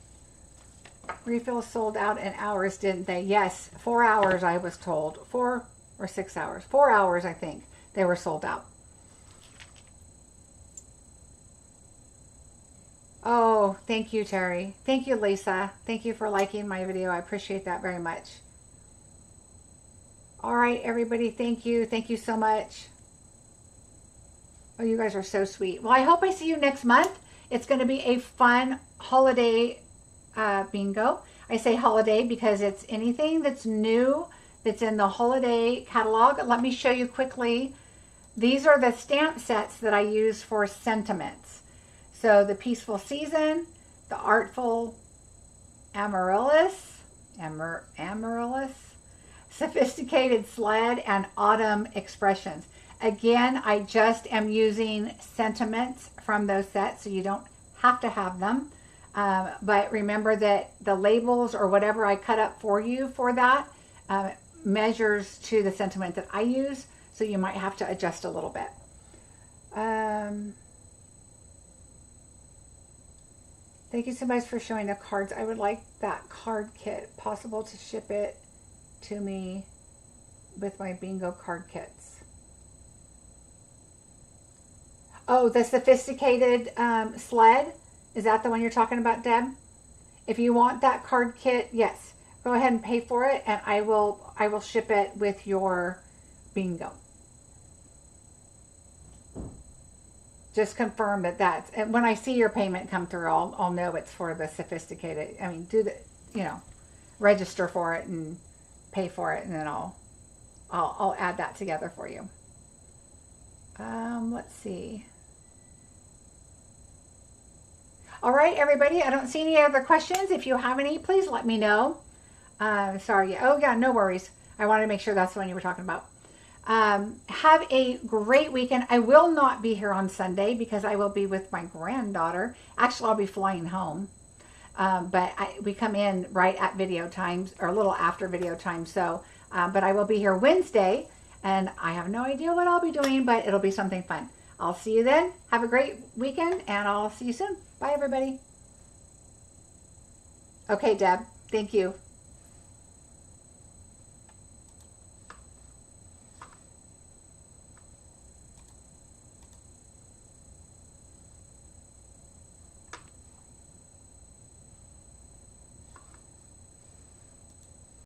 refills sold out in hours, didn't they? Yes, 4 hours I was told. 4 or 6 hours. 4 hours, I think, they were sold out. Oh, thank you, Terry. Thank you, Lisa. Thank you for liking my video. I appreciate that very much. All right, everybody, thank you. Thank you so much. Oh, you guys are so sweet. Well, I hope I see you next month. It's going to be a fun holiday bingo. I say holiday because it's anything that's new that's in the holiday catalog. Let me show you quickly. These are the stamp sets that I use for sentiments. So the Peaceful Season, the Artful Amaryllis, Sophisticated Sled, and Autumn Expressions. Again, I just am using sentiments from those sets, so you don't have to have them. But remember that the labels or whatever I cut up for you for that measures to the sentiment that I use, so you might have to adjust a little bit. Thank you so much for showing the cards. I would like that card kit. Possible to ship it to me with my bingo card kits. Oh, the Sophisticated Sled. Is that the one you're talking about, Deb? If you want that card kit, yes. Go ahead and pay for it, and I will ship it with your bingo. Just confirm that that's, and when I see your payment come through, I'll know it's for the Sophisticated. I mean, do the, register for it and pay for it, and then I'll add that together for you. Let's see. All right, everybody, I don't see any other questions. If you have any, please let me know. Sorry. Oh, yeah, no worries. I wanted to make sure that's the one you were talking about. Have a great weekend. I will not be here on Sunday because I will be with my granddaughter. Actually, I'll be flying home. But we come in right at video times, or a little after video time. So, but I will be here Wednesday, and I have no idea what I'll be doing, but it'll be something fun. I'll see you then. Have a great weekend, and I'll see you soon. Bye, everybody. Okay, Deb. Thank you.